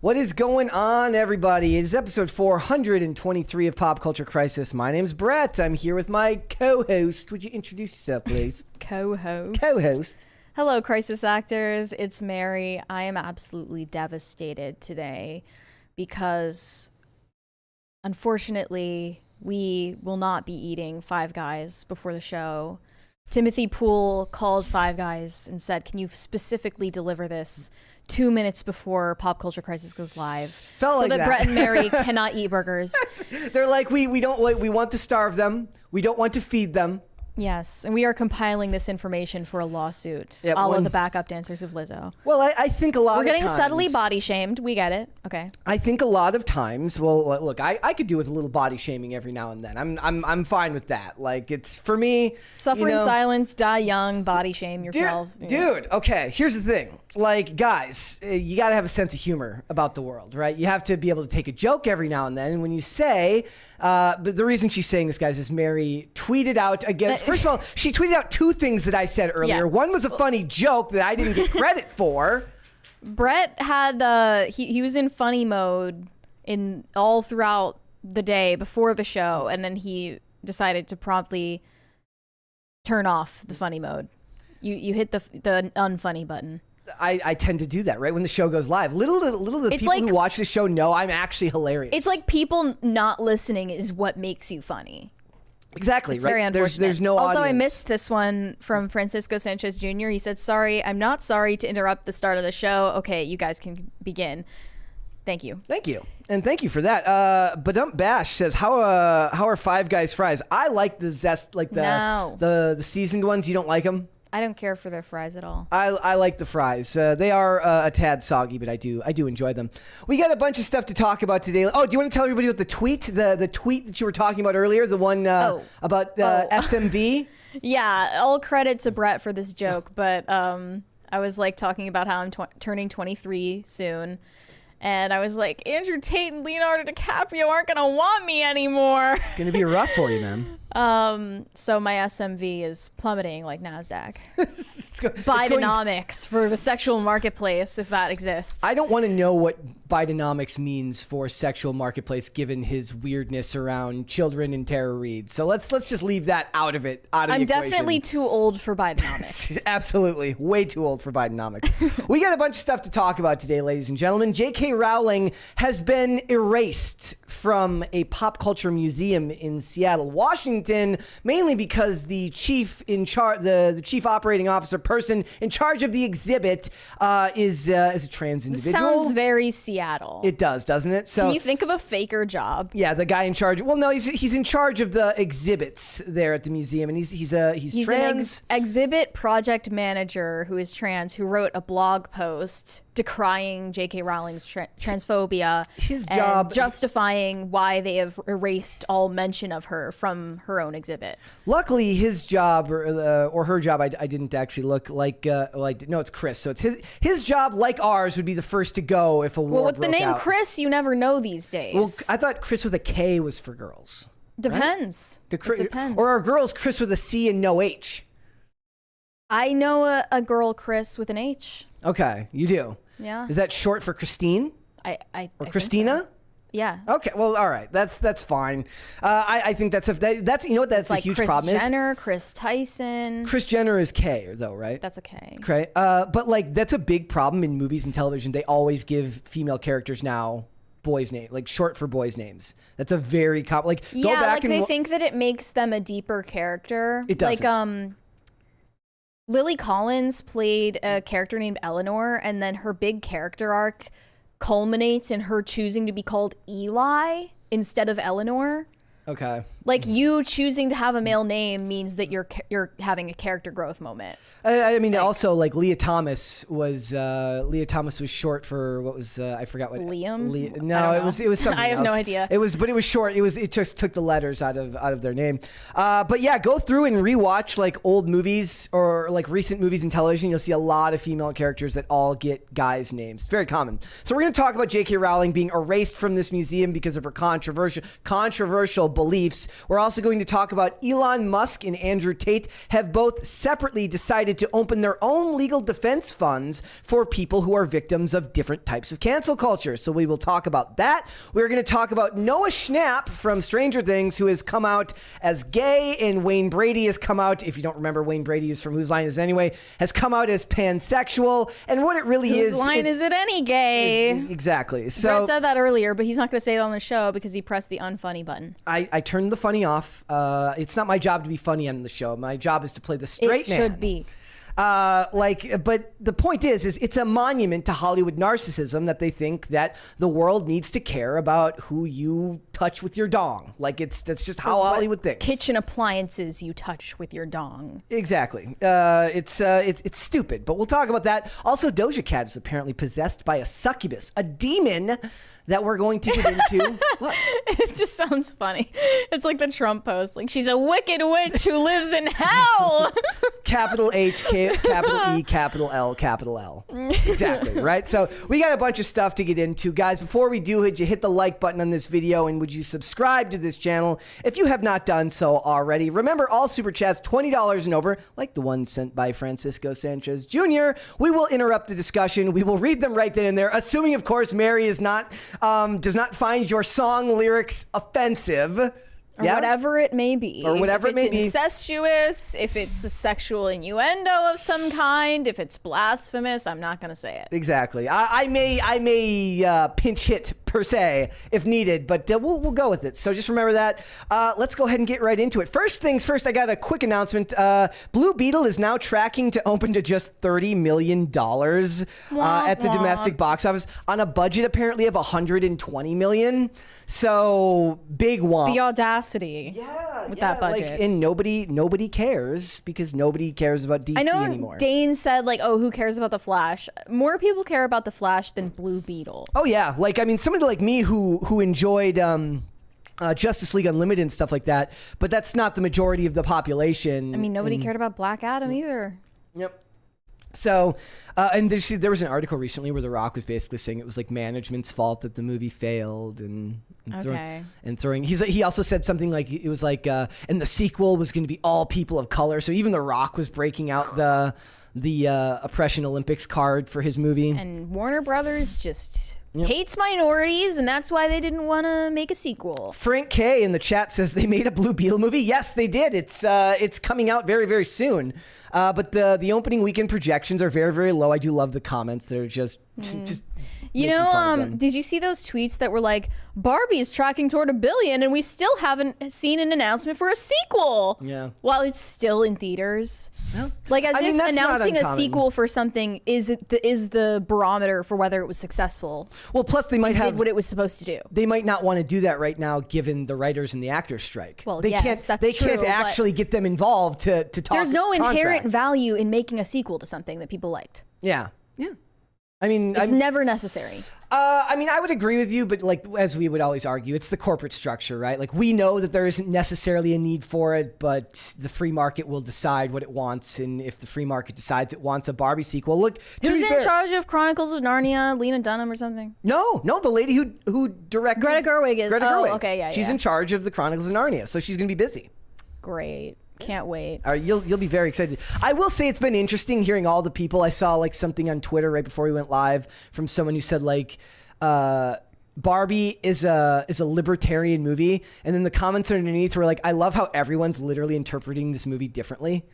What is going on, everybody? It's episode 423 of Pop Culture Crisis. My name's Brett. I'm here with my co-host. Would you introduce yourself, please? Co-host. Hello, Crisis Actors. It's Mary. I am absolutely devastated today because, unfortunately, we will not be eating Five Guys before the show. Timothy Poole called Five Guys and said, can you specifically deliver this 2 minutes before Pop Culture Crisis goes live, so that Brett and Mary cannot eat burgers. They're like, we want to starve them. We don't want to feed them. Yes, and we are compiling this information for a lawsuit. All of the backup dancers of Lizzo. Well, I think a lot of times... We're getting subtly body shamed. We get it. Okay. I think a lot of times, well, look, I could do with a little body shaming every now and then. I'm fine with that. Like, it's, for me... Suffer in silence, die young, body shame yourself. Dude, okay, here's the thing. Like, guys, you got to have a sense of humor about the world, right? You have to be able to take a joke every now and then. And when you say... but the reason she's saying this, guys, is Mary tweeted out again. First of all, she tweeted out two things that I said earlier. Yeah. One was a funny joke that I didn't get credit for. Brett had he was in funny mode in all throughout the day before the show, and then he decided to promptly turn off the funny mode. You hit the unfunny button. I tend to do that right when the show goes live. Little the people who watch the show know I'm actually hilarious. It's like people not listening is what makes you funny. Exactly. It's right. Very unfortunate. There's no also, audience. I missed this one from Francisco Sanchez Jr. He said, "Sorry, I'm not sorry to interrupt the start of the show. Okay, you guys can begin. Thank you." Thank you. And thank you for that. Badump Bash says, how are Five Guys fries? I like the zest, like the seasoned ones. You don't like them? I don't care for their fries at all. I like the fries. They are a tad soggy, but I do enjoy them. We got a bunch of stuff to talk about today. Oh, do you want to tell everybody about the tweet? The tweet that you were talking about earlier, the one about SMV? Yeah, all credit to Brett for this joke, but I was like talking about how I'm turning 23 soon. And I was like, Andrew Tate and Leonardo DiCaprio aren't going to want me anymore. It's going to be rough for you, man. So my SMV is plummeting like NASDAQ. Bidenomics for the sexual marketplace, if that exists. I don't want to know what Bidenomics means for sexual marketplace, given his weirdness around children and Tara Reid. So let's just leave that out of the equation. I'm definitely too old for Bidenomics. Absolutely. Way too old for Bidenomics. We got a bunch of stuff to talk about today, ladies and gentlemen. J.K. Rowling has been erased from a pop culture museum in Seattle, Washington, mainly because the chief operating officer person in charge of the exhibit is a trans individual. Sounds very Seattle. It does, doesn't it? So can you think of a faker job? Yeah, the guy in charge. Well, no, he's in charge of the exhibits there at the museum, and he's trans. An exhibit project manager who is trans, who wrote a blog post decrying J.K. Rowling's transphobia. His job, justifying why they have erased all mention of her from her own exhibit. Luckily, his job or her job, I didn't actually look like. No, it's Chris. So it's his job, like ours, would be the first to go if a war broke out. Well, with the name Chris, you never know these days. Well, I thought Chris with a K was for girls. Depends. Right? It depends. Or are girls Chris with a C and no H? I know a girl Chris with an H. Okay, you do. Yeah. Is that short for Christine? I Christina? So. Yeah. Okay. Well, all right. That's fine. I think that's you know what that's like a huge Kris problem. Jenner, Chris Tyson. Kris Jenner is K though, right? That's a K. Okay. But like that's a big problem in movies and television. They always give female characters now boys' name, like short for boys' names. That's a very go back like and they think that it makes them a deeper character. It doesn't. Like Lily Collins played a character named Eleanor, and then her big character arc culminates in her choosing to be called Eli instead of Eleanor. Okay. Like you choosing to have a male name means that you're having a character growth moment. I mean, also like Leah Thomas was short for what was I forgot what Liam. No, it was something. I have else. no idea. It was short. It just took the letters out of their name. But yeah, go through and rewatch like old movies or like recent movies in television. You'll see a lot of female characters that all get guys' names. It's very common. So we're going to talk about J.K. Rowling being erased from this museum because of her controversial beliefs. We're also going to talk about Elon Musk and Andrew Tate have both separately decided to open their own legal defense funds for people who are victims of different types of cancel culture. So we will talk about that. We're going to talk about Noah Schnapp from Stranger Things, who has come out as gay, and Wayne Brady has come out, if you don't remember, Wayne Brady is from Whose Line Is It Anyway, has come out as pansexual. And what it really is... Whose line is it any gay? Exactly. So Brett said that earlier, but he's not going to say it on the show because he pressed the unfunny button. I turned the funny off. It's not my job to be funny on the show. My job is to play the straight man. It should be. But the point is it's a monument to Hollywood narcissism that they think that the world needs to care about who you touch with your dong. Like that's just how Hollywood thinks. Kitchen appliances you touch with your dong. Exactly. It's stupid, but we'll talk about that. Also, Doja Cat is apparently possessed by a succubus, a demon that we're going to get into. What? It just sounds funny. It's like the Trump post. Like, she's a wicked witch who lives in hell. Capital H, capital E, capital L, capital L. Exactly, right? So we got a bunch of stuff to get into. Guys, before we do, would you hit the like button on this video, and would you subscribe to this channel if you have not done so already? Remember, all Super Chats, $20 and over, like the one sent by Francisco Sanchez Jr., we will interrupt the discussion. We will read them right then and there, assuming, of course, Mary is not... does not find your song lyrics offensive. Or whatever it may be. Or whatever it may be. If it's incestuous, if it's a sexual innuendo of some kind, if it's blasphemous, I'm not going to say it. Exactly. I may pinch hit per se if needed, but we'll go with it. So just remember that. Let's go ahead and get right into it. First things first, I got a quick announcement. Blue Beetle is now tracking to open to just $30 million at the domestic box office on a budget apparently of $120 million. So big womp. The audacity with that budget. And nobody cares because nobody cares about DC anymore. Dane said, like, oh, who cares about The Flash? More people care about The Flash than Blue Beetle. Oh, yeah. Like, I mean, somebody like me who enjoyed Justice League Unlimited and stuff like that, but that's not the majority of the population. I mean, nobody cared about Black Adam either. Yep. So, and there was an article recently where The Rock was basically saying it was like management's fault that the movie failed, and throwing. He also said something like it was like, and the sequel was going to be all people of color. So even The Rock was breaking out the Oppression Olympics card for his movie. And Warner Brothers just hates minorities, and that's why they didn't want to make a sequel. Frank K in the chat says they made a Blue Beetle movie. Yes, they did. It's coming out very, very soon. But the opening weekend projections are very, very low. I do love the comments. They're just You know, did you see those tweets that were like, Barbie is tracking toward $1 billion and we still haven't seen an announcement for a sequel? Yeah. While it's still in theaters. Yeah. Like, as if announcing a uncommon. sequel for something is the barometer for whether it was successful. Well, plus they might did what it was supposed to do. They might not want to do that right now, given the writers and the actors strike. Well, they yes, can't actually get them involved to talk. There's no contract. inherent value in making a sequel to something that people liked. Yeah. I mean, it's never necessary. I mean, I would agree with you, but like, as we would always argue, it's the corporate structure, right? Like, we know that there isn't necessarily a need for it, but the free market will decide what it wants. And if the free market decides it wants a Barbie sequel, look, who's in charge of Chronicles of Narnia? Lena Dunham or something? No, the lady who directed Greta Gerwig is. Greta Gerwig. Okay, yeah. She's in charge of the Chronicles of Narnia, so she's gonna be busy. Great. Can't wait. You'll be very excited. I will say it's been interesting hearing all the people. I saw like something on Twitter right before we went live from someone who said like Barbie is a libertarian movie, and then the comments underneath were like, I love how everyone's literally interpreting this movie differently.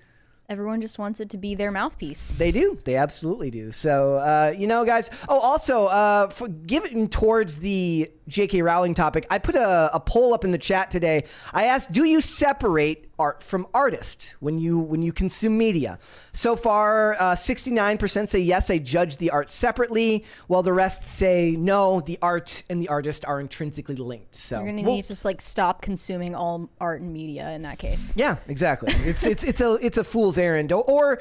Everyone just wants it to be their mouthpiece. They do. They absolutely do. So, you know, guys. Oh, also, given towards the J.K. Rowling topic, I put a poll up in the chat today. I asked, do you separate art from artist when you consume media? So far, 69% say yes, I judge the art separately, while the rest say no, the art and the artist are intrinsically linked. So you're gonna need to like stop consuming all art and media in that case. Yeah, exactly. It's a fool's errand, or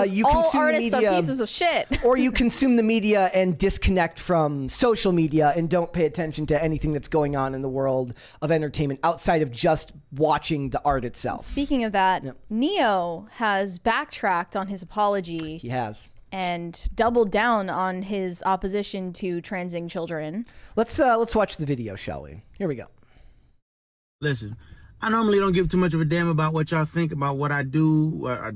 you all consume artists the media, are pieces of shit. or you consume the media and disconnect from social media and don't pay attention to anything that's going on in the world of entertainment outside of just watching the art itself. Speaking of that, Neo has backtracked on his apology. He has. And doubled down on his opposition to transing children. Let's watch the video, shall we? Here we go. Listen, I normally don't give too much of a damn about what y'all think about what I do,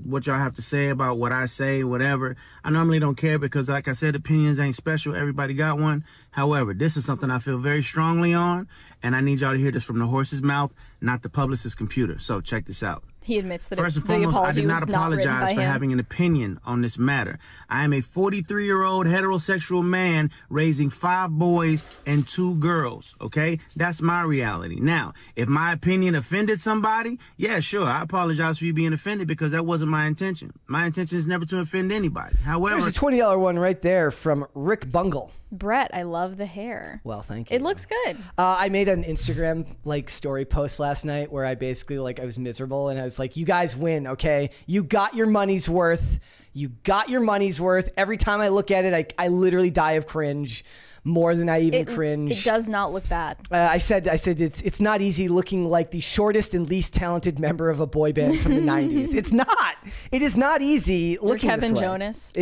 what y'all have to say about what I say, whatever. I normally don't care because, like I said, opinions ain't special. Everybody got one. However, this is something I feel very strongly on, and I need y'all to hear this from the horse's mouth, not the publicist's computer. So check this out. He admits that First and the foremost, I apology did not was not written apologize by for him. having an opinion on this matter. I am a 43-year-old heterosexual man raising 5 boys and 2 girls, okay? That's my reality. Now, if my opinion offended somebody, yeah, sure, I apologize for you being offended because that wasn't my intention. My intention is never to offend anybody. However, There's a $20 one right there from Rick Bungle. Brett, I love the hair. Well, thank you. It looks good. I made an Instagram story post last night where I basically I was miserable and I was like, you guys win, okay? You got your money's worth. You got your money's worth. Every time I look at it, I literally die of cringe. More than I even cringe. It does not look bad. I said it's not easy looking like the shortest and least talented member of a boy band from the 90s. It's not. It is not easy looking Kevin this way. Jonas.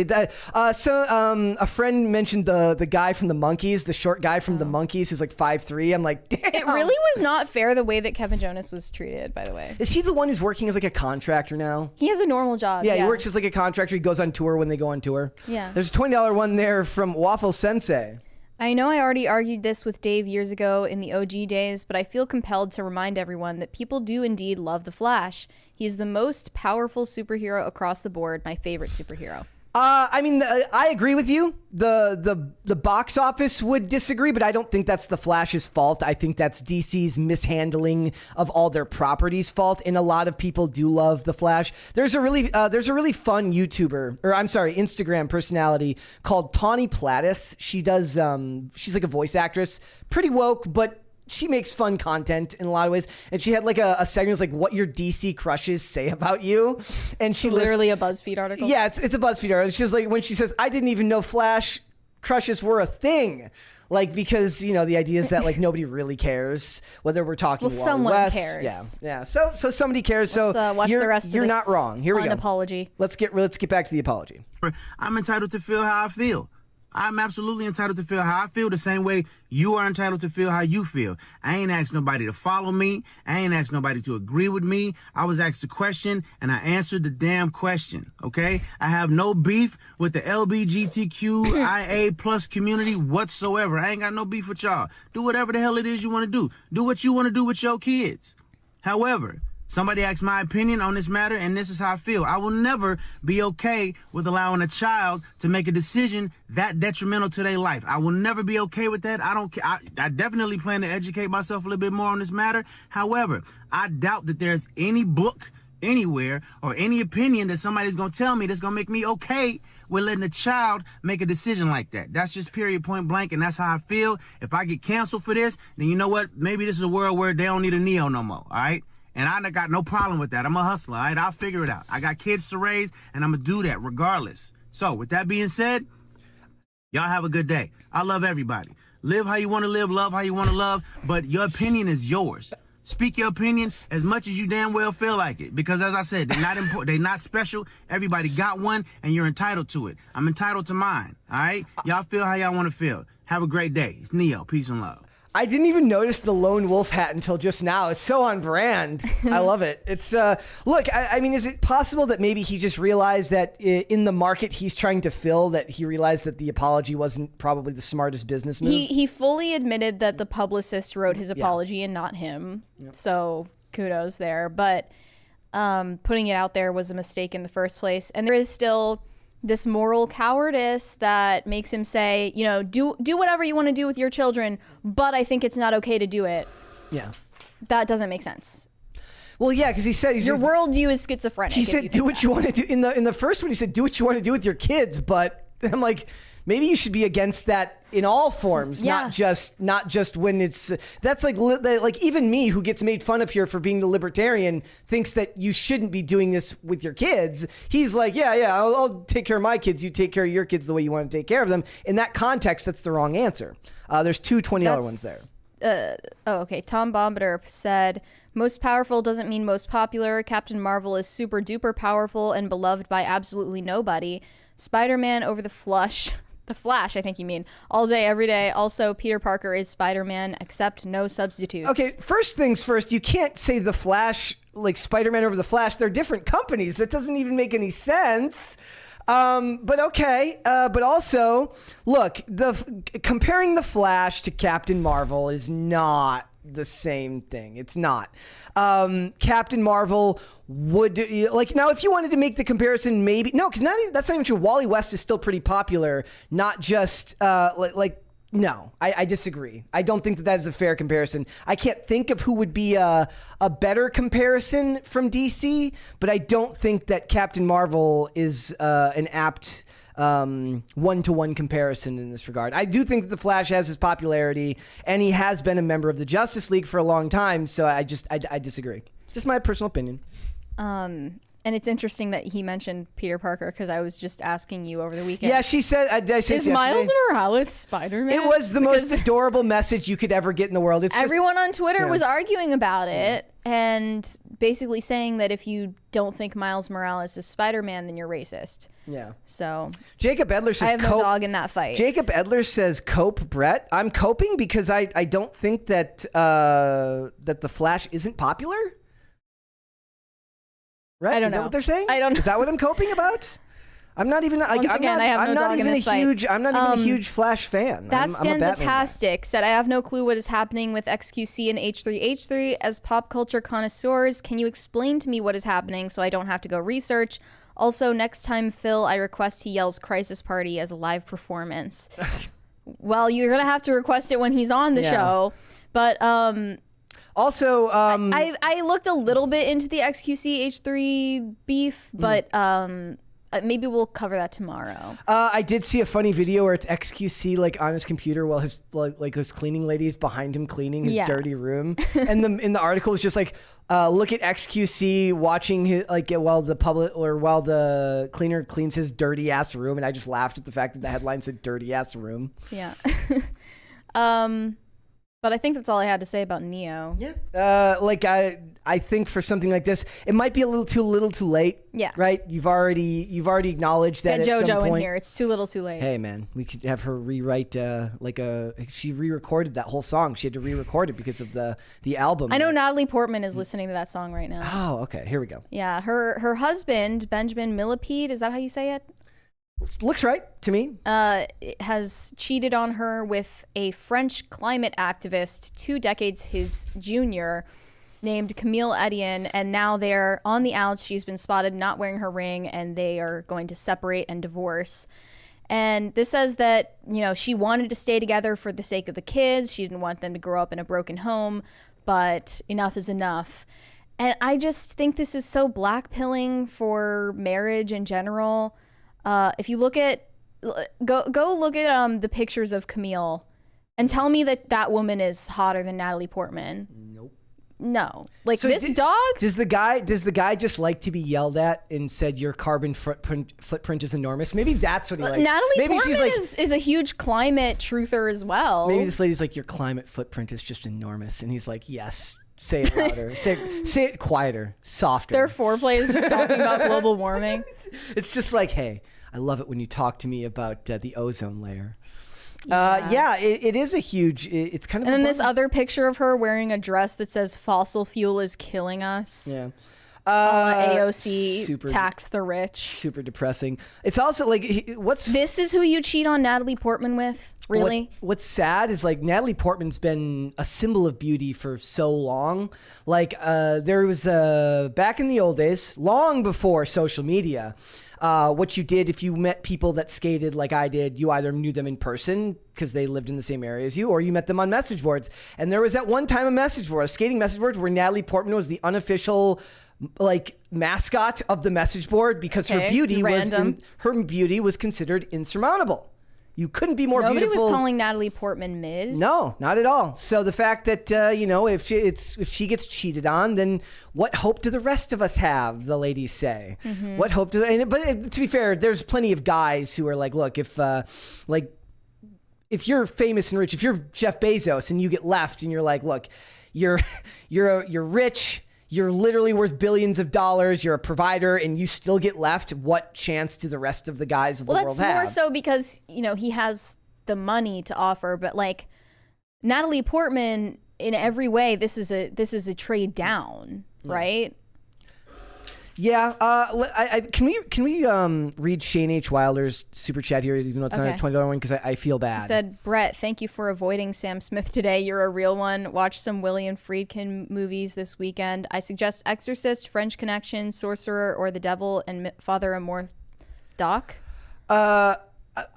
A friend mentioned the guy from the Monkees, the short guy from the Monkees who's like 5'3". I'm like, damn. It really was not fair the way that Kevin Jonas was treated, by the way. Is he the one who's working as like a contractor now? He has a normal job. Yeah, he works as like a contractor. He goes on tour when they go on tour. Yeah. There's a $20 one there from Waffle Sensei. I know I already argued this with Dave years ago in the OG days, but I feel compelled to remind everyone that people do indeed love the Flash. He is the most powerful superhero across the board, my favorite superhero. I agree with you. The box office would disagree, but I don't think that's the Flash's fault. I think that's DC's mishandling of all their properties' fault, and a lot of people do love the Flash. There's a really fun Instagram personality called Tawny Plattis. She does she's like a voice actress, pretty woke, but she makes fun content in a lot of ways. And she had like a segment was like what your DC crushes say about you. And she literally a BuzzFeed article. Yeah, it's a BuzzFeed article. She's like, when she says, I didn't even know Flash crushes were a thing. Like, because, the idea is that like nobody really cares whether we're talking Wally someone West. cares. Yeah. So somebody cares. Let's, so watch the rest of you're this not wrong. Here we go. Apology. Let's get back to the apology. I'm entitled to feel how I feel. I'm absolutely entitled to feel how I feel the same way you are entitled to feel how you feel. I ain't asked nobody to follow me. I ain't asked nobody to agree with me. I was asked a question and I answered the damn question, okay? I have no beef with the LBGTQIA plus community whatsoever. I ain't got no beef with y'all. Do whatever the hell it is you want to do. Do what you want to do with your kids. However, somebody asked my opinion on this matter, and this is how I feel. I will never be okay with allowing a child to make a decision that detrimental to their life. I will never be okay with that. I don't care. I definitely plan to educate myself a little bit more on this matter. However, I doubt that there's any book anywhere or any opinion that somebody's going to tell me that's going to make me okay with letting a child make a decision like that. That's just period, point blank, and that's how I feel. If I get canceled for this, then you know what? Maybe this is a world where they don't need a Neo no more, all right? And I got no problem with that. I'm a hustler, all right? I'll figure it out. I got kids to raise, and I'm going to do that regardless. So with that being said, y'all have a good day. I love everybody. Live how you want to live, love how you want to love, but your opinion is yours. Speak your opinion as much as you damn well feel like it. Because as I said, they're not important. They're not special. Everybody got one, and you're entitled to it. I'm entitled to mine, all right? Y'all feel how y'all want to feel. Have a great day. It's Neo. Peace and love. I didn't even notice the lone wolf hat until just now. It's so on brand. I love it. It's look, I mean, is it possible that maybe he just realized that in the market he's trying to fill, that he realized that the apology wasn't probably the smartest business move? He fully admitted that the publicist wrote his apology and not him. Yep. So kudos there. But putting it out there was a mistake in the first place. And there is still this moral cowardice that makes him say, do whatever you want to do with your children, but I think it's not okay to do it. Yeah. That doesn't make sense. Well, yeah, because he said your worldview is schizophrenic. He said, do what you want to do. In the first one, he said, do what you want to do with your kids, but I'm like, maybe you should be against that in all forms, not just when it's that's like even me, who gets made fun of here for being the libertarian, thinks that you shouldn't be doing this with your kids. He's like, I'll take care of my kids. You take care of your kids the way you want to take care of them. In that context, that's the wrong answer. There's two $20 ones there. Okay. Tom Bombader said, most powerful doesn't mean most popular. Captain Marvel is super duper powerful and beloved by absolutely nobody. Spider-Man over the Flush. The Flash, I think you mean. All day, every day. Also, Peter Parker is Spider-Man, except no substitutes. Okay, first things first, you can't say The Flash, like Spider-Man over The Flash. They're different companies. That doesn't even make any sense. But okay. But also, look, comparing The Flash to Captain Marvel is not the same thing. It's not. Captain Marvel would like now if you wanted to make the comparison, maybe no, because that's not even true. Wally West is still pretty popular, not just no, I disagree. I don't think that is a fair comparison. I can't think of who would be a better comparison from DC, but I don't think that Captain Marvel is an apt one-to-one comparison in this regard. I do think that the Flash has his popularity, and he has been a member of the Justice League for a long time. So I disagree. Just my personal opinion. And it's interesting that he mentioned Peter Parker because I was just asking you over the weekend. Yeah, she said, did I say is Miles Morales Spider-Man? It was the most adorable message you could ever get in the world. It's everyone on Twitter was arguing about it and basically saying that if you don't think Miles Morales is Spider-Man, then you're racist. Yeah. So Jacob Edler says I have no dog in that fight. Jacob Edler says cope, Brett. I'm coping because I don't think that that the Flash isn't popular. Right? I don't Is know. that what they're saying? I don't know. Is that what I'm coping about? I'm not even. Once again, I have no dog in this fight. I'm not even a huge Flash fan. That I'm a Batman guy. Stanzatastic said, I have no clue what is happening with XQC and H3H3. As pop culture connoisseurs, can you explain to me what is happening so I don't have to go research? Also, next time Phil, I request he yells Crisis Party as a live performance. Well, you're going to have to request it when he's on the show. But also, I looked a little bit into the XQC H3 beef, but maybe we'll cover that tomorrow. I did see a funny video where it's XQC like on his computer while his his cleaning lady is behind him cleaning his dirty room, and in the article it's just like look at XQC watching his while the cleaner cleans his dirty ass room, and I just laughed at the fact that the headline said dirty ass room. Yeah. But I think that's all I had to say about Neo. Yeah. I think for something like this, it might be a little too late. Yeah. Right. You've already acknowledged that. Get at some JoJo point, in here. It's too little, too late. Hey man, we could have her rewrite she re-recorded that whole song. She had to re-record it because of the album. I know Natalie Portman is listening to that song right now. Oh, okay. Here we go. Yeah. Her husband, Benjamin Millipede, is that how you say it? Looks right to me. Has cheated on her with a French climate activist 2 decades his junior named Camille Etienne, and now they're on the outs. She's been spotted not wearing her ring, and they are going to separate and divorce. And this says that, she wanted to stay together for the sake of the kids. She didn't want them to grow up in a broken home, but enough is enough. And I just think this is so blackpilling for marriage in general. If you look at, go look at the pictures of Camille, and tell me that woman is hotter than Natalie Portman. Nope. No, so this dog. Does the guy just like to be yelled at and said your carbon footprint is enormous? Maybe that's what he likes. Natalie Portman is a huge climate truther as well. Maybe this lady's like, your climate footprint is just enormous, and he's like, yes. Say it louder. say it quieter, softer. Their foreplay is just talking about global warming. It's just like, hey, I love it when you talk to me about the ozone layer. It is a huge. It's kind of. And then this other picture of her wearing a dress that says "Fossil fuel is killing us." Yeah. AOC tax the rich. Super depressing. It's also this is who you cheat on Natalie Portman with? Really? What's sad is Natalie Portman's been a symbol of beauty for so long. There was back in the old days, long before social media. What you did if you met people that skated like I did, you either knew them in person because they lived in the same area as you, or you met them on message boards. And there was at one time a skating message board where Natalie Portman was the unofficial mascot of the message board because her beauty was considered insurmountable. You couldn't be more beautiful. Nobody was calling Natalie Portman mid. No, not at all. So the fact that if she gets cheated on, then what hope do the rest of us have? The ladies say. Mm-hmm. What hope do? But to be fair, there's plenty of guys who are like, look, if you're famous and rich, if you're Jeff Bezos and you get left, and you're like, look, you're rich. you're literally worth billions of dollars, you're a provider, and you still get left, what chance do the rest of the guys of the world have? Well, that's more so because, you know, he has the money to offer, but like Natalie Portman, in every way, this is a trade down, right? Yeah. Can we read Shane H. Wilder's super chat here, even though it's not a $20 one, because I feel bad. He said, Brett, thank you for avoiding Sam Smith today. You're a real one. Watch some William Friedkin movies this weekend. I suggest Exorcist, French Connection, Sorcerer, or The Devil and Father Amorth. Doc?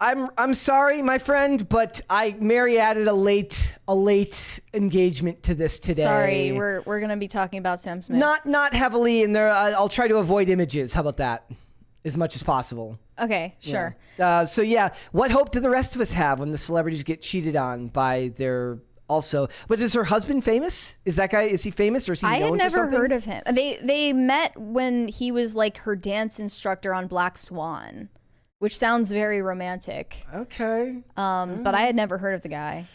I'm sorry, my friend, but Mary added a late engagement to this today. Sorry, we're gonna be talking about Sam Smith. Not heavily in there. I'll try to avoid images. How about that? As much as possible. Okay, sure. Yeah. So yeah, what hope do the rest of us have when the celebrities get cheated on by their also? But is her husband famous? Is he famous or is he known I had for never something? heard of him. They met when he was like her dance instructor on Black Swan, which sounds very romantic. Okay. But I had never heard of the guy.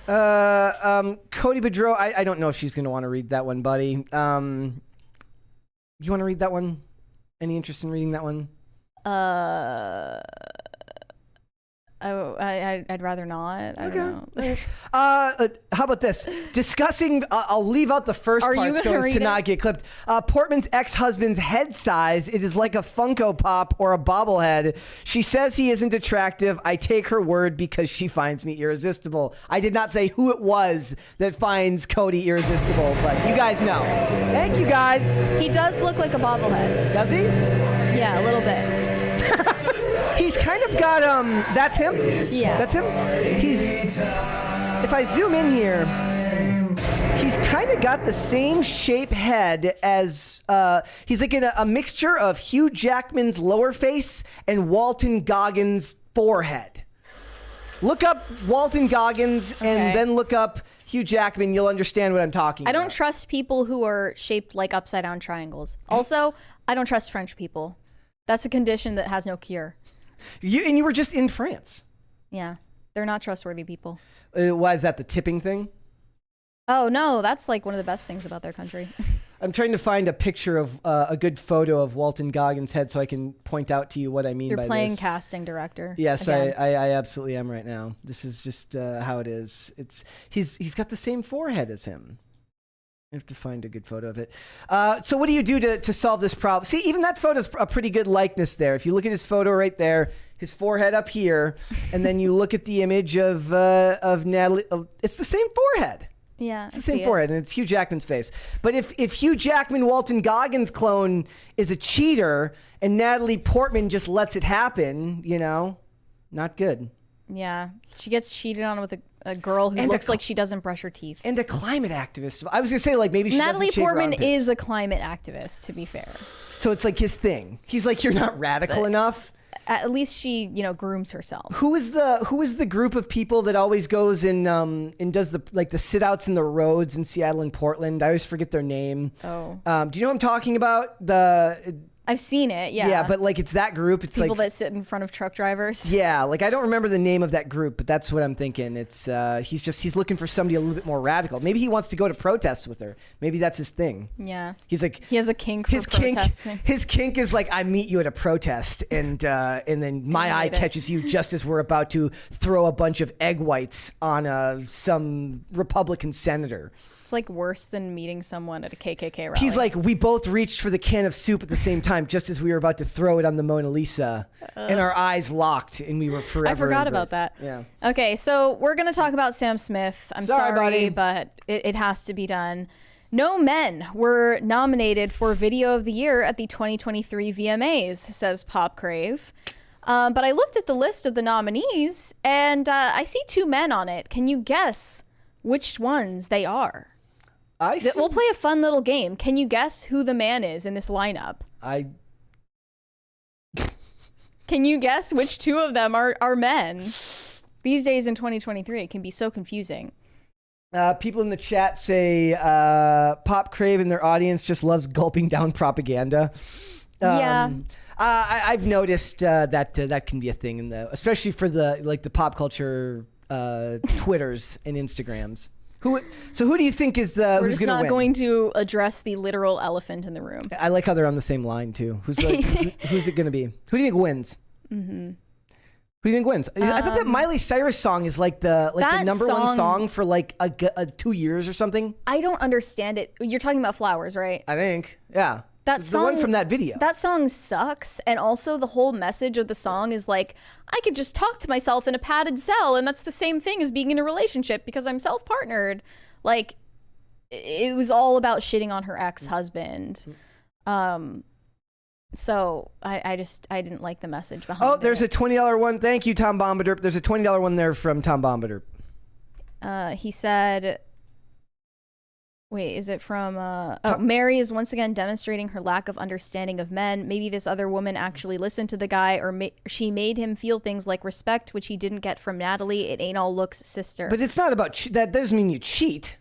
Cody Bedreau, I don't know if she's going to want to read that one, buddy. You want to read that one? Any interest in reading that one? I'd rather not. I don't know. How about this? Discussing, I'll leave out the first Are part you so gonna as read to it? not get clipped. Portman's ex-husband's head size, it is like a Funko Pop or a bobblehead. She says he isn't attractive. I take her word because she finds me irresistible. I did not say who it was that finds Cody irresistible, but you guys know. Thank you, guys. He does look like a bobblehead. Does he? Yeah, a little bit. He's kind of got, that's him? Yeah. That's him? If I zoom in here, he's kind of got the same shape head as, he's like in a mixture of Hugh Jackman's lower face and Walton Goggins' forehead. Look up Walton Goggins and then look up Hugh Jackman. You'll understand what I'm talking about. I don't trust people who are shaped like upside down triangles. Also, I don't trust French people. That's a condition that has no cure. You were just in France. Yeah, they're not trustworthy people. Why is that, the tipping thing? Oh, no, that's like one of the best things about their country. I'm trying to find a picture of a good photo of Walton Goggins' head so I can point out to you what I mean by this. You're playing casting director. Yes, again. I absolutely am right now. This is just how it is. He's got the same forehead as him. I have to find a good photo of it. So what do you do to solve this problem? See, even that photo's a pretty good likeness there. If you look at his photo right there, his forehead up here, and then you look at the image of Natalie, it's the same forehead. Yeah, It's the same forehead, and it's Hugh Jackman's face. But if Hugh Jackman, Walton Goggins clone is a cheater, and Natalie Portman just lets it happen, not good. Yeah, she gets cheated on with a girl who looks like she doesn't brush her teeth. And a climate activist. I was gonna say maybe she Natalie doesn't shave her Portman armpits. is a climate activist, to be fair. So it's like his thing. He's like, you're not radical enough. At least she, grooms herself. Who is the group of people that always goes and does the sit outs in the roads in Seattle and Portland? I always forget their name. Oh. Do you know what I'm talking about? I've seen it, yeah. Yeah, but it's that group. It's people that sit in front of truck drivers. Yeah, I don't remember the name of that group, but that's what I'm thinking. It's he's looking for somebody a little bit more radical. Maybe he wants to go to protest with her. Maybe that's his thing. Yeah. He's like, he has a kink for protesting. His kink is like, I meet you at a protest, and then my eye catches you just as we're about to throw a bunch of egg whites on some Republican senator. It's like worse than meeting someone at a KKK rally. He's like, we both reached for the can of soup at the same time, just as we were about to throw it on the Mona Lisa, and our eyes locked, and we were forever. I forgot embraced. about that. Yeah. Okay, so we're gonna talk about Sam Smith. I'm Sorry, buddy. but it has to be done. No men were nominated for Video of the Year at the 2023 VMAs, says Pop Crave. But I looked at the list of the nominees, and I see 2 men on it. Can you guess which ones they are? We'll play a fun little game. Can you guess who the man is in this lineup? Can you guess which 2 of them are men? These days in 2023, it can be so confusing. People in the chat say Pop Crave and their audience just loves gulping down propaganda. Yeah. I've noticed that can be a thing especially for the pop culture Twitters and Instagrams. So who do you think is We're who's just going to not win? going to address the literal elephant in the room. I like how they're on the same line too. Who's it going to be? Who do you think wins? Mm-hmm. Who do you think wins? I thought that Miley Cyrus song is like the number one song for like a 2 years or something. I don't understand it. You're talking about Flowers, right? I think, yeah. That It's song, the one from that video. That song sucks, and also the whole message of the song is like, I could just talk to myself in a padded cell, and that's the same thing as being in a relationship because I'm self-partnered. Like, it was all about shitting on her ex-husband. So I didn't like the message behind it. Oh, there's a $20 one. Thank you, Tom Bombadil. There's a $20 one there from Tom Bombadil. He said, wait, is it from, Mary is once again demonstrating her lack of understanding of men. Maybe this other woman actually listened to the guy, or she made him feel things like respect, which he didn't get from Natalie. It ain't all looks, sister. But it's not about, that doesn't mean you cheat.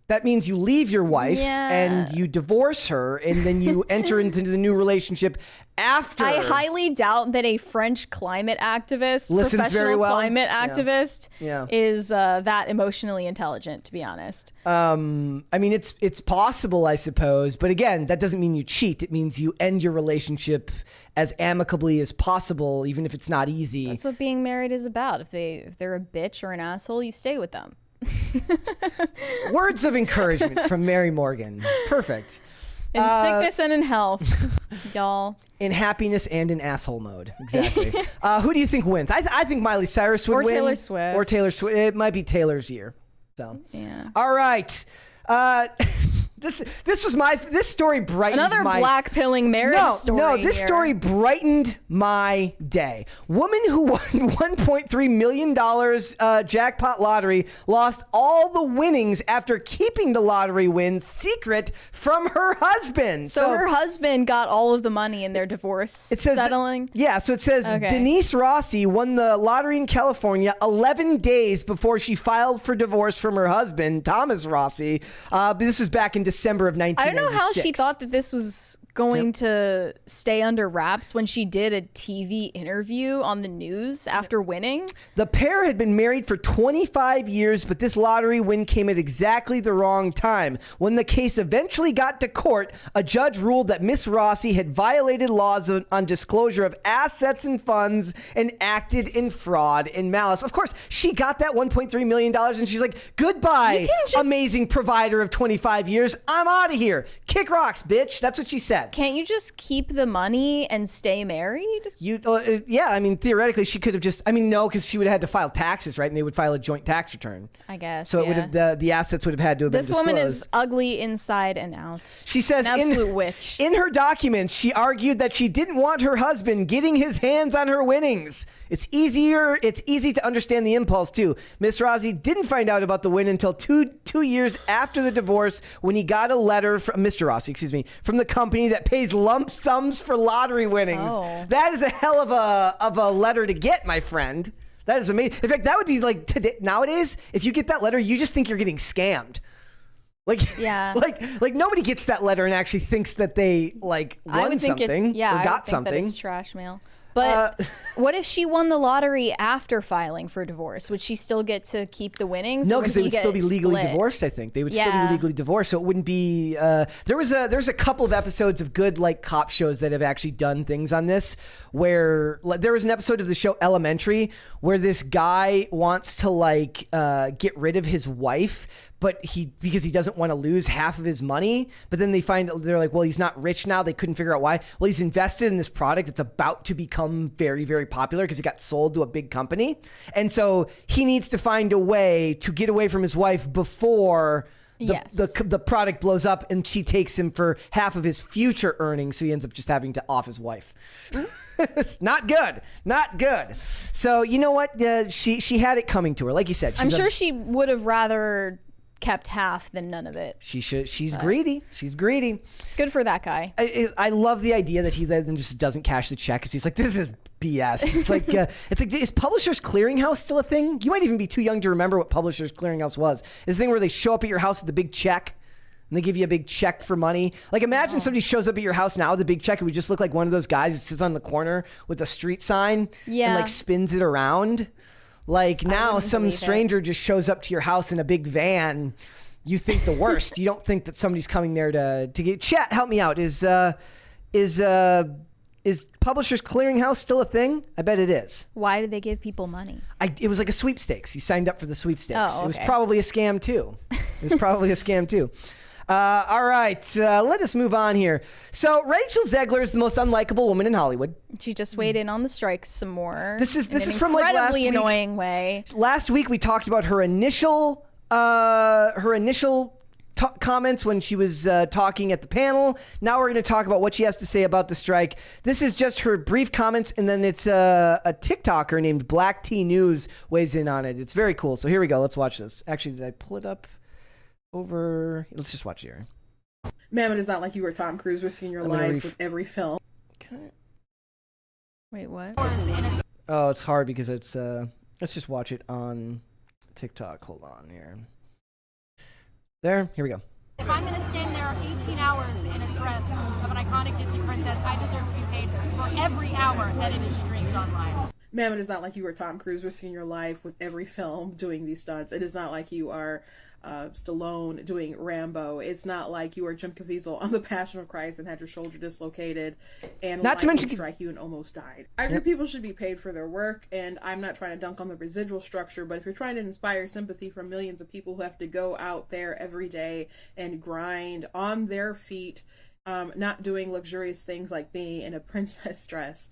That means you leave your wife and you divorce her, and then you enter into the new relationship after. I highly doubt that a French climate activist, Listens professional very well. climate activist, Yeah. is that emotionally intelligent, to be honest. I mean, it's possible, I suppose, but again, that doesn't mean you cheat. It means you end your relationship as amicably as possible, even if it's not easy. That's what being married is about. If they're a bitch or an asshole, you stay with them. Words of encouragement from Mary Morgan. Perfect. In sickness and in health, y'all. In happiness and in asshole mode. Exactly. Who do you think wins? I think Miley Cyrus would win. Or Taylor Swift. Or Taylor Swift. It might be Taylor's year. So. Yeah. All right. This story brightened Another black pilling marriage story. This story brightened my day. Woman who won $1.3 million jackpot lottery lost all the winnings after keeping the lottery win secret from her husband. So her husband got all of the money in their divorce settling? So it says Denise Rossi won the lottery in California 11 days before she filed for divorce from her husband, Thomas Rossi. This was back in December of 1996. I don't know how she thought that this was going to stay under wraps when she did a TV interview on the news after winning. The pair had been married for 25 years, but this lottery win came at exactly the wrong time. When the case eventually got to court, a judge ruled that Miss Rossi had violated laws on disclosure of assets and funds and acted in fraud and malice. Of course, she got that $1.3 million and she's like, goodbye, amazing provider of 25 years. I'm out of here. Kick rocks, bitch. That's what she said. Can't you just keep the money and stay married? Yeah, I mean, theoretically, she could have just, no, because she would have had to file taxes, right? And they would file a joint tax return. I guess. So it would have, the assets would have had to have been disclosed. This woman is ugly inside and out. She says, an absolute witch. In her documents, she argued that she didn't want her husband getting his hands on her winnings. It's easy to understand the impulse too. Miss Rossi didn't find out about the win until two years after the divorce, when he got a letter from Mr. Rossi, from the company that pays lump sums for lottery winnings. Oh. That is a hell of a letter to get, my friend. That is amazing. In fact, that would be like today, nowadays, if you get that letter, you just think you're getting scammed. Yeah. like nobody gets that letter and actually thinks that they won something or got something. That it's trash mail. But what if she won the lottery after filing for divorce? Would she still get to keep the winnings? No, because they would still be legally divorced, I think. They would still be legally divorced, so it wouldn't be... There's a couple of episodes of good cop shows that have actually done things on this, where there was an episode of the show Elementary where this guy wants to get rid of his wife, but because he doesn't want to lose half of his money. But then they're like, well, he's not rich now. They couldn't figure out why. Well, he's invested in this product that's about to become very, very popular because it got sold to a big company. And so he needs to find a way to get away from his wife before the product blows up and she takes him for half of his future earnings. So he ends up just having to off his wife. It's not good. Not good. So you know what? She had it coming to her. Like you said, I'm sure she would have rather kept half than none of it. She's greedy. She's greedy. Good for that guy. I love the idea that he then just doesn't cash the check because he's like, this is BS. It's like is Publishers Clearinghouse still a thing? You might even be too young to remember what Publishers Clearinghouse was. It's the thing where they show up at your house with the big check and they give you a big check for money. Imagine somebody shows up at your house now with a big check. It would just look like one of those guys who sits on the corner with a street sign and spins it around. Like now wouldn't some believe it. stranger just shows up to your house in a big van. You think the worst. You don't think that somebody's coming there to get chat. Help me out. Is Publishers Clearinghouse still a thing? I bet it is. Why did they give people money? It was like a sweepstakes. You signed up for the sweepstakes. Oh, It was okay. probably a scam too. All right, let us move on here. So Rachel Zegler is the most unlikable woman in Hollywood. She just weighed in on the strikes some more. This is in an from like last incredibly week. annoying way. Last week we talked about her initial comments when she was talking at the panel. Now we're going to talk about what she has to say about the strike. This is just her brief comments, and then it's a TikToker named Black T News weighs in on it. It's very cool. So here we go. Let's watch this. Actually, did I pull it up over? Let's just watch it here. Ma'am, it is not like you were Tom Cruise risking your life with every film. Okay. Wait, what? Oh, it's hard because it's let's just watch it on TikTok. Hold on here. There, here we go. If I'm going to stand there 18 hours in a dress of an iconic Disney princess, I deserve to be paid for every hour that it is streamed online. Ma'am, it is not like you were Tom Cruise risking your life with every film doing these stunts. It is not like you are Stallone doing Rambo. It's not like you are Jim Caviezel on The Passion of Christ and had your shoulder dislocated and Not to mention strike you and almost died. I agree people should be paid for their work, and I'm not trying to dunk on the residual structure, but if you're trying to inspire sympathy from millions of people who have to go out there every day and grind on their feet, not doing luxurious things like being in a princess dress,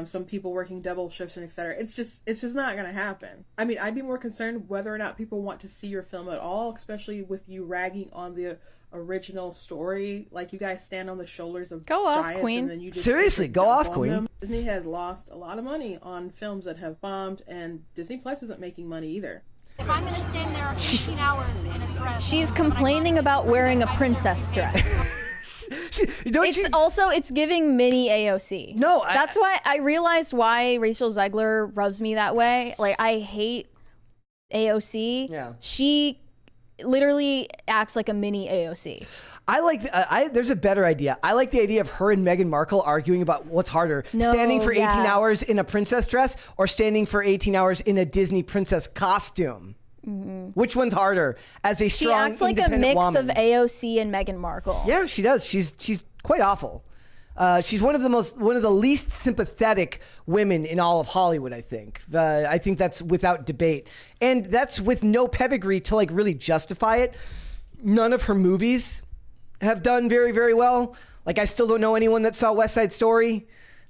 some people working double shifts and etc. It's just not going to happen. I mean, I'd be more concerned whether or not people want to see your film at all, especially with you ragging on the original story. Like, you guys stand on the shoulders of Go off, giants, Queen. and then you just Seriously, go jump off, on Queen. them. Disney has lost a lot of money on films that have bombed, and Disney Plus isn't making money either. If I'm going to stand there 18 hours in a dress... She's complaining about wearing a princess dress. It's giving mini AOC. No, that's why I realized why Rachel Zegler rubs me that way. Like, I hate AOC. Yeah. She literally acts like a mini AOC. I like. There's a better idea. I like the idea of her and Meghan Markle arguing about what's harder: standing for 18 hours in a princess dress or standing for 18 hours in a Disney princess costume. Mm-hmm. Which one's harder? As a strong, she acts like a mix woman. of AOC and Meghan Markle. Yeah, she does. She's quite awful. She's one of the least sympathetic women in all of Hollywood, I think. I think that's without debate. And that's with no pedigree to like really justify it. None of her movies have done very, very well. Like, I still don't know anyone that saw West Side Story.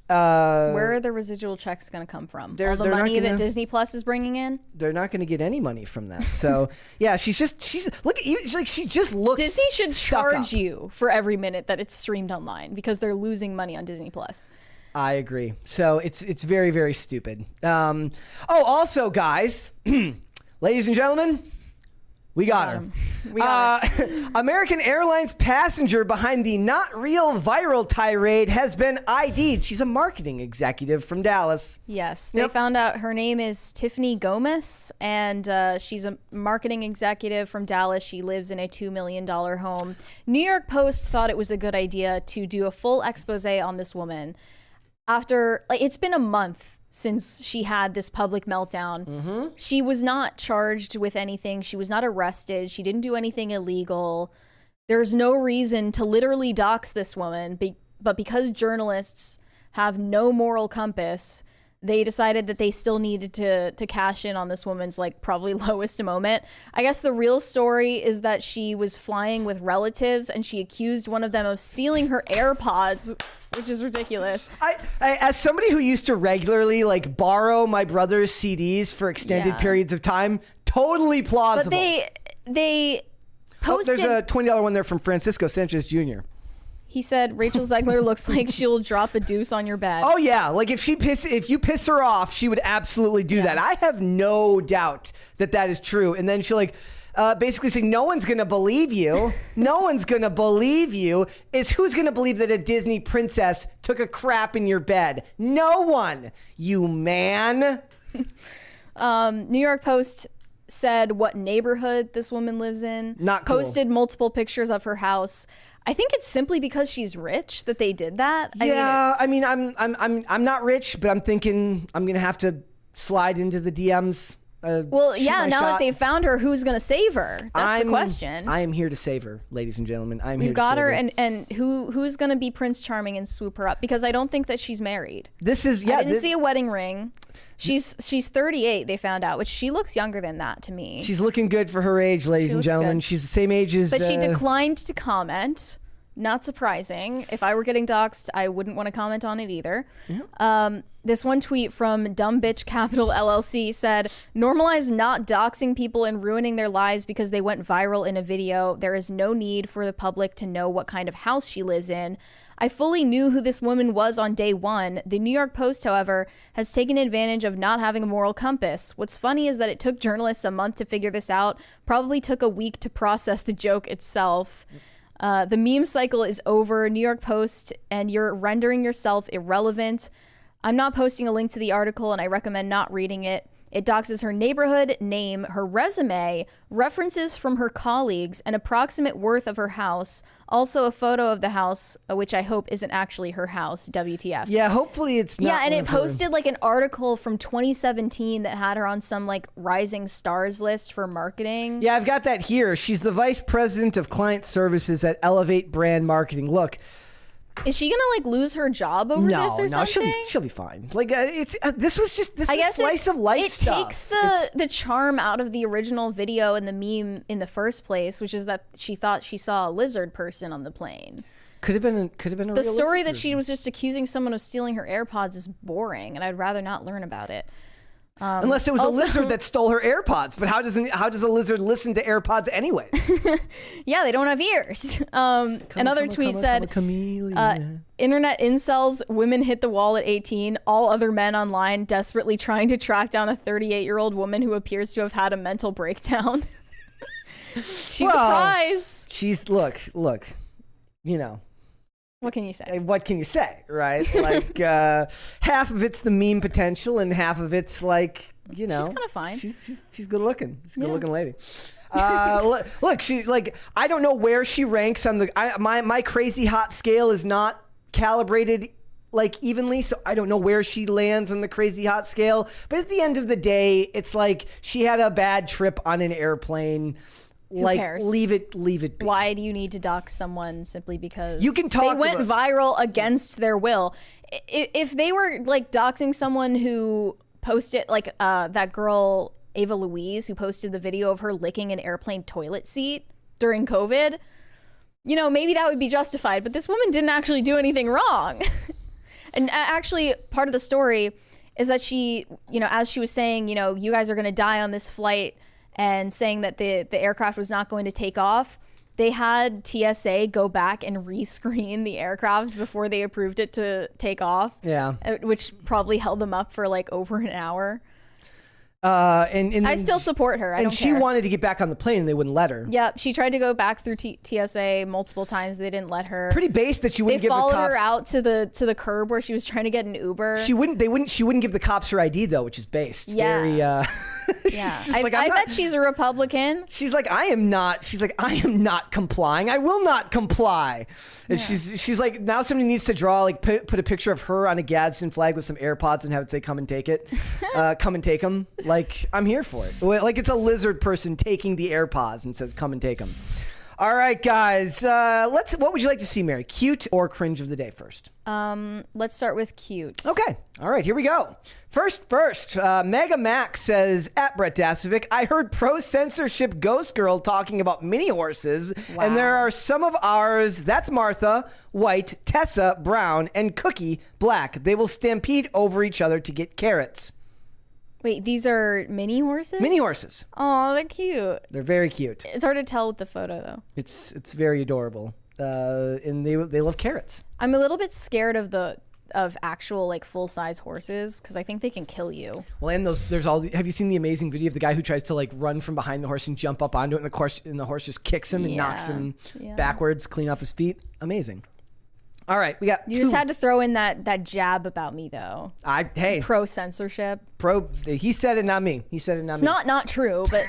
Where are the residual checks going to come from? All the money that Disney Plus is bringing in? They're not going to get any money from that. So, yeah, she just looks Disney should stuck charge up. you for every minute that it's streamed online because they're losing money on Disney Plus. I agree. So it's very, very stupid. Also, guys, ladies and gentlemen, we got her. We got her. American Airlines passenger behind the not real viral tirade has been ID'd. She's a marketing executive from Dallas. Yes, they found out her name is Tiffany Gomez, and she's a marketing executive from Dallas. She lives in a $2 million home. New York Post thought it was a good idea to do a full expose on this woman after, like, it's been a month since she had this public meltdown. Mm-hmm. She was not charged with anything. She was not arrested. She didn't do anything illegal. There's no reason to literally dox this woman, but because journalists have no moral compass, they decided that they still needed to cash in on this woman's like probably lowest moment. I guess the real story is that she was flying with relatives and she accused one of them of stealing her AirPods, which is ridiculous. I as somebody who used to regularly like borrow my brother's CDs for extended periods of time, totally plausible. But they posted. There's a $20 one there from Francisco Sanchez Jr. He said Rachel Zegler looks like she'll drop a deuce on your bed. Oh yeah, like if you piss her off, she would absolutely do that. I have no doubt that is true. And then she'll like basically say, no one's gonna believe you. No one's gonna believe you. Who's gonna believe that a Disney princess took a crap in your bed? No one, you man. New York Post said what neighborhood this woman lives in. Not cool. Posted multiple pictures of her house. I think it's simply because she's rich that they did that. I mean, I'm not rich, but I'm thinking I'm gonna have to slide into the DMs Well, shoot yeah, my now shot. that they've found her, who's going to save her? That's the question. I am here to save her, ladies and gentlemen. I'm You here to got save her, her. and who's going to be Prince Charming and swoop her up? Because I don't think that she's married. This is, I didn't see a wedding ring. She's 38, they found out, which she looks younger than that to me. She's looking good for her age, ladies and looks gentlemen. good. She's the same age as... But she declined to comment. Not surprising. If I were getting doxxed, I wouldn't want to comment on it either. This one tweet from Dumb Bitch Capital LLC said, normalize not doxing people and ruining their lives because they went viral in a video. There is no need for the public to know what kind of house she lives in. I fully knew who this woman was on day one. The New York Post, however, has taken advantage of not having a moral compass. What's funny is that it took journalists a month to figure this out, probably took a week to process the joke itself. The meme cycle is over, New York Post, and you're rendering yourself irrelevant. I'm not posting a link to the article, and I recommend not reading it. It doxes her neighborhood, name, her resume, references from her colleagues, an approximate worth of her house, also a photo of the house, which I hope isn't actually her house, WTF. Yeah, hopefully it's not. Yeah, and one it of her- posted like an article from 2017 that had her on some like rising stars list for marketing. Yeah, I've got that here. She's the vice president of client services at Elevate Brand Marketing. Look, Is she gonna like lose her job over this or something? she'll be fine. Like it's this was I guess slice of life it stuff. takes the charm out of the original video and the meme in the first place, which is that she thought she saw a lizard person on the plane. Could have been a The real story lizard that she was just accusing someone of stealing her AirPods is boring, and I'd rather not learn about it. Unless it was also- a lizard that stole her AirPods. But how does a lizard listen to AirPods anyways? Yeah, they don't have ears. Another tweet said, chameleon. internet incels, women hit the wall at 18, all other men online desperately trying to track down a 38-year-old woman who appears to have had a mental breakdown. She's a prize. She's look, you know. What can you say? What can you say, right? Like half of it's the meme potential, and half of it's like, you know, She's kind of fine. She's good looking. She's a good looking lady. Look, she like I don't know where she ranks on the my crazy hot scale is not calibrated like evenly, so I don't know where she lands on the crazy hot scale. But at the end of the day, it's like she had a bad trip on an airplane. Like cares? leave it be. Why do you need to dox someone simply because You can talk they went about- viral against their will? If they were like doxing someone who posted like that girl Ava Louise who posted the video of her licking an airplane toilet seat during COVID, you know, maybe that would be justified. But this woman didn't actually do anything wrong. And actually, part of the story is that she, you know, as she was saying, you know, you guys are going to die on this flight, and saying that the aircraft was not going to take off, they had TSA go back and rescreen the aircraft before they approved it to take off. Yeah. Which probably held them up for like over an hour. And I still support her. I don't she care. wanted to get back on the plane and they wouldn't let her. Yep, she tried to go back through TSA multiple times. They didn't let her. Pretty base that she They wouldn't give the followed cops. her out to the curb where she was trying to get an Uber. She wouldn't give the cops her ID though, which is based. Yeah. Very she's Yeah, just I like, I'm not- bet she's a Republican. She's like, I am not complying. I will not comply. And she's like, now somebody needs to draw, like, put a picture of her on a Gadsden flag with some AirPods and have it say, come and take it. Come and take them. Like, I'm here for it. Like, it's a lizard person taking the AirPods and says, come and take them. All right, guys. What would you like to see, Mary? Cute or cringe of the day first? Let's start with cute. Okay. All right, here we go. First, Mega Max says, at Brett Dasovic, I heard pro-censorship ghost girl talking about mini horses, and there are some of ours, that's Martha, white, Tessa, brown, and Cookie, black. They will stampede over each other to get carrots. Wait, these are mini horses? Mini horses. Oh, they're cute. They're very cute. It's hard to tell with the photo, though. It's very adorable. And they love carrots. I'm a little bit scared of actual like full size horses because I think they can kill you. Well, and have you seen the amazing video of the guy who tries to like run from behind the horse and jump up onto it, and the horse just kicks him and knocks him backwards, clean off his feet? Amazing. All right, we got You just had to throw in that jab about me though. Hey, Pro censorship. he said it, not me. He said it, not It's me. not true, but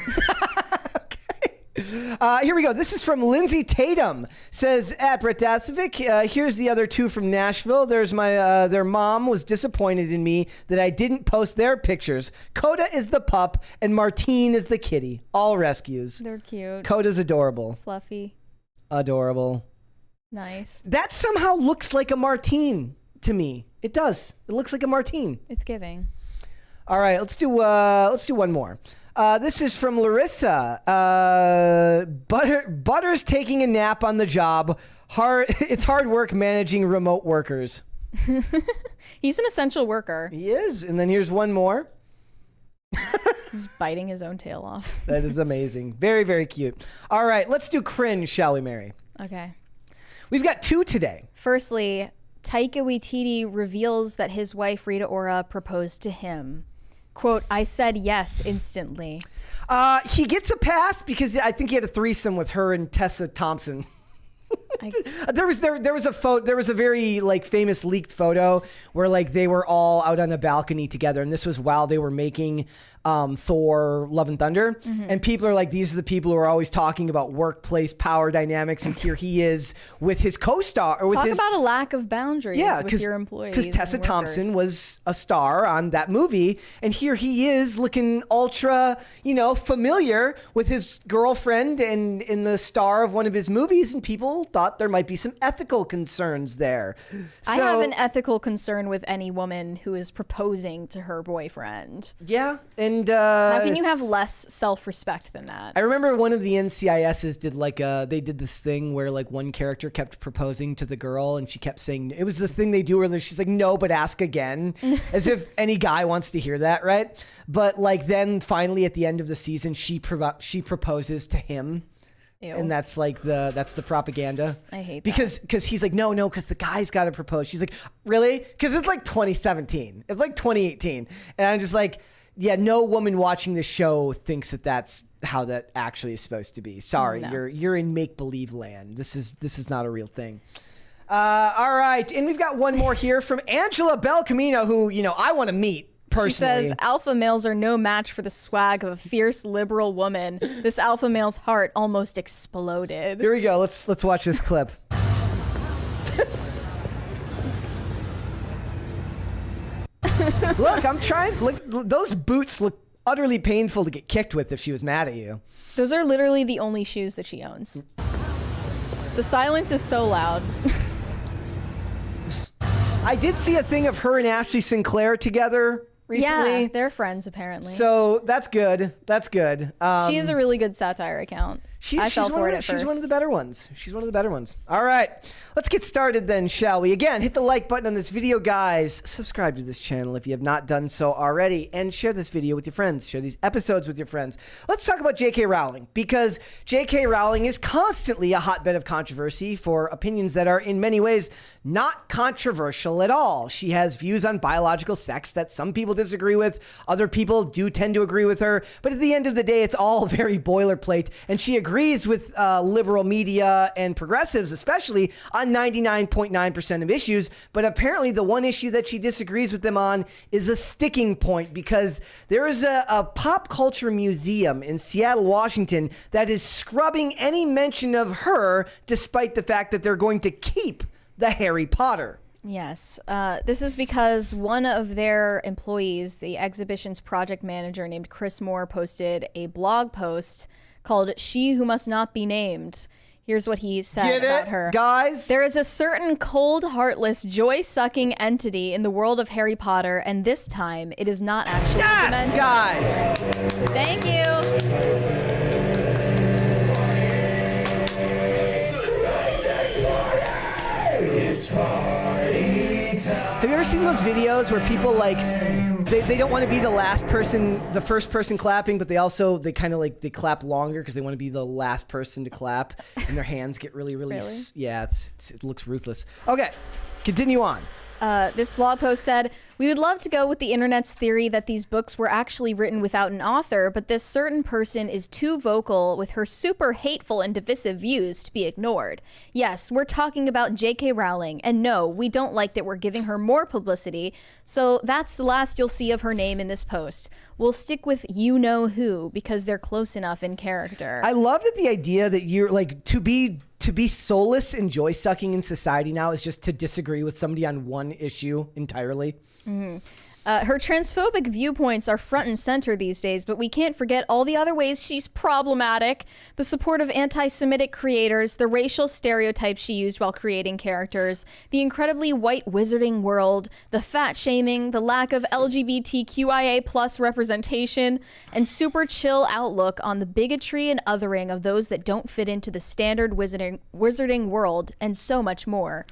Here we go. This is from Lindsay Tatum. Says, at Brett Dasovic, here's the other two from Nashville. There's my their mom was disappointed in me that I didn't post their pictures. Coda is the pup and Martine is the kitty. All rescues. They're cute. Coda's adorable. Fluffy. Adorable. Nice. That somehow looks like a Martine to me. It does. It looks like a Martine. It's giving. All right, let's do one more. This is from Larissa. Butter's taking a nap on the job. It's hard work managing remote workers. He's an essential worker. He is. And then here's one more. He's biting his own tail off. That is amazing. Very, very cute. All right, let's do cringe, shall we, Mary? Okay. We've got two today. Firstly, Taika Waititi reveals that his wife Rita Ora proposed to him. Quote, I said yes instantly. He gets a pass because I think he had a threesome with her and Tessa Thompson. There was a very like famous leaked photo where like they were all out on a balcony together, and this was while they were making Thor: Love and Thunder, and people are like, these are the people who are always talking about workplace power dynamics, and here he is with his co-star or with Talk his about a lack of boundaries with your employees. Because Tessa Thompson was a star on that movie, and here he is looking ultra, familiar with his girlfriend and in the star of one of his movies, and people thought there might be some ethical concerns there. I have an ethical concern with any woman who is proposing to her boyfriend. Yeah, and how can you have less self-respect than that? I remember one of the NCISs did they did this thing where like one character kept proposing to the girl and she kept saying, it was the thing they do where she's like, no, but ask again, as if any guy wants to hear that, right? But like then finally at the end of the season, she proposes to him. Ew. And that's the propaganda. I hate that. Because he's like, no, because the guy's got to propose. She's like, really? Because it's like 2017. It's like 2018. And I'm just like, yeah, no woman watching this show thinks that that's how that actually is supposed to be. Sorry, No. you're in make-believe land. This is not a real thing. All right, and we've got one more here from Angela Belcamino, who I want to meet. Personally. She says, alpha males are no match for the swag of a fierce liberal woman. This alpha male's heart almost exploded. Here we go. Let's watch this clip. Look, I'm trying. Look, those boots look utterly painful to get kicked with if she was mad at you. Those are literally the only shoes that she owns. The silence is so loud. I did see a thing of her and Ashley Sinclair together recently. Yeah, they're friends apparently. So that's good. That's good. She has a really good satire account. She's one of the better ones. She's one of the better ones. All right, let's get started then, shall we? Again, hit the like button on this video, guys. Subscribe to this channel if you have not done so already, and share this video with your friends. Share these episodes with your friends. Let's talk about J.K. Rowling, because J.K. Rowling is constantly a hotbed of controversy for opinions that are in many ways not controversial at all. She has views on biological sex that some people disagree with. Other people do tend to agree with her. But at the end of the day, it's all very boilerplate, and she agrees with liberal media and progressives, especially on 99.9% of issues. But apparently the one issue that she disagrees with them on is a sticking point, because there is a pop culture museum in Seattle, Washington that is scrubbing any mention of her, despite the fact that they're going to keep the Harry Potter. Yes. This is because one of their employees, the exhibition's project manager named Chris Moore, posted a blog post called She Who Must Not Be Named. Here's what he said about her. Guys? There is a certain cold, heartless, joy-sucking entity in the world of Harry Potter, and this time it is not actually Yes, guys! Thank you. Have you ever seen those videos where people like they don't want to be the first person clapping, but they kind of like they clap longer because they want to be the last person to clap, and their hands get really Really? yeah, it looks ruthless. Okay, continue on. This blog post said, "We would love to go with the internet's theory that these books were actually written without an author, but this certain person is too vocal with her super hateful and divisive views to be ignored. Yes, we're talking about J.K. Rowling, and no, we don't like that we're giving her more publicity, so that's the last you'll see of her name in this post. We'll stick with you-know-who because they're close enough in character." I love that the idea that you're like to be soulless and joy sucking in society now is just to disagree with somebody on one issue entirely. Her transphobic viewpoints are front and center these days, but we can't forget all the other ways she's problematic. The support of anti-Semitic creators, the racial stereotypes she used while creating characters, the incredibly white wizarding world, the fat shaming, the lack of LGBTQIA plus representation, and super chill outlook on the bigotry and othering of those that don't fit into the standard wizarding world, and so much more.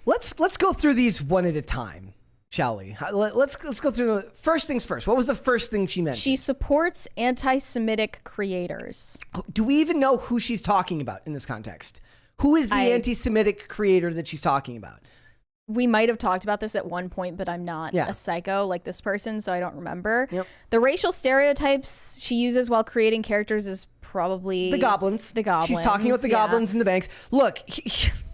Let's go through these one at a time. Shall we? Let's go through the first things first. What was the first thing she mentioned? She supports anti-Semitic creators. Do we even know who she's talking about in this context? Who is the anti-Semitic creator that she's talking about? We might have talked about this at one point, but I'm not a psycho like this person, so I don't remember. Yep. The racial stereotypes she uses while creating characters is probably the goblins. The goblins. She's talking about the goblins in the banks. Look,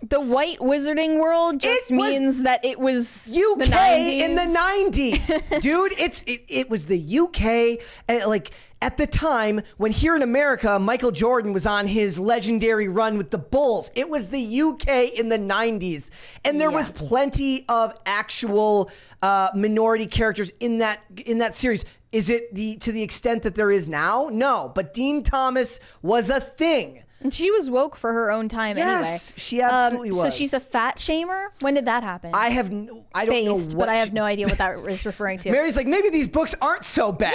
the white wizarding world just means that it was UK the 90s. in the 90s, dude. It was the UK, like at the time when here in America, Michael Jordan was on his legendary run with the Bulls. It was the UK in the 90s, and there was plenty of actual minority characters in that series. Is it to the extent that there is now? No, but Dean Thomas was a thing. And she was woke for her own time anyway. Yes, she absolutely was. So she's a fat shamer? When did that happen? I don't know what but I have no idea what that is referring to. Mary's like, maybe these books aren't so bad.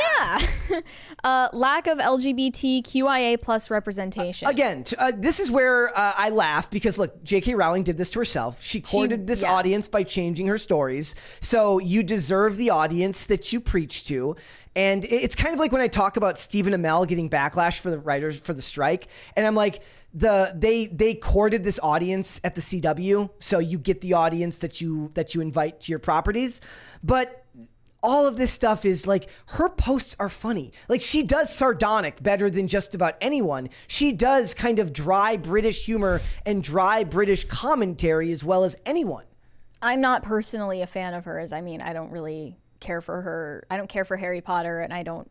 Yeah. Lack of LGBTQIA plus representation. Again, this is where I laugh because look, J.K. Rowling did this to herself. She courted this audience by changing her stories. So you deserve the audience that you preach to. And it's kind of like when I talk about Stephen Amell getting backlash for the writers for the strike, and I'm like, they courted this audience at the CW, so you get the audience that you invite to your properties. But all of this stuff is like, her posts are funny. Like, she does sardonic better than just about anyone. She does kind of dry British humor and dry British commentary as well as anyone. I'm not personally a fan of hers. I mean, I don't really care for her. I don't care for Harry Potter, and I don't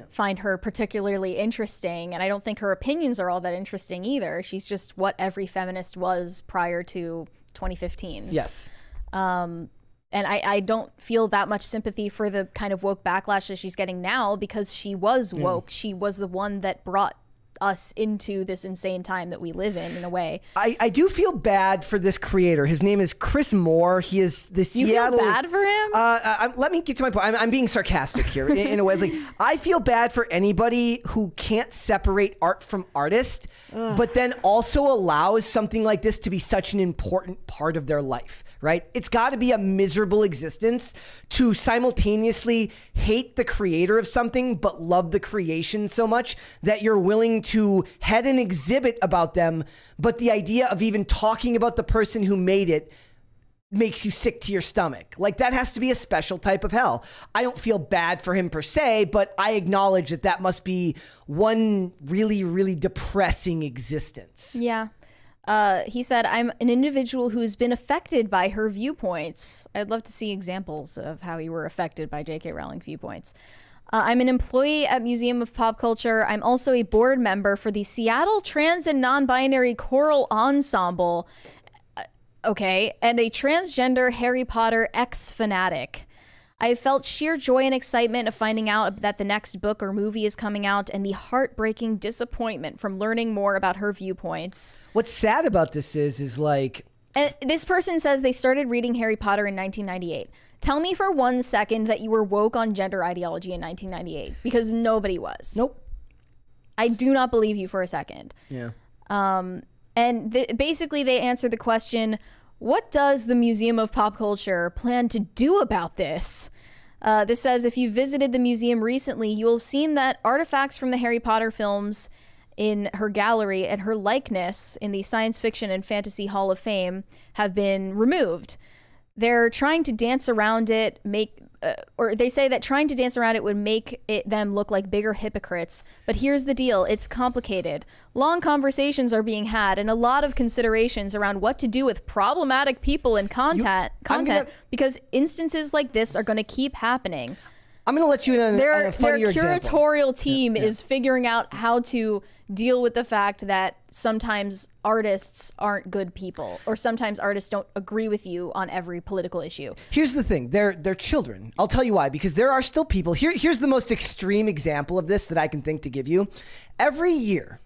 find her particularly interesting, and I don't think her opinions are all that interesting either. She's just what every feminist was prior to 2015. Yes. And I don't feel that much sympathy for the kind of woke backlash that she's getting now, because she was woke. She was the one that brought us into this insane time that we live in a way. I do feel bad for this creator. His name is Chris Moore. He is the Seattle... You feel bad for him? Let me get to my point. I'm being sarcastic here in a way. It's like, I feel bad for anybody who can't separate art from artist, but then also allows something like this to be such an important part of their life, right? It's got to be a miserable existence to simultaneously hate the creator of something but love the creation so much that you're willing to head an exhibit about them, but the idea of even talking about the person who made it makes you sick to your stomach. Like, that has to be a special type of hell. I don't feel bad for him per se, but I acknowledge that must be one really, really depressing existence. Yeah. He said, "I'm an individual who's been affected by her viewpoints." I'd love to see examples of how you were affected by J.K. Rowling's viewpoints. "I'm an employee at Museum of Pop Culture. I'm also a board member for the Seattle Trans and Non-Binary Choral Ensemble. Okay, and a transgender Harry Potter ex-fanatic. I felt sheer joy and excitement of finding out that the next book or movie is coming out, and the heartbreaking disappointment from learning more about her viewpoints." What's sad about this is like... And this person says they started reading Harry Potter in 1998. Tell me for 1 second that you were woke on gender ideology in 1998, because nobody was. Nope. I do not believe you for a second. Yeah. And basically they answer the question, what does the Museum of Pop Culture plan to do about this? This says, if you visited the museum recently, you will have seen that artifacts from the Harry Potter films in her gallery and her likeness in the Science Fiction and Fantasy Hall of Fame have been removed. they're trying to dance around it, or they say that trying to dance around it would make them look like bigger hypocrites. But here's the deal. It's complicated. Long conversations are being had and a lot of considerations around what to do with problematic people and content because instances like this are going to keep happening. I'm going to let you in on a funnier example. Their curatorial team is figuring out how to deal with the fact that sometimes artists aren't good people, or sometimes artists don't agree with you on every political issue. Here's the thing. They're children. I'll tell you why. Because there are still people. Here's the most extreme example of this that I can think to give you. Every year,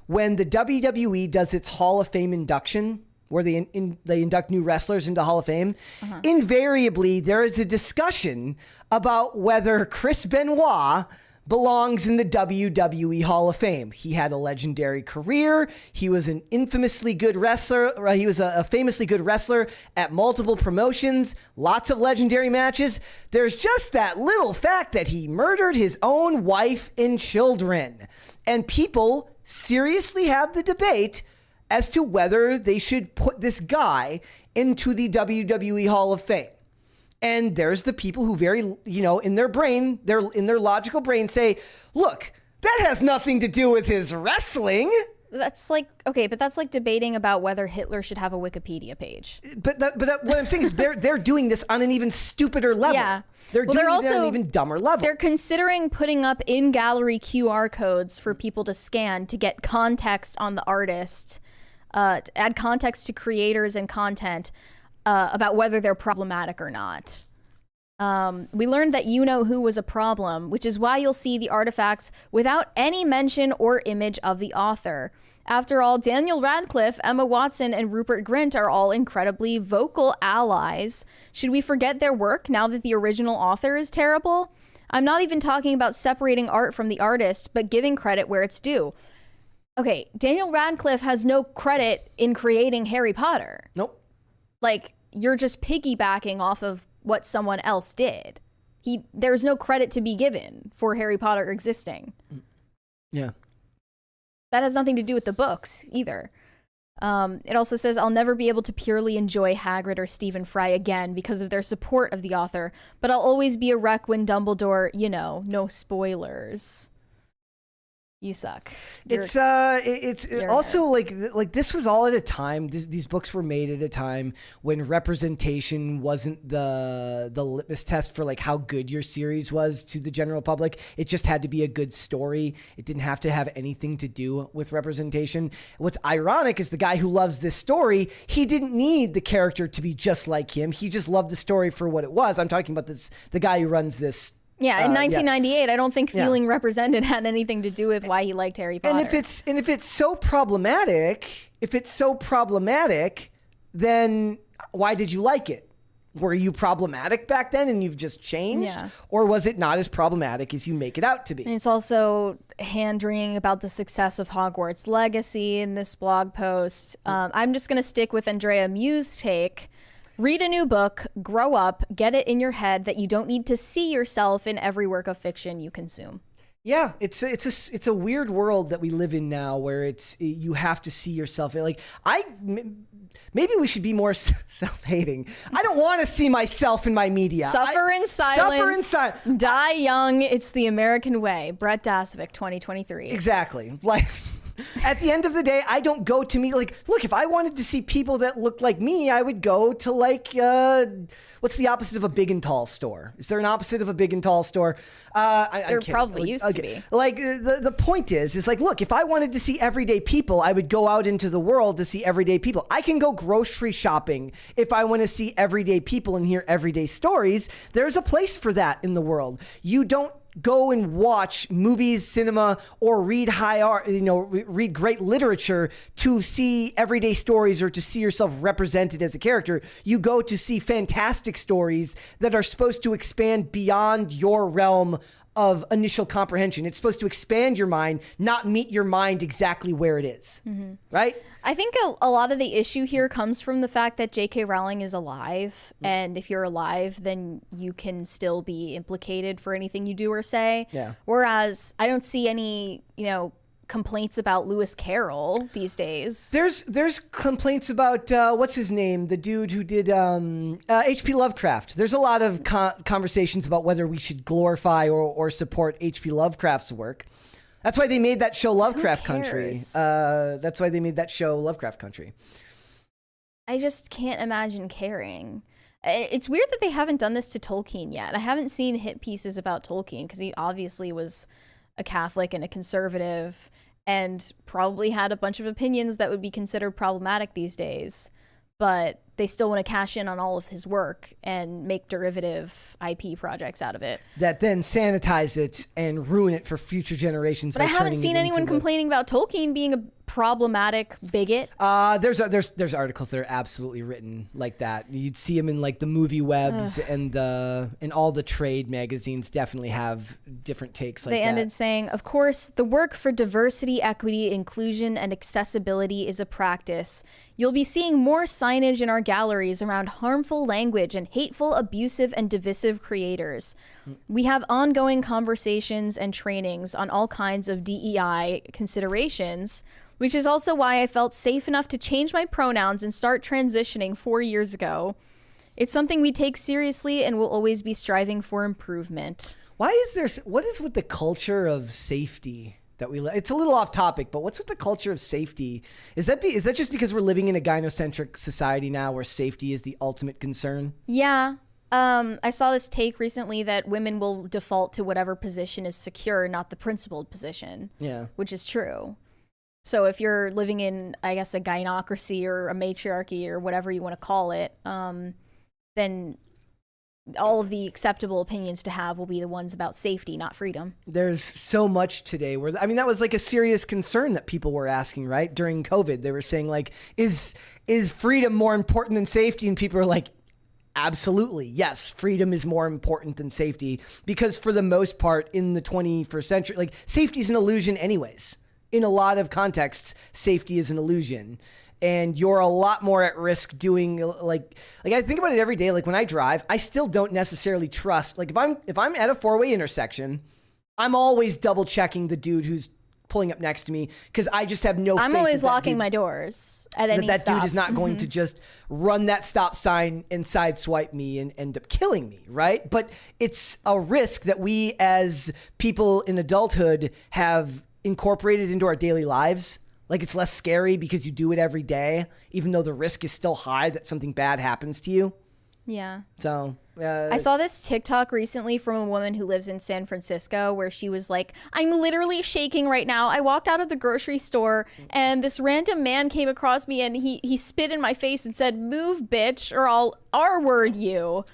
when the WWE does its Hall of Fame induction, where they induct new wrestlers into Hall of Fame, invariably there is a discussion about whether Chris Benoit belongs in the WWE Hall of Fame. He had a legendary career. He was an infamously good wrestler. He was a famously good wrestler at multiple promotions, lots of legendary matches. There's just that little fact that he murdered his own wife and children. And people seriously have the debate as to whether they should put this guy into the WWE Hall of Fame. And there's the people who in their brain, in their logical brain say, look, that has nothing to do with his wrestling. That's like, okay, but that's like debating about whether Hitler should have a Wikipedia page. But what I'm saying is they're doing this on an even stupider level. Yeah. They're doing it on an even dumber level. They're considering putting up in-gallery QR codes for people to scan to get context on the artist, to add context to creators and content about whether they're problematic or not. We learned that You Know Who was a problem, which is why you'll see the artifacts without any mention or image of the author. After all, Daniel Radcliffe, Emma Watson, and Rupert Grint are all incredibly vocal allies. Should we forget their work now that the original author is terrible? I'm not even talking about separating art from the artist, but giving credit where it's due. Okay, Daniel Radcliffe has no credit in creating Harry Potter. Nope. Like, you're just piggybacking off of what someone else did. There's no credit to be given for Harry Potter existing. Yeah. That has nothing to do with the books either. It also says, I'll never be able to purely enjoy Hagrid or Stephen Fry again because of their support of the author, but I'll always be a wreck when Dumbledore, no spoilers. You suck. It's also like this was all at a time. These books were made at a time when representation wasn't the litmus test for like how good your series was to the general public. It just had to be a good story. It didn't have to have anything to do with representation. What's ironic is the guy who loves this story, he didn't need the character to be just like him. He just loved the story for what it was. I'm talking about the guy who runs this. Yeah, in 1998, I don't think feeling represented had anything to do with why he liked Harry Potter. And if it's so problematic, then why did you like it? Were you problematic back then and you've just changed? Yeah. Or was it not as problematic as you make it out to be? And it's also hand-wringing about the success of Hogwarts Legacy in this blog post. I'm just going to stick with Andrea Mu's take. Read a new book, grow up, get it in your head that you don't need to see yourself in every work of fiction you consume. Yeah, it's a weird world that we live in now where you have to see yourself. Like maybe we should be more self-hating. I don't want to see myself in my media. Suffer in silence. Die young. It's the American way. Brett Dasovic, 2023. Exactly. Like. At the end of the day, I don't go to meet, like, look, if I wanted to see people that look like me, I would go to, like, what's the opposite of a big and tall store? Is there an opposite of a big and tall store? There probably used to be. Like, the point is like, look, if I wanted to see everyday people, I would go out into the world to see everyday people. I can go grocery shopping if I want to see everyday people and hear everyday stories. There's a place for that in the world. You don't go and watch movies, cinema, or read high art, read great literature to see everyday stories or to see yourself represented as a character. You go to see fantastic stories that are supposed to expand beyond your realm of initial comprehension. It's supposed to expand your mind, not meet your mind exactly where it is. Mm-hmm. Right? I think a lot of the issue here comes from the fact that J.K. Rowling is alive. And if you're alive, then you can still be implicated for anything you do or say. Yeah. Whereas I don't see any, complaints about Lewis Carroll these days. There's complaints about what's his name, the dude who did H.P. Lovecraft. There's a lot of conversations about whether we should glorify or support H.P. Lovecraft's work. That's why they made that show Lovecraft Country. That's why they made that show Lovecraft Country. I just can't imagine caring. It's weird that they haven't done this to Tolkien yet. I haven't seen hit pieces about Tolkien because he obviously was a Catholic and a conservative and probably had a bunch of opinions that would be considered problematic these days. But they still want to cash in on all of his work and make derivative IP projects out of it. That then sanitize it and ruin it for future generations. But I haven't seen anyone complaining about Tolkien being a problematic bigot. There's articles that are absolutely written like that. You'd see them in like the movie webs and all the trade magazines definitely have different takes like that. They ended saying, of course, the work for diversity, equity, inclusion, and accessibility is a practice. You'll be seeing more signage in our galleries around harmful language and hateful, abusive, and divisive creators. We have ongoing conversations and trainings on all kinds of DEI considerations, which is also why I felt safe enough to change my pronouns and start transitioning 4 years ago. It's something we take seriously and will always be striving for improvement. What is with the culture of safety that it's a little off topic, but what's with the culture of safety? Is that just because we're living in a gynocentric society now where safety is the ultimate concern? Yeah. I saw this take recently that women will default to whatever position is secure, not the principled position. Yeah. Which is true. So if you're living in, I guess, a gynocracy or a matriarchy or whatever you want to call it, then all of the acceptable opinions to have will be the ones about safety, not freedom. There's so much today where, I mean, that was like a serious concern that people were asking, right? During COVID, they were saying like, is freedom more important than safety? And people are like, absolutely. Yes, freedom is more important than safety because for the most part in the 21st century, like safety is an illusion anyways. In a lot of contexts, safety is an illusion. And you're a lot more at risk doing like I think about it every day. Like when I drive, I still don't necessarily trust. Like if I'm at a four-way intersection, I'm always double checking the dude who's pulling up next to me because I just have no. I'm always locking my doors at any that stop. Dude is not going to just run that stop sign and sideswipe me and end up killing me, right? But it's a risk that we as people in adulthood have incorporated into our daily lives. Like it's less scary because you do it every day, even though the risk is still high that something bad happens to you. Yeah. So I saw this TikTok recently from a woman who lives in San Francisco where she was like, I'm literally shaking right now. I walked out of the grocery store and this random man came across me and he spit in my face and said, move, bitch, or I'll R-word you.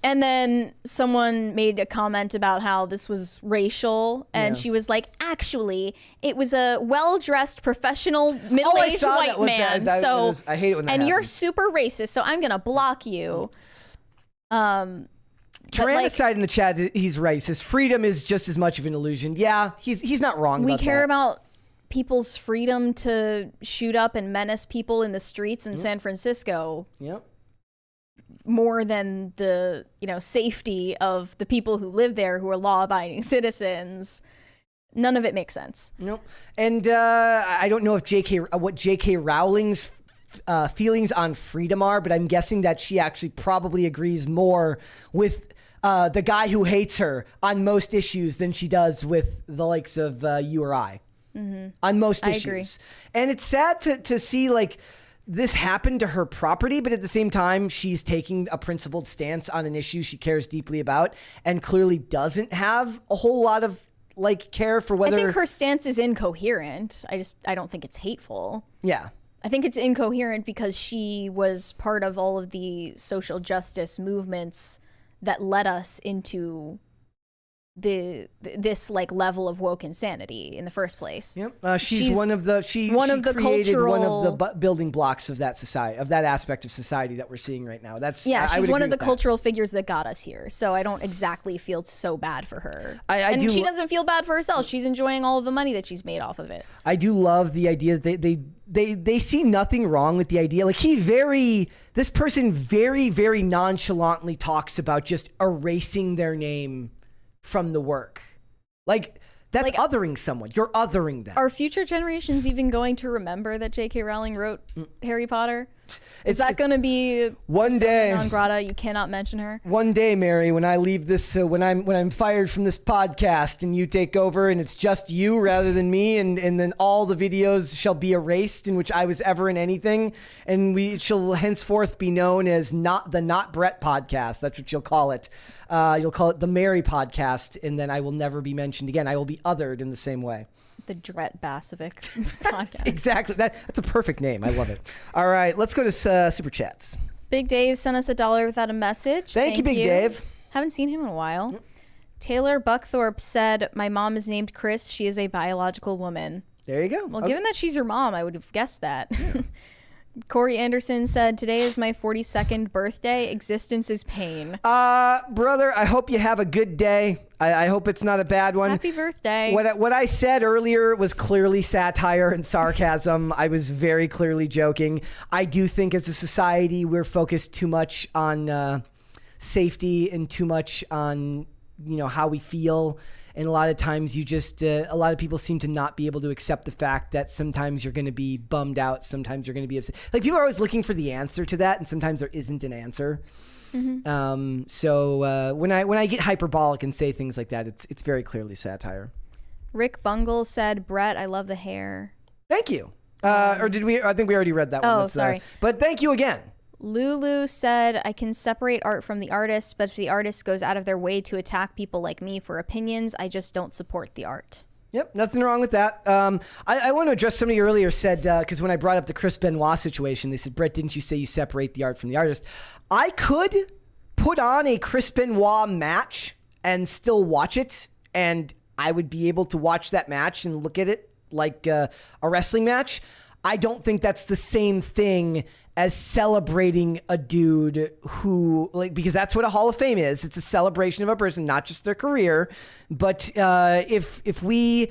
And then someone made a comment about how this was racial, and she was like, actually, it was a well-dressed, professional, middle-aged white man. I hate it when that and you're happens. super racist, so I'm going to block you. Tyrannicide in the chat, he's racist. Freedom is just as much of an illusion. Yeah, he's not wrong about that. We care about people's freedom to shoot up and menace people in the streets in San Francisco. Yep. More than the safety of the people who live there who are law-abiding citizens. None of it makes sense. Nope. And I don't know if what J.K. Rowling's feelings on freedom are, but I'm guessing that she actually probably agrees more with the guy who hates her on most issues than she does with the likes of you or I. Mm-hmm. On most issues. I agree. And it's sad to see like this happened to her property, but at the same time, she's taking a principled stance on an issue she cares deeply about and clearly doesn't have a whole lot of like care for whether. I think her stance is incoherent. I don't think it's hateful. Yeah. I think it's incoherent because she was part of all of the social justice movements that led us into this like level of woke insanity in the first place. Yep. She's one of the building blocks of that society, of that aspect of society that we're seeing right now. She's one of the cultural figures that got us here. So I don't exactly feel so bad for her. She doesn't feel bad for herself. She's enjoying all of the money that she's made off of it. I do love the idea that they see nothing wrong with the idea. Like this person very, very nonchalantly talks about just erasing their name from the work. Like That's Like, othering someone. You're othering them. Are future generations even going to remember that J.K. Rowling wrote Harry Potter? Is that going to be one day non grata? You cannot mention her. One day, Mary, when I leave this, when I'm fired from this podcast and you take over, and it's just you rather than me, and then all the videos shall be erased in which I was ever in anything, and we shall henceforth be known as not Brett podcast. That's what you'll call it. You'll call it the Mary podcast, and then I will never be mentioned again. I will be othered in the same way. The Dret Basovic podcast. Exactly. That's a perfect name. I love it. All right, let's go to Super Chats. Big Dave sent us $1 without a message. Thank you, Big Dave. Haven't seen him in a while. Taylor Buckthorpe said, "My mom is named Chris. She is a biological woman." There you go. Well, given that she's your mom, I would have guessed that. Yeah. Corey Anderson said, "Today is my 42nd birthday. Existence is pain." Brother, I hope you have a good day. I hope it's not a bad one. Happy birthday. What I said earlier was clearly satire and sarcasm. I was very clearly joking. I do think as a society, we're focused too much on safety and too much on, how we feel. And a lot of times a lot of people seem to not be able to accept the fact that sometimes you're going to be bummed out. Sometimes you're going to be upset. Like, people are always looking for the answer to that. And sometimes there isn't an answer. Mm-hmm. So when I get hyperbolic and say things like that, it's very clearly satire. Rick Bungle said, "Brett, I love the hair." Thank you. Or did we? I think we already read that one. Oh, sorry. But thank you again. Lulu said, "I can separate art from the artist, but if the artist goes out of their way to attack people like me for opinions, I just don't support the art." Yep, nothing wrong with that. I want to address somebody earlier said, because when I brought up the Chris Benoit situation, they said, "Brett, didn't you say you separate the art from the artist?" I could put on a Chris Benoit match and still watch it, and I would be able to watch that match and look at it like a wrestling match. I don't think that's the same thing as celebrating a dude who, because that's what a Hall of Fame is. It's a celebration of a person, not just their career. But if we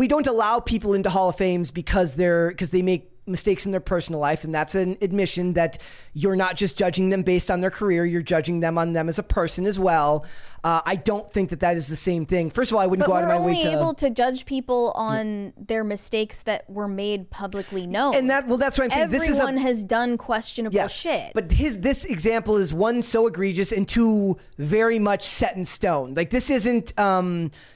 don't allow people into Hall of Fames because they make mistakes in their personal life, and that's an admission that you're not just judging them based on their career, you're judging them on them as a person as well. I don't think that is the same thing. First of all, I wouldn't go out of my way to... But we're only able to judge people on their mistakes that were made publicly known. And that's what I'm saying. Everyone has done questionable shit. But this example is, one, so egregious, and two, very much set in stone. Like, this isn't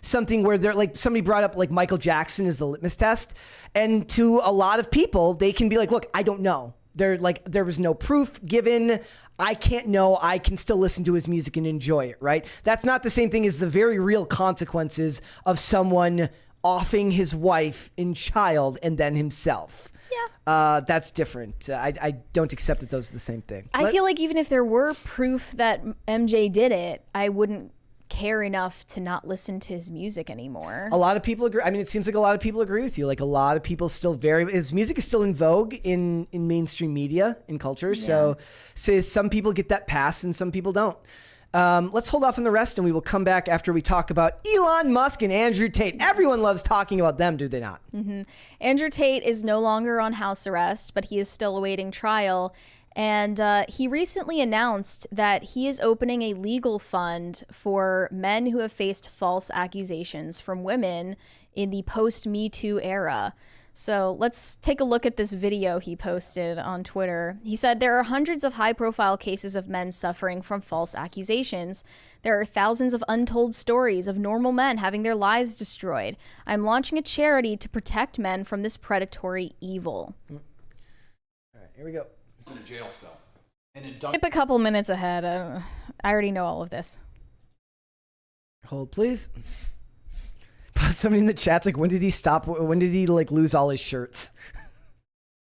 something where they're like, somebody brought up like Michael Jackson is the litmus test. And to a lot of people, they can be like, look, I don't know. There was no proof given. I can't know. I can still listen to his music and enjoy it, right? That's not the same thing as the very real consequences of someone offing his wife and child and then himself. Yeah. That's different. I don't accept that those are the same thing. I feel like even if there were proof that MJ did it, I wouldn't care enough to not listen to his music anymore. A lot of people agree. I mean, it seems like a lot of people agree with you. Like, a lot of people still his music is still in vogue in mainstream media, in culture. Yeah. So some people get that pass and some people don't. Let's hold off on the rest, and we will come back after we talk about Elon Musk and Andrew Tate. Everyone loves talking about them, do they not? Mm-hmm. Andrew Tate is no longer on house arrest, but he is still awaiting trial. And he recently announced that he is opening a legal fund for men who have faced false accusations from women in the post-Me Too era. So let's take a look at this video he posted on Twitter. He said, "There are hundreds of high-profile cases of men suffering from false accusations. There are thousands of untold stories of normal men having their lives destroyed. I'm launching a charity to protect men from this predatory evil." All right, here we go. In a jail cell. Skip a couple minutes ahead. I already know all of this. Hold, please. Somebody in the chat's like, when did he stop? When did he lose all his shirts?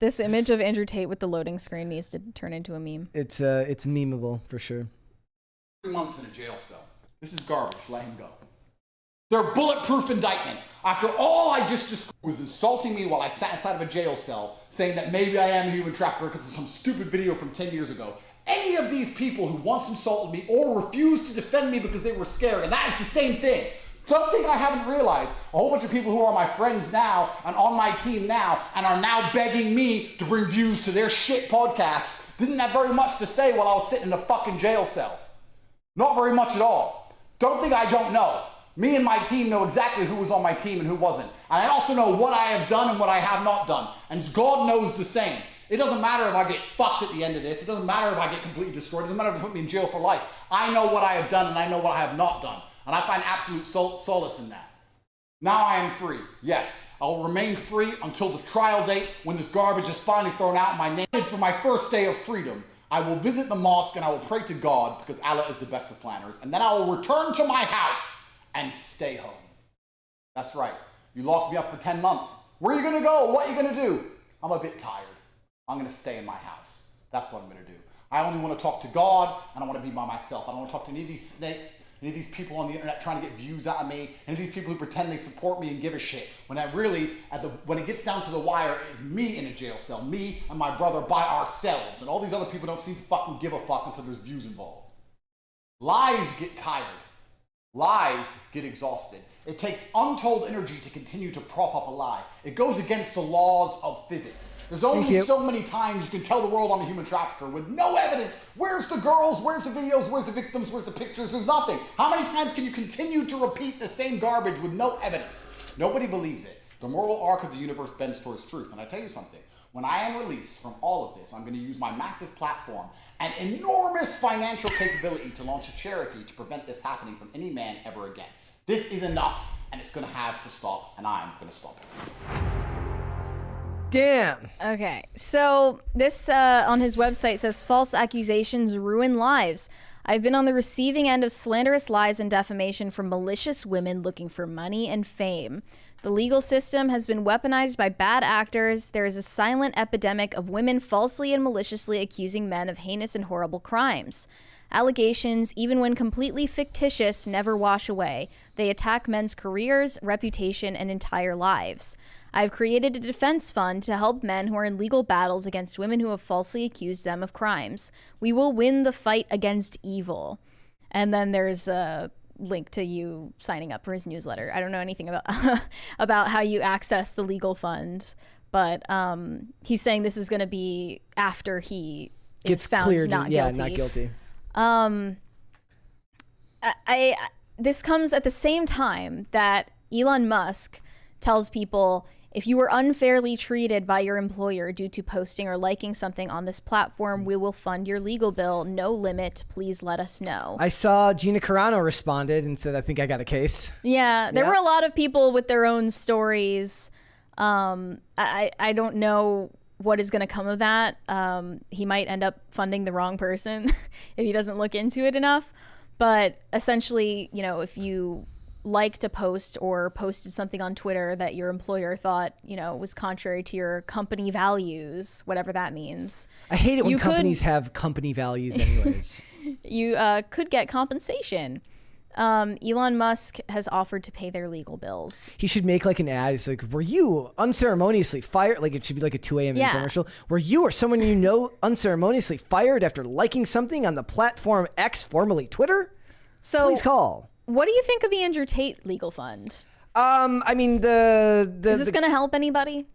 This image of Andrew Tate with the loading screen needs to turn into a meme. It's memeable for sure. 3 months in a jail cell. This is garbage. Let him go. Their bulletproof indictment, after all I just described, was insulting me while I sat inside of a jail cell, saying that maybe I am a human trafficker because of some stupid video from 10 years ago. Any of these people who once insulted me or refused to defend me because they were scared, and that is the same thing. Something I haven't realized, a whole bunch of people who are my friends now and on my team now and are now begging me to bring views to their shit podcasts didn't have very much to say while I was sitting in a fucking jail cell. Not very much at all. Don't think I don't know. Me and my team know exactly who was on my team and who wasn't. And I also know what I have done and what I have not done. And God knows the same. It doesn't matter if I get fucked at the end of this. It doesn't matter if I get completely destroyed. It doesn't matter if they put me in jail for life. I know what I have done and I know what I have not done. And I find absolute solace in that. Now I am free. Yes, I will remain free until the trial date when this garbage is finally thrown out in my name. For my first day of freedom, I will visit the mosque and I will pray to God because Allah is the best of planners. And then I will return to my house and stay home. That's right. You locked me up for 10 months. Where are you going to go? What are you going to do? I'm a bit tired. I'm going to stay in my house. That's what I'm going to do. I only want to talk to God and I want to be by myself. I don't want to talk to any of these snakes, any of these people on the internet trying to get views out of me, any of these people who pretend they support me and give a shit. When I really, when it gets down to the wire, it is me in a jail cell, me and my brother by ourselves. And all these other people don't seem to fucking give a fuck until there's views involved. Lies get tired. Lies get exhausted. It takes untold energy to continue to prop up a lie. It goes against the laws of physics. There's only so many times you can tell the world I'm a human trafficker with no evidence. Where's the girls? Where's the videos? Where's the victims? Where's the pictures? There's nothing. How many times can you continue to repeat the same garbage with no evidence? Nobody believes it. The moral arc of the universe bends towards truth. And I tell you something, when I am released from all of this, I'm going to use my massive platform and enormous financial capability to launch a charity to prevent this happening from any man ever again. This is enough, and it's going to have to stop, and I'm going to stop it. Damn. Okay, so this on his website says false accusations ruin lives. I've been on the receiving end of slanderous lies and defamation from malicious women looking for money and fame. The legal system has been weaponized by bad actors. There is a silent epidemic of women falsely and maliciously accusing men of heinous and horrible crimes. Allegations, even when completely fictitious, never wash away. They attack men's careers, reputation, and entire lives. I've created a defense fund to help men who are in legal battles against women who have falsely accused them of crimes. We will win the fight against evil. And then there's a link to you signing up for his newsletter. I don't know anything about about how you access the legal fund, but he's saying this is going to be after he gets found cleared, not guilty. guilty. Not guilty. This comes at the same time that Elon Musk tells people, if you were unfairly treated by your employer due to posting or liking something on this platform, we will fund your legal bill. No limit. Please let us know. I saw Gina Carano responded and said, I think I got a case. Yeah, there were a lot of people with their own stories. I don't know what is going to come of that. He might end up funding the wrong person if he doesn't look into it enough. But essentially, you know, if you liked a post or posted something on Twitter that your employer thought, you know, was contrary to your company values, whatever that means. I hate it when companies have company values anyways. You could get compensation. Elon Musk has offered to pay their legal bills. He should make like an ad. It's like, were you unceremoniously fired? Like it should be like a 2 a.m. infomercial. Were you or someone you know unceremoniously fired after liking something on the platform X, formerly Twitter? So please call. What do you think of the Andrew Tate legal fund? I mean, is this going to help anybody?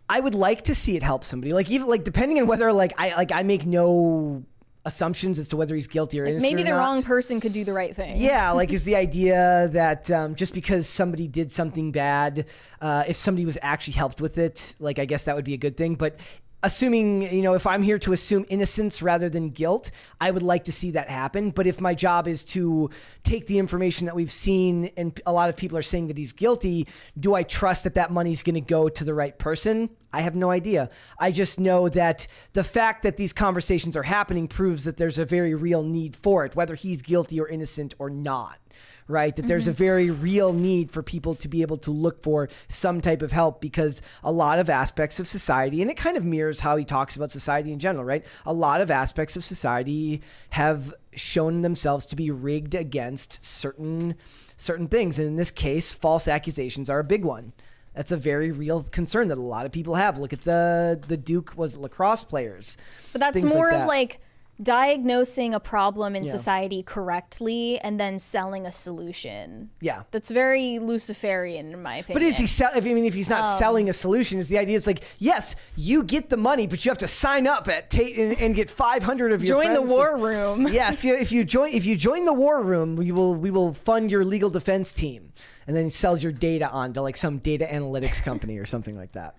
I would like to see it help somebody. Like even like depending on whether I make no assumptions as to whether he's guilty or innocent. Maybe or the not. wrong person could do the right thing. Yeah, like is the idea that just because somebody did something bad, if somebody was actually helped with it, like I guess that would be a good thing. But assuming, you know, if I'm here to assume innocence rather than guilt, I would like to see that happen. But if my job is to take the information that we've seen and a lot of people are saying that he's guilty, do I trust that that money's going to go to the right person? I have no idea. I just know that the fact that these conversations are happening proves that there's a very real need for it, whether he's guilty or innocent or not. Right? That there's a very real need for people to be able to look for some type of help because a lot of aspects of society, and it kind of mirrors how he talks about society in general, right? A lot of aspects of society have shown themselves to be rigged against certain things. And in this case, false accusations are a big one. That's a very real concern that a lot of people have. Look at the Duke lacrosse players. But that's more of like diagnosing a problem in Yeah. society correctly and then selling a solution. Yeah. That's very Luciferian in my opinion. But is he if he's not selling a solution, is the idea it's like, yes, you get the money, but you have to sign up at Tate and get 500 of your join the friends war room? Yes, if you join the war room, we will fund your legal defense team. And then he sells your data on to like some data analytics company or something like that.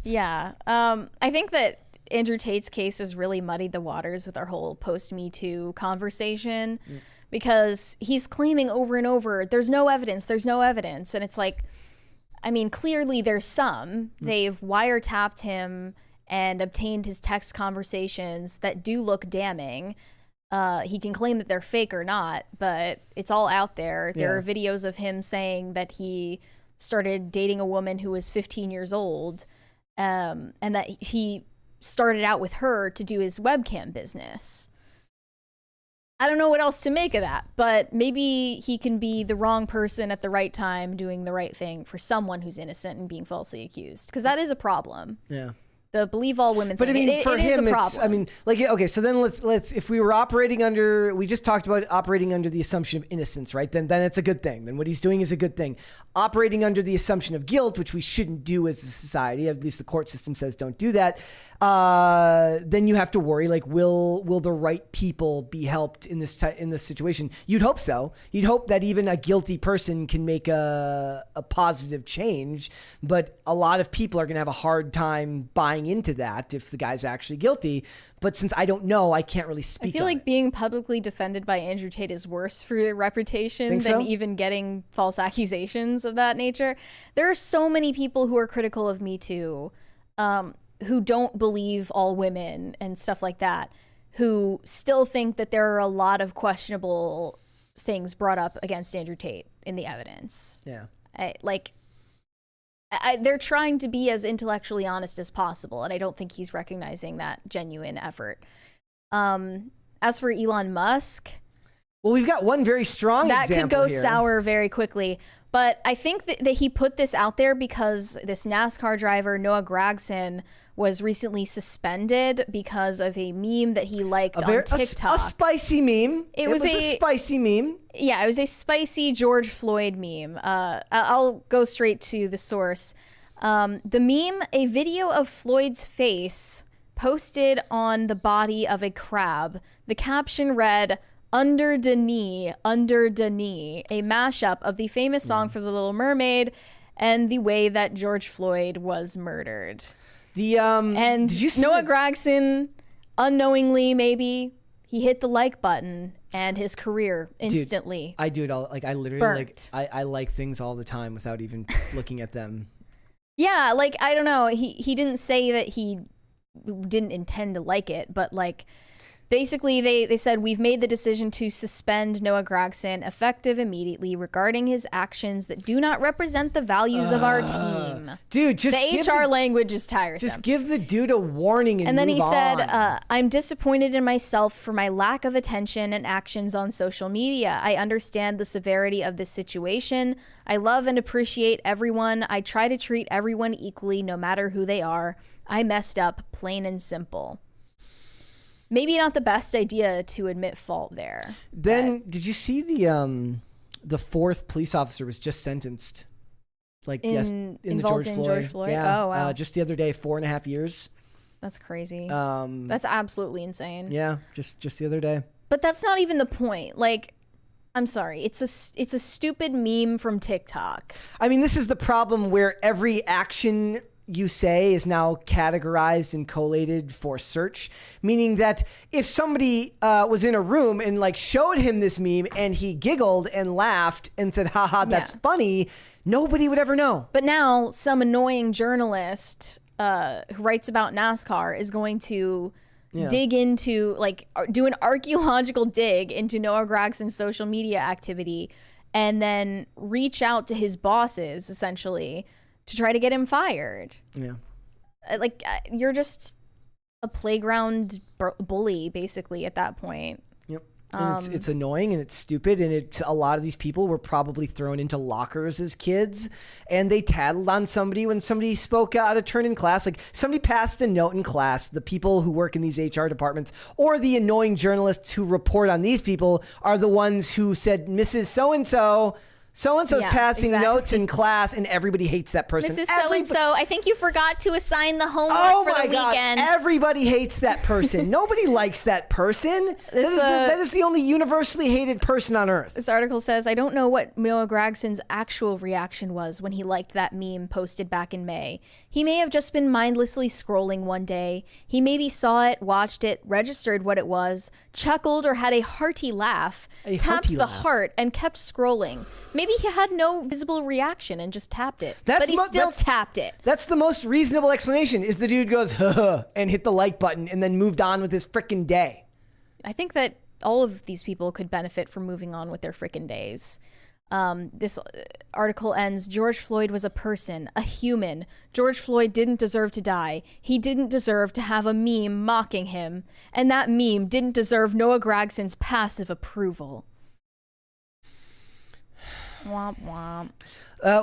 Yeah. I think that Andrew Tate's case has really muddied the waters with our whole post-Me Too conversation because he's claiming over and over, there's no evidence. And it's like, I mean, clearly there's some. They've wiretapped him and obtained his text conversations that do look damning. He can claim that they're fake or not, but it's all out there. There are videos of him saying that he started dating a woman who was 15 years old, and that he started out with her to do his webcam business. I don't know what else to make of that, but maybe he can be the wrong person at the right time doing the right thing for someone who's innocent and being falsely accused, because that is a problem. Yeah. The believe all women thing. But I mean, for it him, is a it's, problem. I mean, like, okay, so then let's, if we were operating under, we just talked about operating under the assumption of innocence, right? Then it's a good thing. Then what he's doing is a good thing. Operating under the assumption of guilt, which we shouldn't do as a society, at least the court system says don't do that. Then you have to worry, like, will the right people be helped in this situation? You'd hope so. You'd hope that even a guilty person can make a positive change, but a lot of people are going to have a hard time buying into that if the guy's actually guilty. But since I don't know, I can't really speak. I feel like being publicly defended by Andrew Tate is worse for your reputation than even getting false accusations of that nature. There are so many people who are critical of Me Too, who don't believe all women and stuff like that, who still think that there are a lot of questionable things brought up against Andrew Tate in the evidence. Yeah. They're trying to be as intellectually honest as possible, and I don't think he's recognizing that genuine effort. As for Elon Musk, well, we've got one very strong that example could go here. sour very quickly. But I think that he put this out there because this NASCAR driver, Noah Gragson, was recently suspended because of a meme that he liked on TikTok. A spicy meme. It was a spicy meme. Yeah, it was a spicy George Floyd meme. I'll go straight to the source. The meme, a video of Floyd's face posted on the body of a crab. The caption read, "Under the knee, a mashup of the famous song for The Little Mermaid and the way that George Floyd was murdered. And did you see Noah Gragson, unknowingly maybe, he hit the like button and his career instantly. Dude, I do it all. Like, I literally burnt. I like things all the time without even looking at them. Yeah, like, I don't know. He didn't say that he didn't intend to like it, but like, basically, they said, we've made the decision to suspend Noah Gragson effective immediately regarding his actions that do not represent the values of our team. Dude, just the HR language is tiresome. Just give the dude a warning and then move he said, on. I'm disappointed in myself for my lack of attention and actions on social media. I understand the severity of this situation. I love and appreciate everyone. I try to treat everyone equally, no matter who they are. I messed up, plain and simple. Maybe not the best idea to admit fault there. Then, did you see the fourth police officer was just sentenced? Like, in the George Floyd? Yeah. Oh, wow. Just the other day, 4.5 years. That's crazy. That's absolutely insane. Yeah, just the other day. But that's not even the point. Like, I'm sorry. It's a stupid meme from TikTok. I mean, this is the problem where every action you say is now categorized and collated for search, meaning that if somebody was in a room and like showed him this meme and he giggled and laughed and said, haha, that's funny, nobody would ever know. But now some annoying journalist who writes about NASCAR is going to dig into, like, do an archaeological dig into Noah Gragson's social media activity and then reach out to his bosses, essentially, to try to get him fired. Yeah. Like, you're just a playground bully, basically, at that point. Yep. And it's annoying and it's stupid, and a lot of these people were probably thrown into lockers as kids, and they tattled on somebody when somebody spoke out of turn in class. Like somebody passed a note in class. The people who work in these HR departments or the annoying journalists who report on these people are the ones who said, Mrs. So-and-so's passing notes in class, and everybody hates that person. Mrs. So-and-so, I think you forgot to assign the homework for the weekend. Everybody hates that person. Nobody likes that person. That is the only universally hated person on earth. This article says, I don't know what Noah Gragson's actual reaction was when he liked that meme posted back in May. He may have just been mindlessly scrolling one day. He maybe saw it, watched it, registered what it was, chuckled or had a hearty laugh, tapped the heart, and kept scrolling. Maybe he had no visible reaction and just tapped it. But he still tapped it. That's the most reasonable explanation, is the dude goes, huh, and hit the like button and then moved on with his frickin' day. I think that all of these people could benefit from moving on with their frickin' days. This article ends, George Floyd was a person, a human. George Floyd didn't deserve to die. He didn't deserve to have a meme mocking him. And that meme didn't deserve Noah Gragson's passive approval. Womp womp.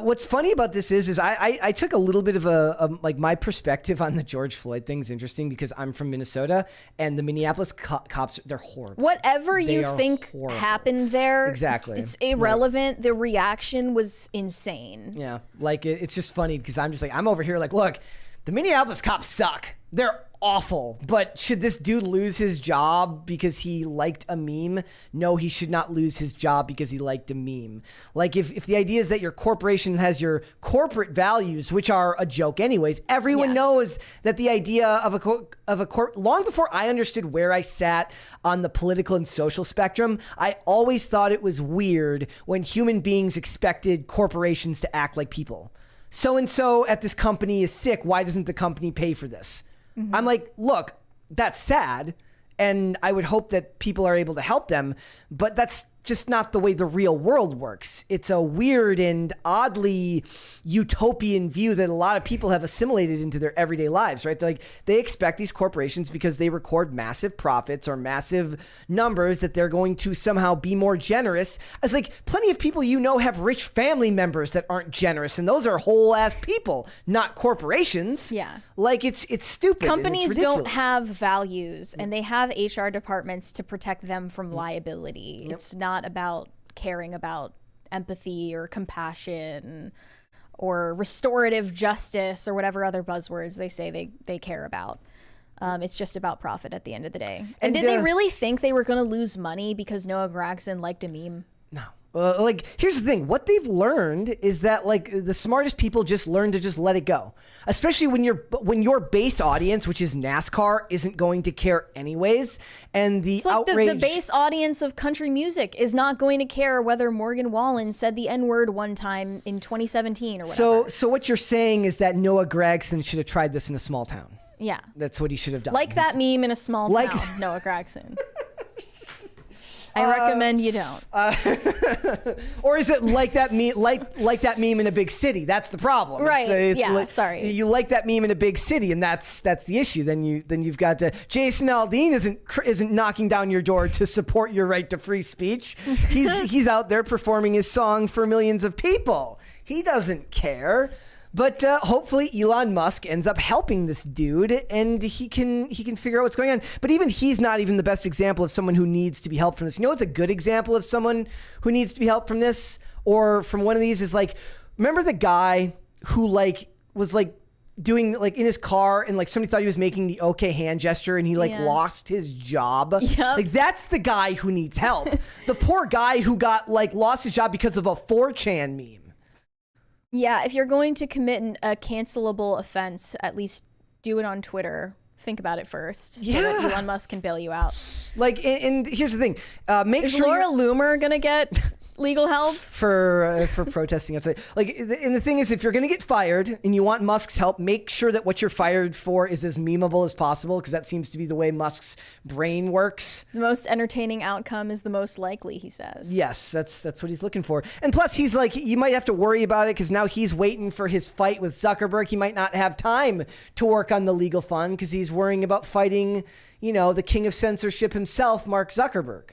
What's funny about this is I took a little bit of like my perspective on the George Floyd thing's interesting because I'm from Minnesota, and the Minneapolis cops, they're horrible. Whatever you think happened there, exactly, it's irrelevant. Right. The reaction was insane. Yeah, like it's just funny because I'm just like, I'm over here like, look, the Minneapolis cops suck. They're awful. But should this dude lose his job because he liked a meme? No, he should not lose his job because he liked a meme. Like if the idea is that your corporation has your corporate values, which are a joke anyways, everyone knows that the idea of a long before I understood where I sat on the political and social spectrum, I always thought it was weird when human beings expected corporations to act like people. So-and-so at this company is sick. Why doesn't the company pay for this? Mm-hmm. I'm like, look, that's sad. And I would hope that people are able to help them. But that's just not the way the real world works. It's a weird and oddly utopian view that a lot of people have assimilated into their everyday lives, right? Like they expect these corporations, because they record massive profits or massive numbers, that they're going to somehow be more generous. It's like plenty of people have rich family members that aren't generous, and those are whole ass people, not corporations. Yeah. Like it's stupid. Companies don't have values, and they have HR departments to protect them from liability. Yep. It's not about caring about empathy or compassion or restorative justice or whatever other buzzwords they say they care about. It's just about profit at the end of the day. And did they really think they were going to lose money because Noah Gragson liked a meme? No. Like, here's the thing. What they've learned is that, like, the smartest people just learn to just let it go. Especially when your base audience, which is NASCAR, isn't going to care anyways. And the outrage... the base audience of country music is not going to care whether Morgan Wallen said the N-word one time in 2017 or whatever. So what you're saying is that Noah Gragson should have tried this in a small town. Yeah. That's what he should have done. Like that meme in a small town, Noah Gragson. I recommend you don't. Or is it like that meme, like that meme in a big city? That's the problem. Right. Sorry. You like that meme in a big city, and that's the issue. Then you've got to. Jason Aldean isn't knocking down your door to support your right to free speech. He's out there performing his song for millions of people. He doesn't care. But hopefully Elon Musk ends up helping this dude, and he can figure out what's going on. But even he's not even the best example of someone who needs to be helped from this. You know what's a good example of someone who needs to be helped from this or from one of these is, like, remember the guy who was doing in his car, and somebody thought he was making the okay hand gesture, and he lost his job. Yep. Like, that's the guy who needs help. The poor guy who got lost his job because of a 4chan meme. Yeah, if you're going to commit a cancelable offense, at least do it on Twitter. Think about it first, so that Elon Musk can bail you out. And here's the thing: Is Laura Loomer gonna get legal help for protesting outside? And the thing is, if you're gonna get fired and you want Musk's help, make sure that what you're fired for is as memeable as possible, because that seems to be the way Musk's brain works. The most entertaining outcome is the most likely, he says. Yes, that's what he's looking for. And plus, he's like, you might have to worry about it because now he's waiting for his fight with Zuckerberg. He might not have time to work on the legal fund because he's worrying about fighting, the king of censorship himself, Mark Zuckerberg.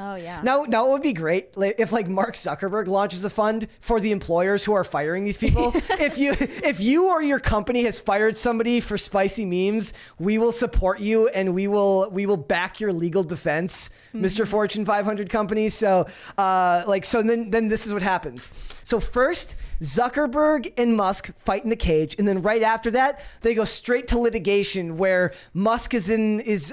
Oh yeah. Now it would be great if like Mark Zuckerberg launches a fund for the employers who are firing these people. if you or your company has fired somebody for spicy memes, we will support you and we will back your legal defense, Mr. Fortune 500 company. So then this is what happens. So first, Zuckerberg and Musk fight in the cage, and then right after that, they go straight to litigation where Musk is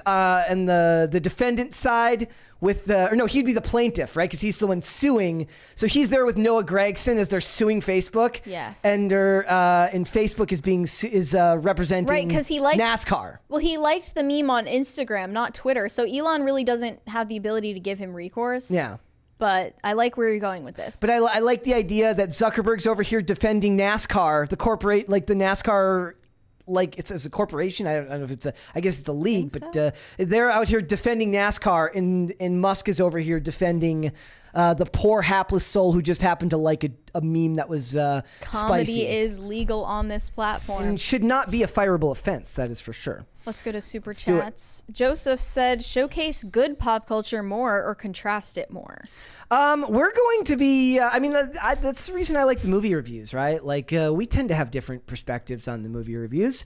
on the defendant side he'd be the plaintiff, right? Because he's the one suing. So he's there with Noah Gregson as they're suing Facebook. Yes. And Facebook is representing Right, because he liked NASCAR. Well, he liked the meme on Instagram, not Twitter. So Elon really doesn't have the ability to give him recourse. Yeah. But I like where you're going with this. But I like the idea that Zuckerberg's over here defending NASCAR, the NASCAR. Like it's as a corporation, I don't know if I guess it's a league, but they're out here defending NASCAR, and Musk is over here defending the poor hapless soul who just happened to like a meme that was Comedy spicy. is legal on this platform. And should not be a fireable offense, that is for sure. Let's go to super chats. Joseph said, showcase good pop culture more or contrast it more. We're going to be, that's the reason I like the movie reviews, right? Like, we tend to have different perspectives on the movie reviews.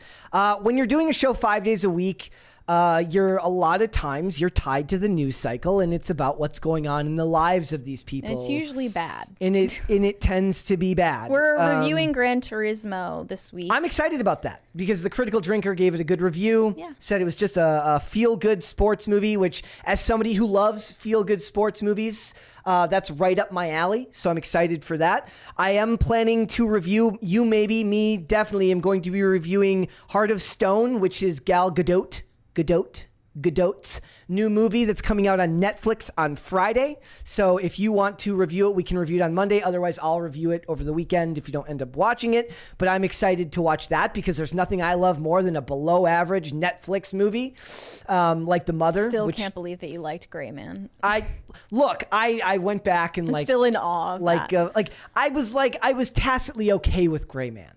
When you're doing a show 5 days a week, a lot of times you're tied to the news cycle, and it's about what's going on in the lives of these people. And it's usually bad. And it tends to be bad. We're reviewing Gran Turismo this week. I'm excited about that because the Critical Drinker gave it a good review. Yeah. Said it was just a feel-good sports movie, which, as somebody who loves feel-good sports movies, that's right up my alley. So I'm excited for that. I am planning to review, you maybe, me definitely, am going to be reviewing Heart of Stone, which is Gal Gadot's new movie that's coming out on Netflix on Friday. So if you want to review it, we can review it on Monday. Otherwise, I'll review it over the weekend if you don't end up watching it. But I'm excited to watch that because there's nothing I love more than a below average Netflix movie like The Mother. Still can't believe that you liked Gray Man. I went back and I'm still in awe of that. I was tacitly okay with Gray Man.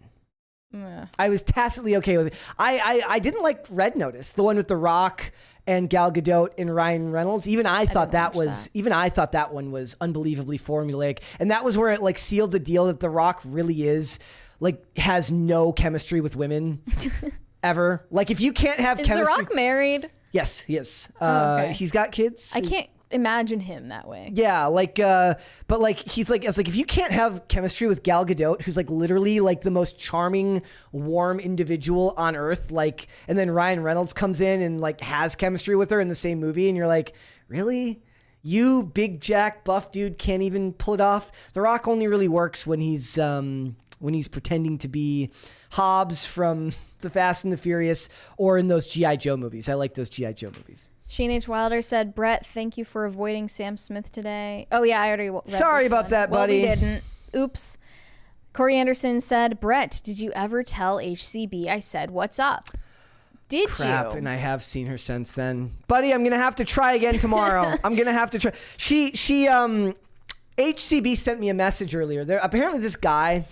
I was tacitly okay with it. I didn't like Red Notice, the one with The Rock and Gal Gadot and Ryan Reynolds. Even I thought that one was unbelievably formulaic, and that was where it like sealed the deal that The Rock really is like has no chemistry with women ever. Like if you can't have Is chemistry. The Rock married? Yes, he is. Okay. He's got kids. I can't imagine him that way. Yeah, but like he's like, I was like, if you can't have chemistry with Gal Gadot, who's like literally like the most charming, warm individual on earth, like, and then Ryan Reynolds comes in and like has chemistry with her in the same movie, and you're like, really? You big jack buff dude can't even pull it off? The Rock only really works when he's pretending to be Hobbs from the Fast and the Furious or in those G.I. Joe movies. I like those G.I. Joe movies. Shane H. Wilder said, Brett, thank you for avoiding Sam Smith today. Oh, yeah, I already read Sorry about that, buddy. Well, we didn't. Oops. Corey Anderson said, Brett, did you ever tell HCB I said what's up? Did Crap, you? and I have seen her since then. Buddy, I'm going to have to try again tomorrow. I'm going to have to try. HCB sent me a message earlier. Apparently this guy,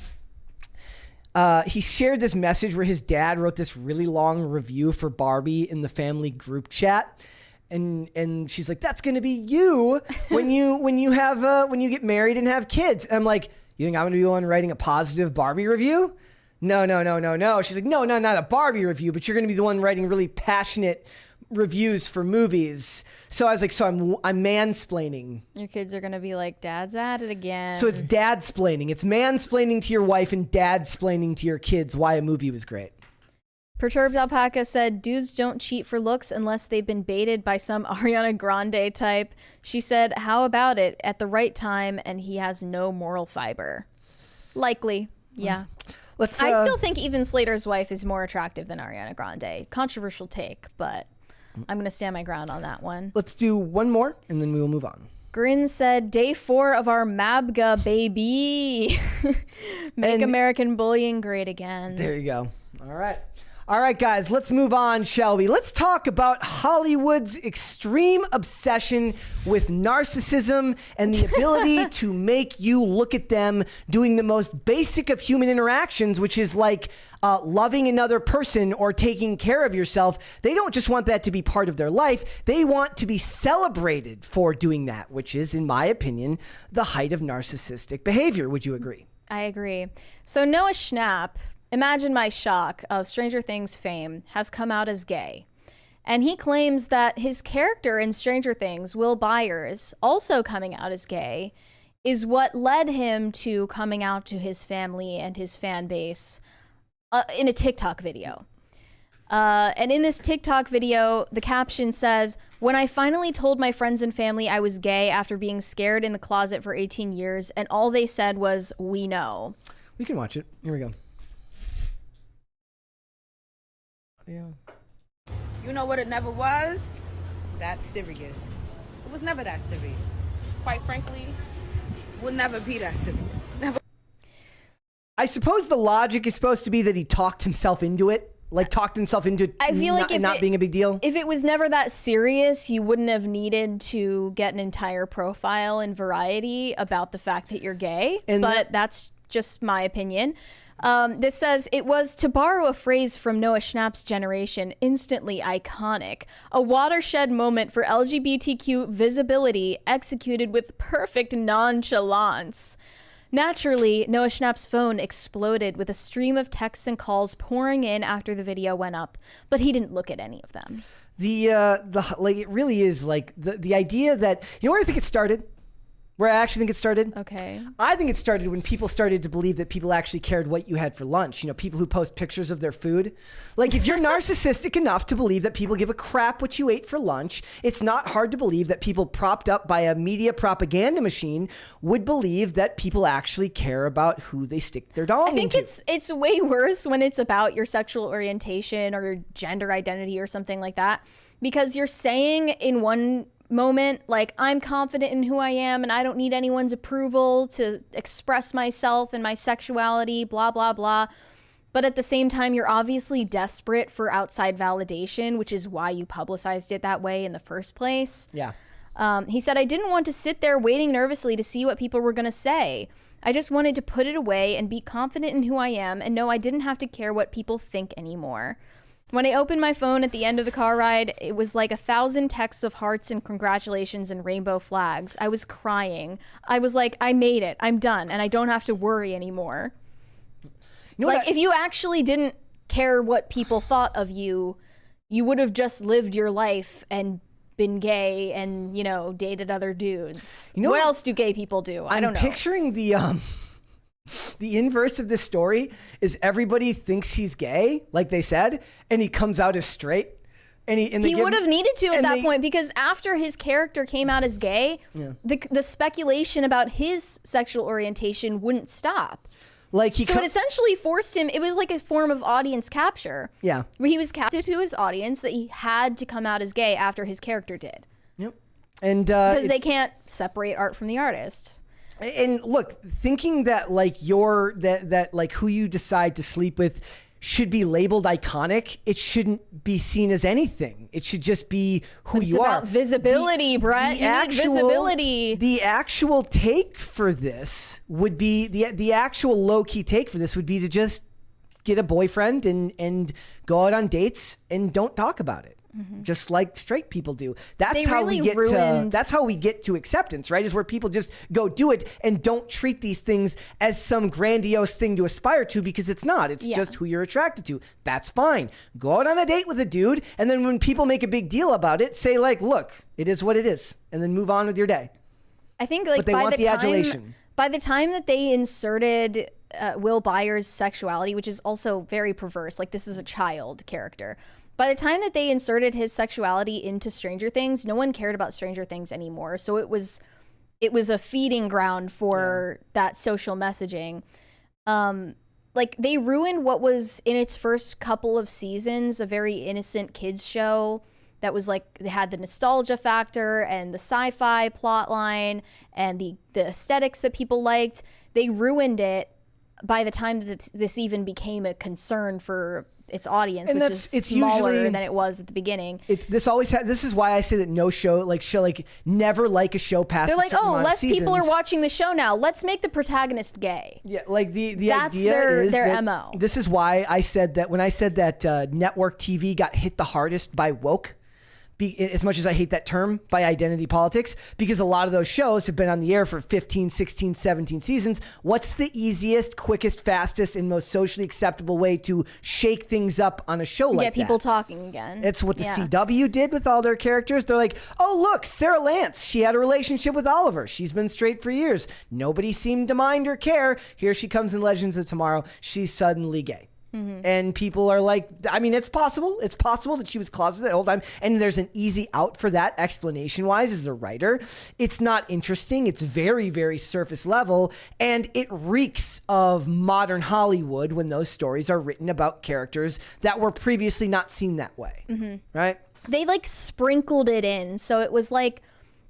he shared this message where his dad wrote this really long review for Barbie in the family group chat. And she's like, that's going to be you when you get married and have kids. And I'm like, you think I'm going to be the one writing a positive Barbie review? No. She's like, no, not a Barbie review, but you're going to be the one writing really passionate reviews for movies. So I was like, I'm mansplaining. Your kids are going to be like, Dad's at it again. So it's dadsplaining. It's mansplaining to your wife and dadsplaining to your kids why a movie was great. Perturbed Alpaca said, dudes don't cheat for looks unless they've been baited by some Ariana Grande type. She said, how about it at the right time and he has no moral fiber? Likely, yeah. I still think even Slater's wife is more attractive than Ariana Grande. Controversial take, but I'm going to stand my ground on that one. Let's do one more and then we will move on. Grin said, day 4 of our MABGA, baby. Make American bullying great again. There you go. All All right, guys, let's move on, shall we? Let's talk about Hollywood's extreme obsession with narcissism and the ability to make you look at them doing the most basic of human interactions, which is like loving another person or taking care of yourself. They don't just want that to be part of their life. They want to be celebrated for doing that, which is, in my opinion, the height of narcissistic behavior. Would you agree? I agree. So Noah Schnapp, imagine my shock, of Stranger Things fame, has come out as gay. And he claims that his character in Stranger Things, Will Byers, also coming out as gay, is what led him to coming out to his family and his fan base in a TikTok video. And in this TikTok video, the caption says, "When I finally told my friends and family I was gay after being scared in the closet for 18 years, and all they said was, 'We know.'" We can watch it. Here we go. Yeah. You know what it never was? That serious. It was never that serious. Quite frankly, will never be that serious. Never. I suppose the logic is supposed to be that he talked himself into it. Like talked himself into I feel like not being a big deal. If it was never that serious, you wouldn't have needed to get an entire profile in Variety about the fact that you're gay. But that's just my opinion. This says, "It was, to borrow a phrase from Noah Schnapp's generation, instantly iconic. A watershed moment for LGBTQ visibility executed with perfect nonchalance." Naturally, Noah Schnapp's phone exploded with a stream of texts and calls pouring in after the video went up, but he didn't look at any of them. Like it really is like the idea that, you know where I think it started? Where I actually think it started? Okay. I think it started when people started to believe that people actually cared what you had for lunch. You know, people who post pictures of their food. Like, if you're narcissistic enough to believe that people give a crap what you ate for lunch, it's not hard to believe that people propped up by a media propaganda machine would believe that people actually care about who they stick their dong into. I think it's way worse when it's about your sexual orientation or your gender identity or something like that, because you're saying in one moment, like, I'm confident in who I am and I don't need anyone's approval to express myself and my sexuality, blah, blah, blah. But at the same time, you're obviously desperate for outside validation, which is why you publicized it that way in the first place. Yeah. He said, "I didn't want to sit there waiting nervously to see what people were going to say. I just wanted to put it away and be confident in who I am and know I didn't have to care what people think anymore. When I opened my phone at the end of the car ride, it was like 1,000 texts of hearts and congratulations and rainbow flags. I was crying. I was like, I made it. I'm done. And I don't have to worry anymore." You know like, if you actually didn't care what people thought of you, you would have just lived your life and been gay and, you know, dated other dudes. You know what else do gay people do? I don't know. I'm picturing the inverse of this story is everybody thinks he's gay, like they said, and he comes out as straight. And he would have needed to at that point, because after his character came out as gay, the speculation about his sexual orientation wouldn't stop. Like it essentially forced him. It was like a form of audience capture. Yeah. Where he was captive to his audience, that he had to come out as gay after his character did. Yep. And because they can't separate art from the artist. And look, thinking that like that like who you decide to sleep with should be labeled iconic, it shouldn't be seen as anything. It should just be who you are. It's about visibility, Brett. You need visibility. The actual take for this would be the actual low key take for this would be to just get a boyfriend and go out on dates and don't talk about it. Mm-hmm. Just like straight people do. That's how we get to acceptance, right? Is where people just go do it and don't treat these things as some grandiose thing to aspire to, because it's not. It's just who you're attracted to. That's fine. Go out on a date with a dude, and then when people make a big deal about it, say like, look, it is what it is, and then move on with your day. I think like but they want the adulation. By the time that they inserted Will Byers' sexuality, which is also very perverse, like this is a child character. By the time that they inserted his sexuality into Stranger Things, no one cared about Stranger Things anymore. So it was a feeding ground for that social messaging. Like, they ruined what was in its first couple of seasons a very innocent kids show that was like, they had the nostalgia factor and the sci-fi plot line and the aesthetics that people liked. They ruined it by the time that this even became a concern for its audience, And which it's is smaller usually- than it was at the beginning. This is why I say that no show never like a show past. They're a like, certain oh, amount of less people are seasons. watching the show now. Let's make the protagonist gay. Yeah, like the That's idea is their that MO. This is why I said that when I said that network TV got hit the hardest by woke. As much as I hate that term, by identity politics, because a lot of those shows have been on the air for 15, 16, 17 seasons. What's the easiest, quickest, fastest, and most socially acceptable way to shake things up on a show like that? Get people talking again. It's what the Yeah. CW did with all their characters. They're like, oh, look, Sarah Lance. She had a relationship with Oliver. She's been straight for years. Nobody seemed to mind or care. Here she comes in Legends of Tomorrow. She's suddenly gay. And people are like, I mean, it's possible. It's possible that she was closeted the whole time. And there's an easy out for that explanation-wise as a writer. It's not interesting. It's very, very surface level. And it reeks of modern Hollywood when those stories are written about characters that were previously not seen that way. Right? They like sprinkled it in, so it was like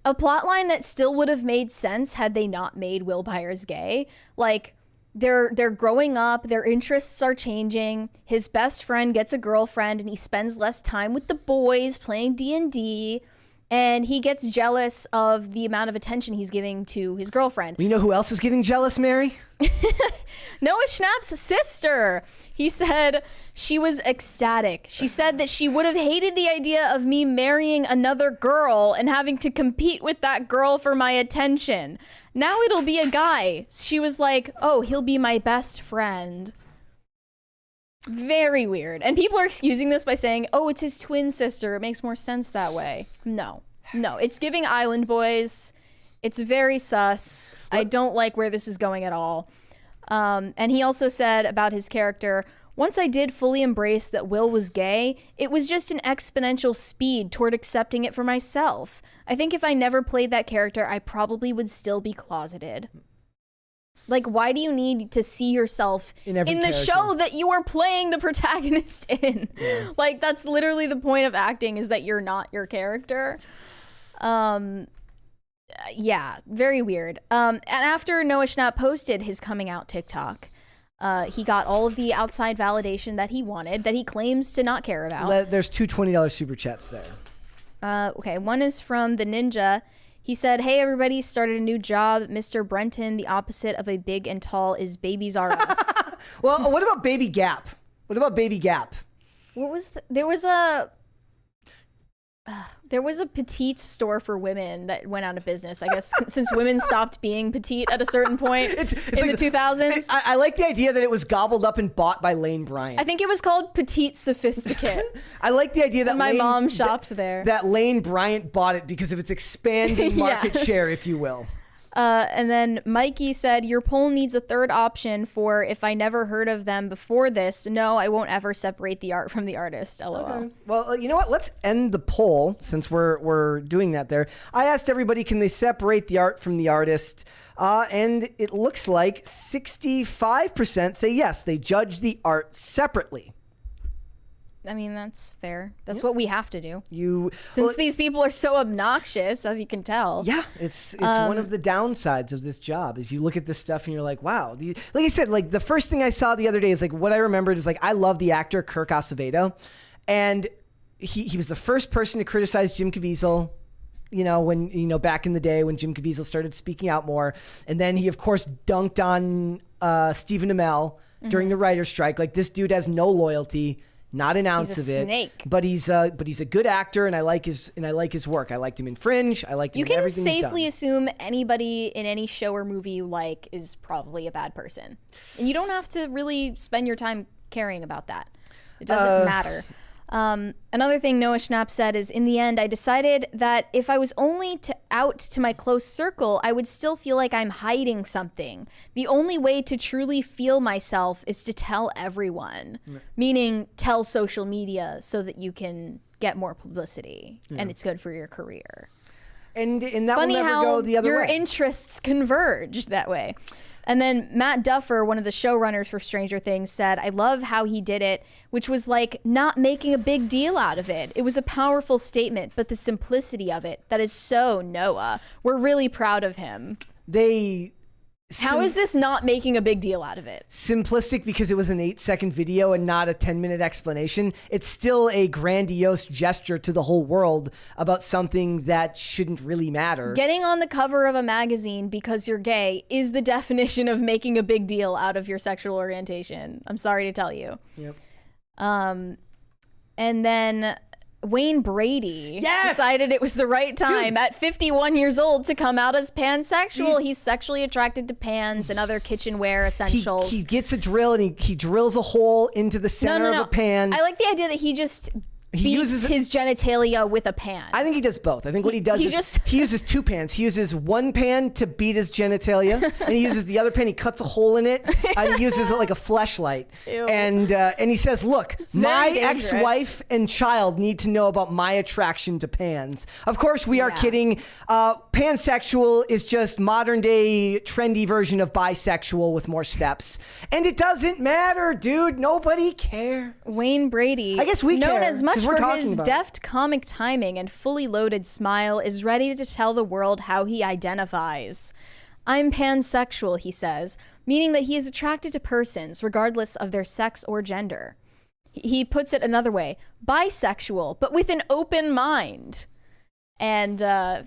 a plot line that still would have made sense had they not made Will Byers gay. Like, they're growing up, their interests are changing. His best friend gets a girlfriend and he spends less time with the boys playing D&D, and he gets jealous of the amount of attention he's giving to his girlfriend. You know who else is getting jealous, Mary? Noah Schnapp's sister. He said she was ecstatic. She said that she would have hated the idea of me marrying another girl and having to compete with that girl for my attention. Now it'll be a guy. She was like, oh, he'll be my best friend. Very weird. And people are excusing this by saying, oh, it's his twin sister. It makes more sense that way. No, it's giving Island Boys. It's very sus. I don't like where this is going at all. And he also said about his character, once I did fully embrace that Will was gay, it was just an exponential speed toward accepting it for myself. I think if I never played that character, I probably would still be closeted. Like, why do you need to see yourself in the character. show that you are playing the protagonist in? Yeah. Like, that's literally the point of acting, is that you're not your character. Yeah, very weird. And after Noah Schnapp posted his coming out TikTok, he got all of the outside validation that he wanted, that he claims to not care about. There's two $20 super chats there. Okay, one is from the Ninja. He said, hey, everybody, started a new job. Mr. Brenton, the opposite of a big and tall is Babies R Us. Well, what about Baby Gap? What about Baby Gap? What was there was a petite store for women that went out of business, I guess, since women stopped being petite at a certain point in the 2000s. I like the idea that it was gobbled up and bought by Lane Bryant. I think it was called Petite Sophisticate. I like the idea that my mom shopped there. That Lane Bryant bought it because of its expanding market share, if you will. And then Mikey said, your poll needs a third option for if I never heard of them before this. No, I won't ever separate the art from the artist. LOL. Okay. Well, you know what? Let's end the poll since we're doing that there. I asked everybody, can they separate the art from the artist? And it looks like 65% say yes, they judge the art separately. I mean, that's fair. That's what we have to do. Since these people are so obnoxious, as you can tell. Yeah, it's one of the downsides of this job is you look at this stuff and you're like, wow. Like I said, like the first thing I saw the other day is like what I remembered is like I love the actor Kirk Acevedo, and he was the first person to criticize Jim Caviezel. When back in the day when Jim Caviezel started speaking out more, and then he of course dunked on Stephen Amell during the writer's strike. Like this dude has no loyalty. Not an ounce of it. Snake. But he's a good actor, and I like his work. I liked him in Fringe. I liked him in everything he's done. You can safely assume anybody in any show or movie you like is probably a bad person, and you don't have to really spend your time caring about that. It doesn't matter. Another thing Noah Schnapp said is, in the end, I decided that if I was only out to my close circle, I would still feel like I'm hiding something. The only way to truly feel myself is to tell everyone, meaning tell social media so that you can get more publicity and it's good for your career. And that Funny will never how go the other your way. interests converge that way. And then Matt Duffer, one of the showrunners for Stranger Things, said, I love how he did it, which was like not making a big deal out of it. It was a powerful statement, but the simplicity of it, that is so Noah. We're really proud of him. How is this not making a big deal out of it? Simplistic because it was an 8-second video and not a 10-minute explanation. It's still a grandiose gesture to the whole world about something that shouldn't really matter. Getting on the cover of a magazine because you're gay is the definition of making a big deal out of your sexual orientation. I'm sorry to tell you. Yep. And then Wayne Brady Yes! decided it was the right time at 51 years old to come out as pansexual. He's sexually attracted to pans and other kitchenware essentials. He gets a drill and he drills a hole into the center of a pan. I like the idea that he just beats his genitalia with a pan. I think he does both. I think what he does is he uses 2 pans. He uses one pan to beat his genitalia, and he uses the other pan. He cuts a hole in it, and he uses it like a fleshlight. Ew. And he says, "Look, my ex-wife and child need to know about my attraction to pans." Of course, we are kidding. Pansexual is just modern day trendy version of bisexual with more steps, and it doesn't matter, dude. Nobody cares. Wayne Brady, I guess we known care. as much We're for talking his about deft comic timing and fully loaded smile, is ready to tell the world how he identifies. I'm pansexual, he says, meaning that he is attracted to persons regardless of their sex or gender. He puts it another way, bisexual, but with an open mind. And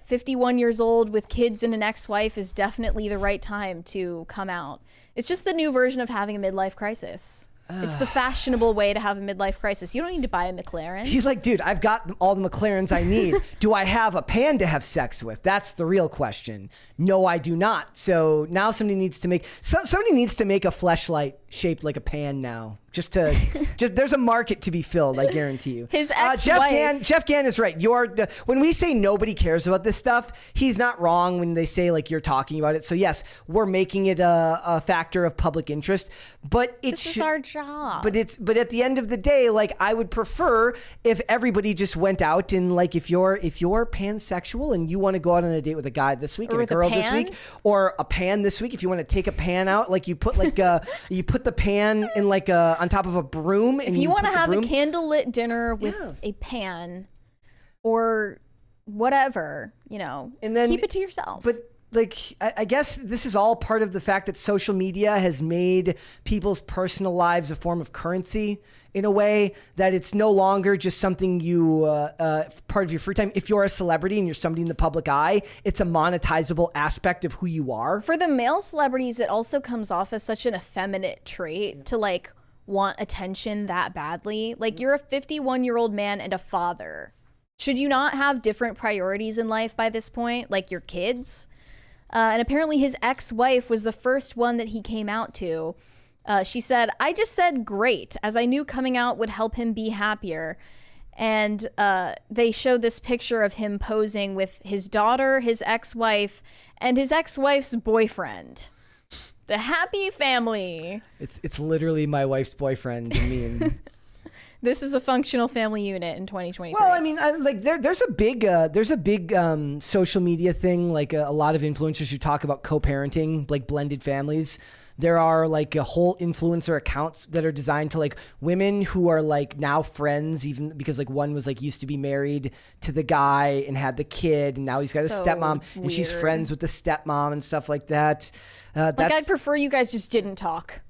51 years old with kids and an ex-wife is definitely the right time to come out. It's just the new version of having a midlife crisis. It's the fashionable way to have a midlife crisis. You don't need to buy a McLaren. He's like, dude, I've got all the McLarens I need. Do I have a pan to have sex with? That's the real question. No, I do not. So now somebody needs to make a fleshlight shaped like a pan now. Just there's a market to be filled, I guarantee you. His ex-wife. Jeff Gann is right. When we say nobody cares about this stuff, he's not wrong when they say like you're talking about it. So yes, we're making it a factor of public interest, but This is our job. But at the end of the day, like I would prefer if everybody just went out and like if you're pansexual and you want to go out on a date with a guy this week Or and a with a girl this pan? week, or a pan this week, if you want to take a pan out, like you put like you put the pan in like on top of a broom. And if you want to put the have a broom- candlelit dinner with a pan or whatever, And then- keep it to yourself. But like, I guess this is all part of the fact that social media has made people's personal lives a form of currency in a way that it's no longer just something you, part of your free time. If you're a celebrity and you're somebody in the public eye, it's a monetizable aspect of who you are. For the male celebrities, it also comes off as such an effeminate trait to like want attention that badly. Like you're a 51-year-old man and a father. Should you not have different priorities in life by this point, like your kids? And apparently his ex-wife was the first one that he came out to. She said, I just said great, as I knew coming out would help him be happier. And they showed this picture of him posing with his daughter, his ex-wife, and his ex-wife's boyfriend. The happy family. It's literally my wife's boyfriend and me. And This is a functional family unit in 2023. well, I mean, there's a big social media thing. Like a lot of influencers who talk about co-parenting, like blended families. There are like a whole influencer accounts that are designed to like women who are like now friends, even because like one was like used to be married to the guy and had the kid, and now he's got a So stepmom, and she's weird. friends with the stepmom and stuff like that. Like, I'd prefer you guys just didn't talk.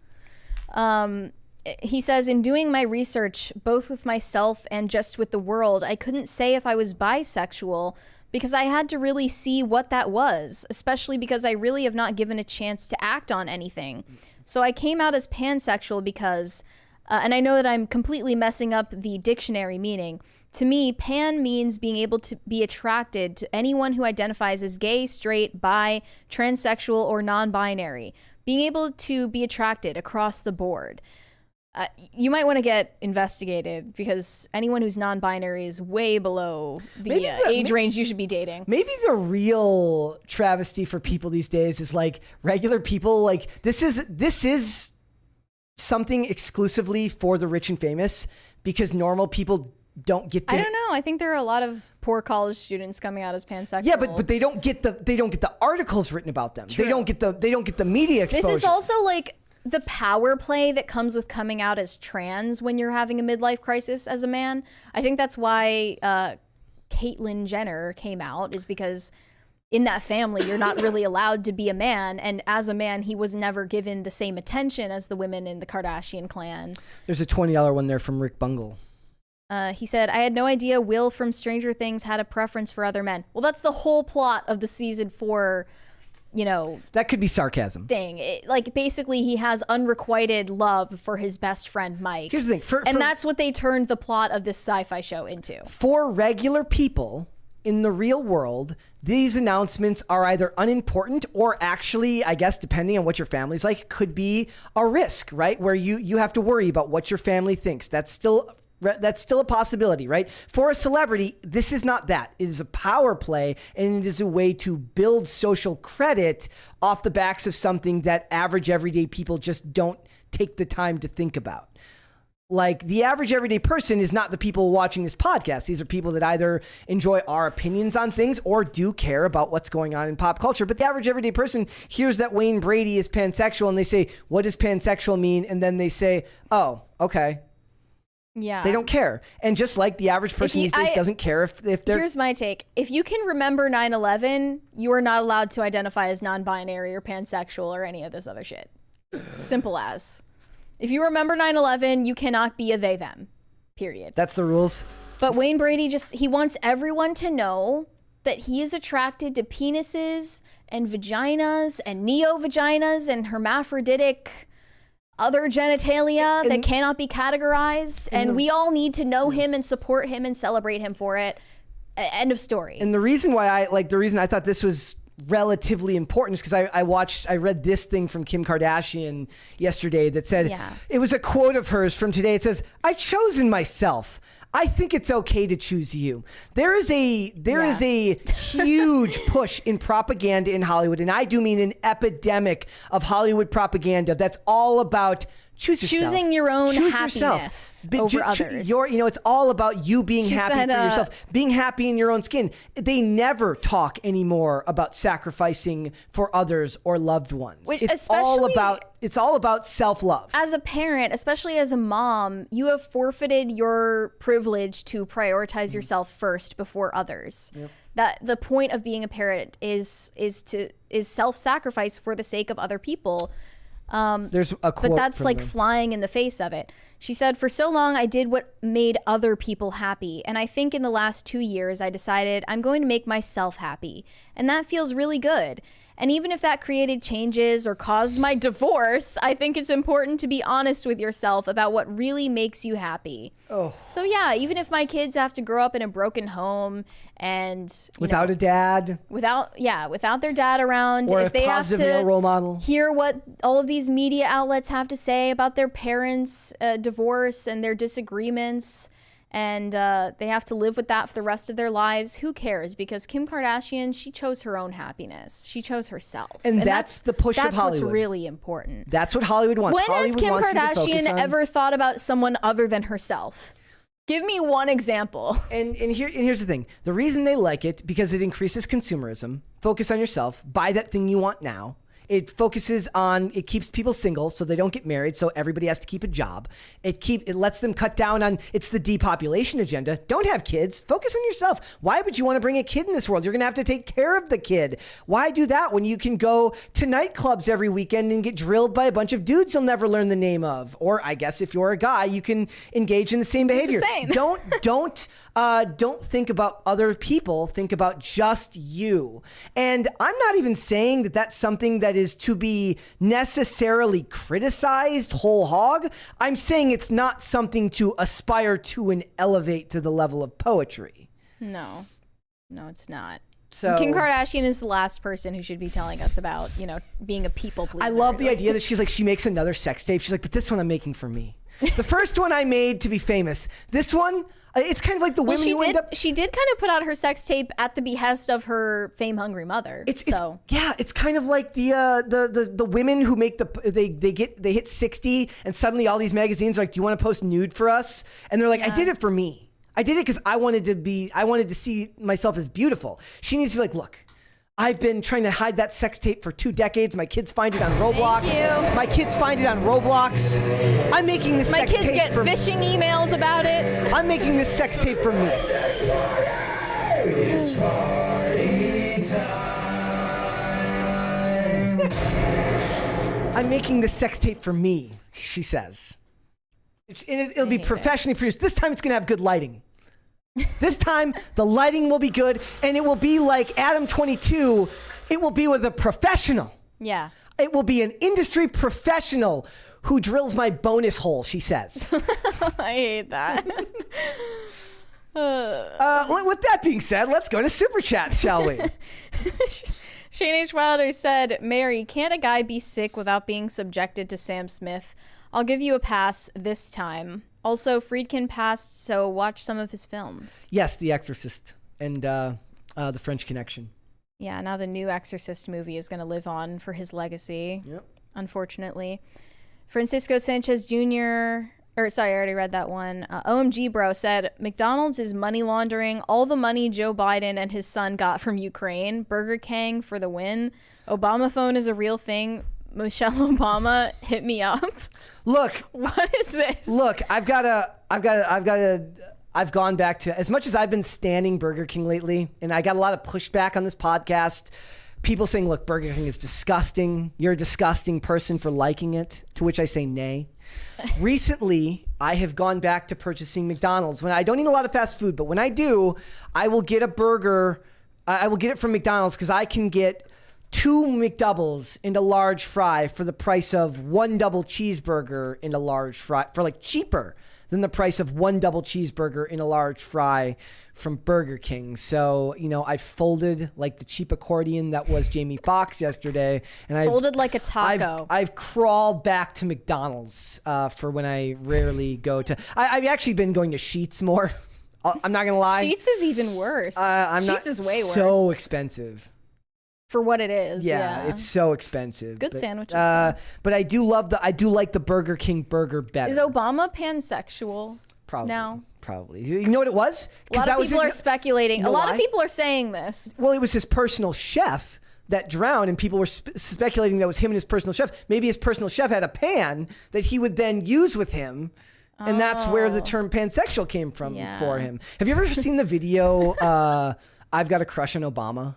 He says, in doing my research, both with myself and just with the world, I couldn't say if I was bisexual because I had to really see what that was, especially because I really have not given a chance to act on anything. So I came out as pansexual because, and I know that I'm completely messing up the dictionary meaning. To me, pan means being able to be attracted to anyone who identifies as gay, straight, bi, transsexual, or non-binary. Being able to be attracted across the board. You might want to get investigated because anyone who's non-binary is way below the age range you should be dating. Maybe the real travesty for people these days is like regular people. Like this is something exclusively for the rich and famous because normal people don't get to. I don't know. I think there are a lot of poor college students coming out as pansexual. Yeah, but they don't get the articles written about them. True. They don't get the media exposure. This is also like the power play that comes with coming out as trans when you're having a midlife crisis as a man. I think that's why Caitlyn Jenner came out, is because in that family, you're not really allowed to be a man. And as a man, he was never given the same attention as the women in the Kardashian clan. There's a $20 one there from Rick Bungle. He said, I had no idea Will from Stranger Things had a preference for other men. Well, that's the whole plot of the season 4, that could be sarcasm. thing. Like, basically, he has unrequited love for his best friend, Mike. Here's the thing. And that's what they turned the plot of this sci-fi show into. For regular people in the real world, these announcements are either unimportant or actually, I guess, depending on what your family's like, could be a risk, right? Where you have to worry about what your family thinks. That's still a possibility, right? For a celebrity, this is not that. It is a power play, and it is a way to build social credit off the backs of something that average everyday people just don't take the time to think about. Like, the average everyday person is not the people watching this podcast. These are people that either enjoy our opinions on things or do care about what's going on in pop culture. But the average everyday person hears that Wayne Brady is pansexual, and they say, what does pansexual mean? And then they say, oh, okay. Yeah. They don't care. And just like the average person these days doesn't care if they're... Here's my take. If you can remember 9/11, you are not allowed to identify as non-binary or pansexual or any of this other shit. Simple as. If you remember 9/11, you cannot be a they, them. Period. That's the rules. But Wayne Brady he wants everyone to know that he is attracted to penises and vaginas and neo-vaginas and hermaphroditic other genitalia that cannot be categorized, and we all need to know him and support him and celebrate him for it. End of story. And the reason why I thought this was relatively important is because I read this thing from Kim Kardashian yesterday that said, it was a quote of hers from today. It says, I've chosen myself. I think it's okay to choose you. There is a huge push in propaganda in Hollywood, and I do mean an epidemic of Hollywood propaganda that's all about choosing your own happiness over others. It's all about you being happy for yourself, being happy in your own skin. They never talk anymore about sacrificing for others or loved ones. It's all about self-love. As a parent, especially as a mom, you have forfeited your privilege to prioritize yourself first before others. Yep. That the point of being a parent is self-sacrifice for the sake of other people. There's a quote, but that's like flying in the face of it. She said, for so long, I did what made other people happy. And I think in the last 2 years, I decided I'm going to make myself happy. And that feels really good. And even if that created changes or caused my divorce, I think it's important to be honest with yourself about what really makes you happy. Oh. So yeah, even if my kids have to grow up in a broken home and without a dad, without their dad around, or if they have to male role model, hear what all of these media outlets have to say about their parents' divorce and their disagreements, and they have to live with that for the rest of their lives, who cares? Because Kim Kardashian, she chose her own happiness. She chose herself. And that's the push of Hollywood. That's what's really important. That's what Hollywood wants. When Hollywood has Kim Kardashian ever thought about someone other than herself? Give me one example. And here's the thing. The reason they like it, because it increases consumerism. Focus on yourself. Buy that thing you want now. It keeps people single so they don't get married, so everybody has to keep a job. It lets them cut down on, it's the depopulation agenda. Don't have kids. Focus on yourself. Why would you want to bring a kid in this world? You're going to have to take care of the kid. Why do that when you can go to nightclubs every weekend and get drilled by a bunch of dudes you'll never learn the name of? Or I guess if you're a guy, you can engage in the same behavior. Don't think about other people. Think about just you. And I'm not even saying that that's something that is to be necessarily criticized whole hog. I'm saying it's not something to aspire to and elevate to the level of poetry. No, it's not. So Kim Kardashian is the last person who should be telling us about, being a people pleaser. I love the idea that she makes another sex tape. She's like, but this one I'm making for me. The first one I made to be famous. This one, it's kind of like the women She did kind of put out her sex tape at the behest of her fame-hungry mother. It's kind of like the women who make they hit 60 and suddenly all these magazines are like, do you want to post nude for us? And they're like, I did it for me. I did it because I wanted to see myself as beautiful. She needs to be like, look, I've been trying to hide that sex tape for 2 decades. My kids find it on Roblox. Thank you. My kids find it on Roblox. I'm making this sex tape for me. My kids get phishing emails about it. I'm making this sex tape for me. It's party time. I'm making this sex tape for me, she says. It'll be professionally produced. This time it's going to have good lighting. This time the lighting will be good, and it will be like Adam 22. It will be with a professional. Yeah. It will be an industry professional who drills my bonus hole, she says. I hate that. With that being said, let's go to Super Chat, shall we? Shane H. Wilder said, Mary, can't a guy be sick without being subjected to Sam Smith? I'll give you a pass this time. Also, Friedkin passed, so watch some of his films. Yes, The Exorcist and The French Connection. Yeah, now the new Exorcist movie is going to live on for his legacy, unfortunately. Francisco Sanchez Jr., I already read that one. OMG Bro said, McDonald's is money laundering all the money Joe Biden and his son got from Ukraine. Burger King for the win. Obama phone is a real thing. Michelle Obama, hit me up. Look. What is this? Look, I've gone back to, as much as I've been standing Burger King lately, and I got a lot of pushback on this podcast. People saying, look, Burger King is disgusting. You're a disgusting person for liking it, to which I say nay. Recently, I have gone back to purchasing McDonald's. When I don't eat a lot of fast food, but when I do, I will get a burger. I will get it from McDonald's because I can get 2 McDoubles and a large fry for the price of 1 double cheeseburger and a large fry, for like cheaper than the price of 1 double cheeseburger and a large fry from Burger King. So, I folded like the cheap accordion that was Jamie Foxx yesterday. And I folded like a taco. I've crawled back to McDonald's for when I rarely go to. I've actually been going to Sheetz more. I'm not going to lie. Sheetz is even worse. Sheetz is way worse. So expensive. For what it is. Yeah, it's so expensive. Good sandwiches. But I do like the Burger King burger better. Is Obama pansexual? Probably. Now? Probably. You know what it was? A lot of people are speculating. You know a lot why? of people are saying this. Well, it was his personal chef that drowned, and people were speculating that was him and his personal chef. Maybe his personal chef had a pan that he would then use with him. And that's where the term pansexual came from for him. Have you ever seen the video, I've Got a Crush on Obama?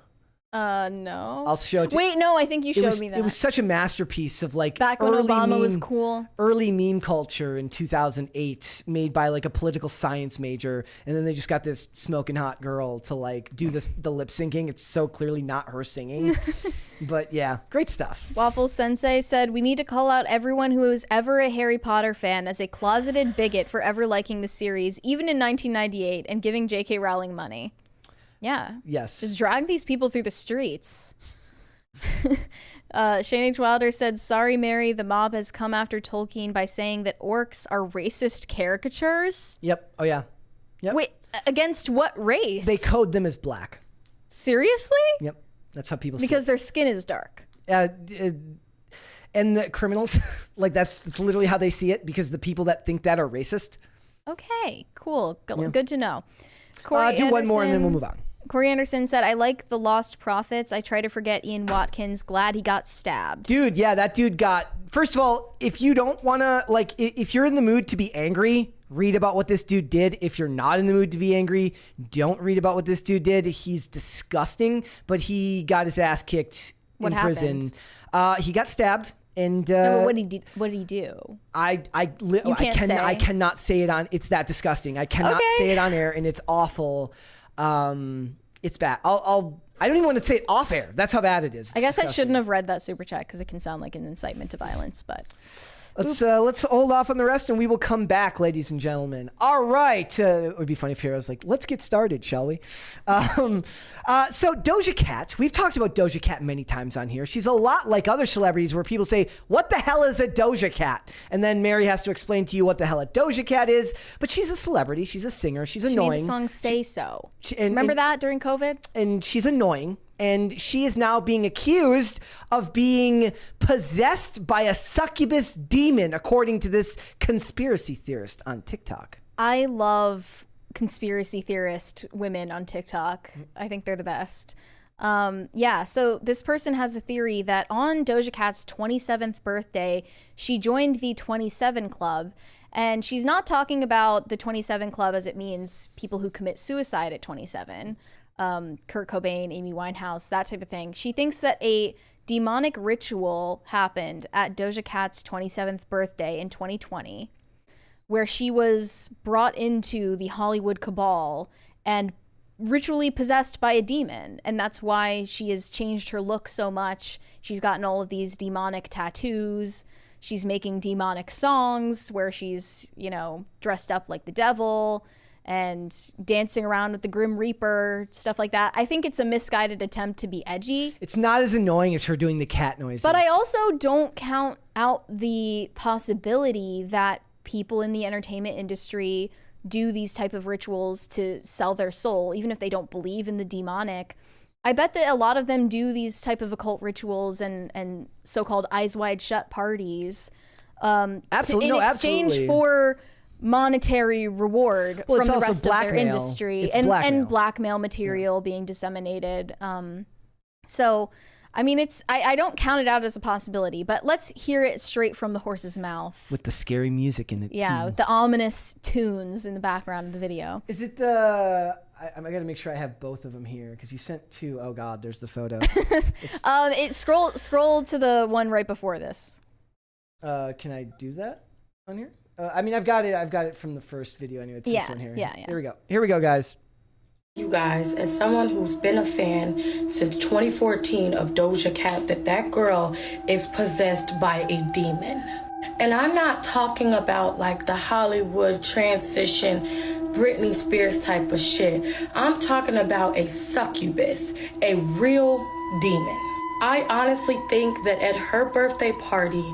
No. I'll show it to you. Wait, no, I think you showed me that. It was such a masterpiece of like back when Obama was cool. Early meme culture in 2008 made by like a political science major. And then they just got this smoking hot girl to like do the lip syncing. It's so clearly not her singing. But yeah, great stuff. Waffle Sensei said, we need to call out everyone who was ever a Harry Potter fan as a closeted bigot for ever liking the series, even in 1998, and giving J.K. Rowling money. Yeah. Yes. Just drag these people through the streets. Shane H. Wilder said, sorry, Mary, the mob has come after Tolkien by saying that orcs are racist caricatures. Yep. Oh, yeah. Yep. Wait, against what race? They code them as black. Seriously? Yep. That's how people Because see their skin is dark. And the criminals, like that's literally how they see it, because the people that think that are racist. Okay, cool. Good to know. Corey do one more and then we'll move on. Corey Anderson said, I like The Lost Prophets. I try to forget Ian Watkins. Glad he got stabbed. Dude, yeah, that dude got... First of all, if you don't want to... Like, if you're in the mood to be angry, read about what this dude did. If you're not in the mood to be angry, don't read about what this dude did. He's disgusting, but he got his ass kicked in prison. He got stabbed. And no, but what did he do? I cannot say it on. It's that disgusting. I cannot say it on air, and it's awful. It's bad. I don't even want to say it off air. That's how bad it is. I guess I shouldn't have read that super chat because it can sound like an incitement to violence. But let's hold off on the rest, and we will come back, ladies and gentlemen. All right. It would be funny if here I was like, let's get started, shall we? So Doja Cat, we've talked about Doja Cat many times on here. She's a lot like other celebrities where people say, what the hell is a Doja Cat? And then Mary has to explain to you what the hell a Doja Cat is. But she's a celebrity. She's a singer. She's annoying. She made the song Say So. Remember that during COVID? And she's annoying. And she is now being accused of being possessed by a succubus demon, according to this conspiracy theorist on TikTok. I love conspiracy theorist women on TikTok. I think they're the best. So this person has a theory that on Doja Cat's 27th birthday, she joined the 27 Club. And she's not talking about the 27 Club as it means people who commit suicide at 27. Kurt Cobain, Amy Winehouse, that type of thing. She thinks that a demonic ritual happened at Doja Cat's 27th birthday in 2020, where she was brought into the Hollywood cabal and ritually possessed by a demon. And that's why she has changed her look so much. She's gotten all of these demonic tattoos. She's making demonic songs where she's, you know, dressed up like the devil and dancing around with the Grim Reaper, stuff like that. I think it's a misguided attempt to be edgy. It's not as annoying as her doing the cat noises. But I also don't count out the possibility that people in the entertainment industry do these type of rituals to sell their soul, even if they don't believe in the demonic. I bet that a lot of them do these type of occult rituals and so-called eyes wide shut parties Absolutely. in exchange for monetary reward from the rest of their industry and blackmail material being disseminated. So I mean, I don't count it out as a possibility, but let's hear it straight from the horse's mouth. With the scary music in it. Yeah, with the ominous tunes in the background of the video. Is it the... I gotta make sure I have both of them here because you sent two. Oh God, there's the photo. Scroll to the one right before this. Can I do that on here? I mean, I've got it from the first video anyway. It's this one here. Yeah. Here we go, guys. You guys, as someone who's been a fan since 2014 of Doja Cat, that girl is possessed by a demon. And I'm not talking about like the Hollywood transition, Britney Spears type of shit. I'm talking about a succubus, a real demon. I honestly think that at her birthday party,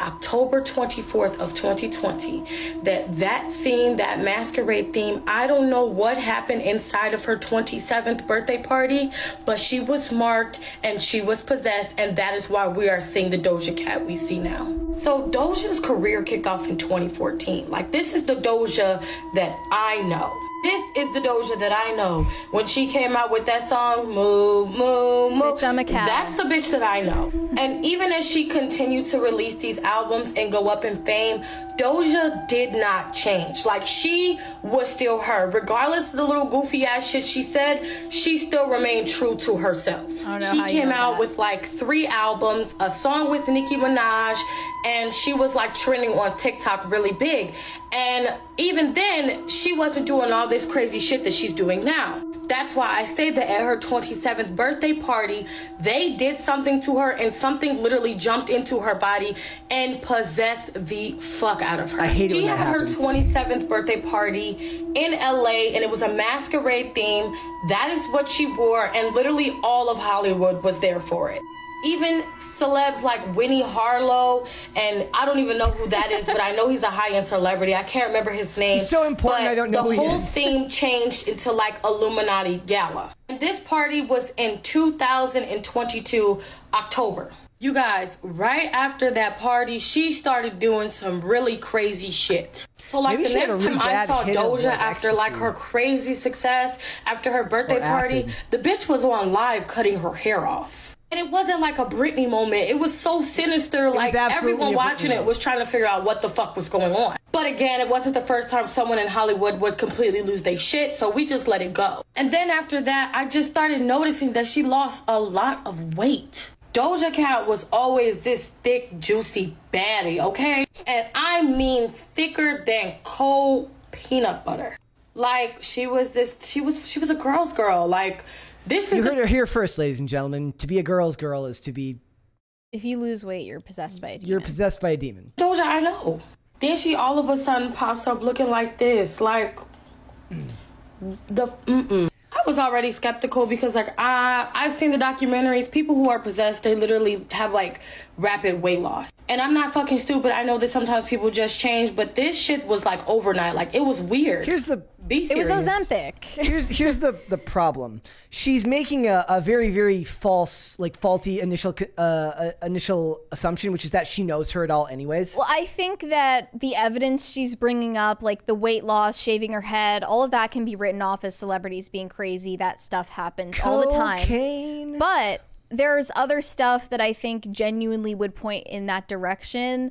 October 24th of 2020, that theme, that masquerade theme, I don't know what happened inside of her 27th birthday party, but she was marked and she was possessed, and that is why we are seeing the Doja Cat we see now. So Doja's career kicked off in 2014. Like, this is the Doja that I know. This is the Doja that I know. When she came out with that song, Move, Move, Move. Bitch, I'm a cat. That's the bitch that I know. And even as she continued to release these albums and go up in fame, Doja did not change. Like, she was still her. Regardless of the little goofy ass shit she said, she still remained true to herself. She came out with like 3 albums, a song with Nicki Minaj, and she was like trending on TikTok really big. And even then, she wasn't doing all this crazy shit that she's doing now. That's why I say that at her 27th birthday party, they did something to her and something literally jumped into her body and possessed the fuck out of her. I hate it when that happens. She had her 27th birthday party in LA and it was a masquerade theme. That is what she wore, and literally all of Hollywood was there for it. Even celebs like Winnie Harlow, and I don't even know who that is, but I know he's a high-end celebrity. I can't remember his name. He's so important, I don't know who he is. The whole theme changed into like Illuminati gala. And this party was in 2022, October. You guys, right after that party, she started doing some really crazy shit. So like Maybe the next time I saw Doja after like her crazy success, after her birthday party, the bitch was on live cutting her hair off. And it wasn't like a Britney moment. It was so sinister. Like, everyone watching it was trying to figure out what the fuck was going on. But again, it wasn't the first time someone in Hollywood would completely lose their shit, so we just let it go. And then after that, I just started noticing that she lost a lot of weight. Doja Cat was always this thick, juicy baddie, okay? And I mean thicker than cold peanut butter. Like, she was a girl's girl. Like, You heard her here first, ladies and gentlemen. To be a girl's girl is to be... If you lose weight, you're possessed by a demon. You're possessed by a demon. Doja, I know. Then she all of a sudden pops up looking like this. Like, I was already skeptical because, like, I've seen the documentaries. People who are possessed, they literally have, like, rapid weight loss. And I'm not fucking stupid. I know that sometimes people just change, but this shit was, like, overnight. Like, it was weird. It was Ozempic. Here's the problem. She's making a very, very false, like faulty initial assumption, which is that she knows her at all anyways. Well, I think that the evidence she's bringing up, like the weight loss, shaving her head, all of that can be written off as celebrities being crazy. That stuff happens all the time. Cocaine. But there's other stuff that I think genuinely would point in that direction.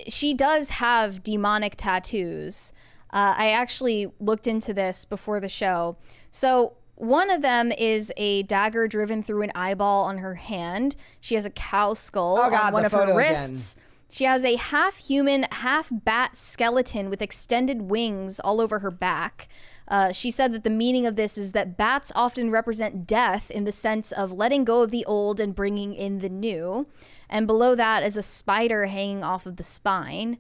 She does have demonic tattoos. I actually looked into this before the show. So one of them is a dagger driven through an eyeball on her hand. She has a cow skull on one of her wrists. She has a half human, half bat skeleton with extended wings all over her back. She said that the meaning of this is that bats often represent death in the sense of letting go of the old and bringing in the new. And below that is a spider hanging off of the spine.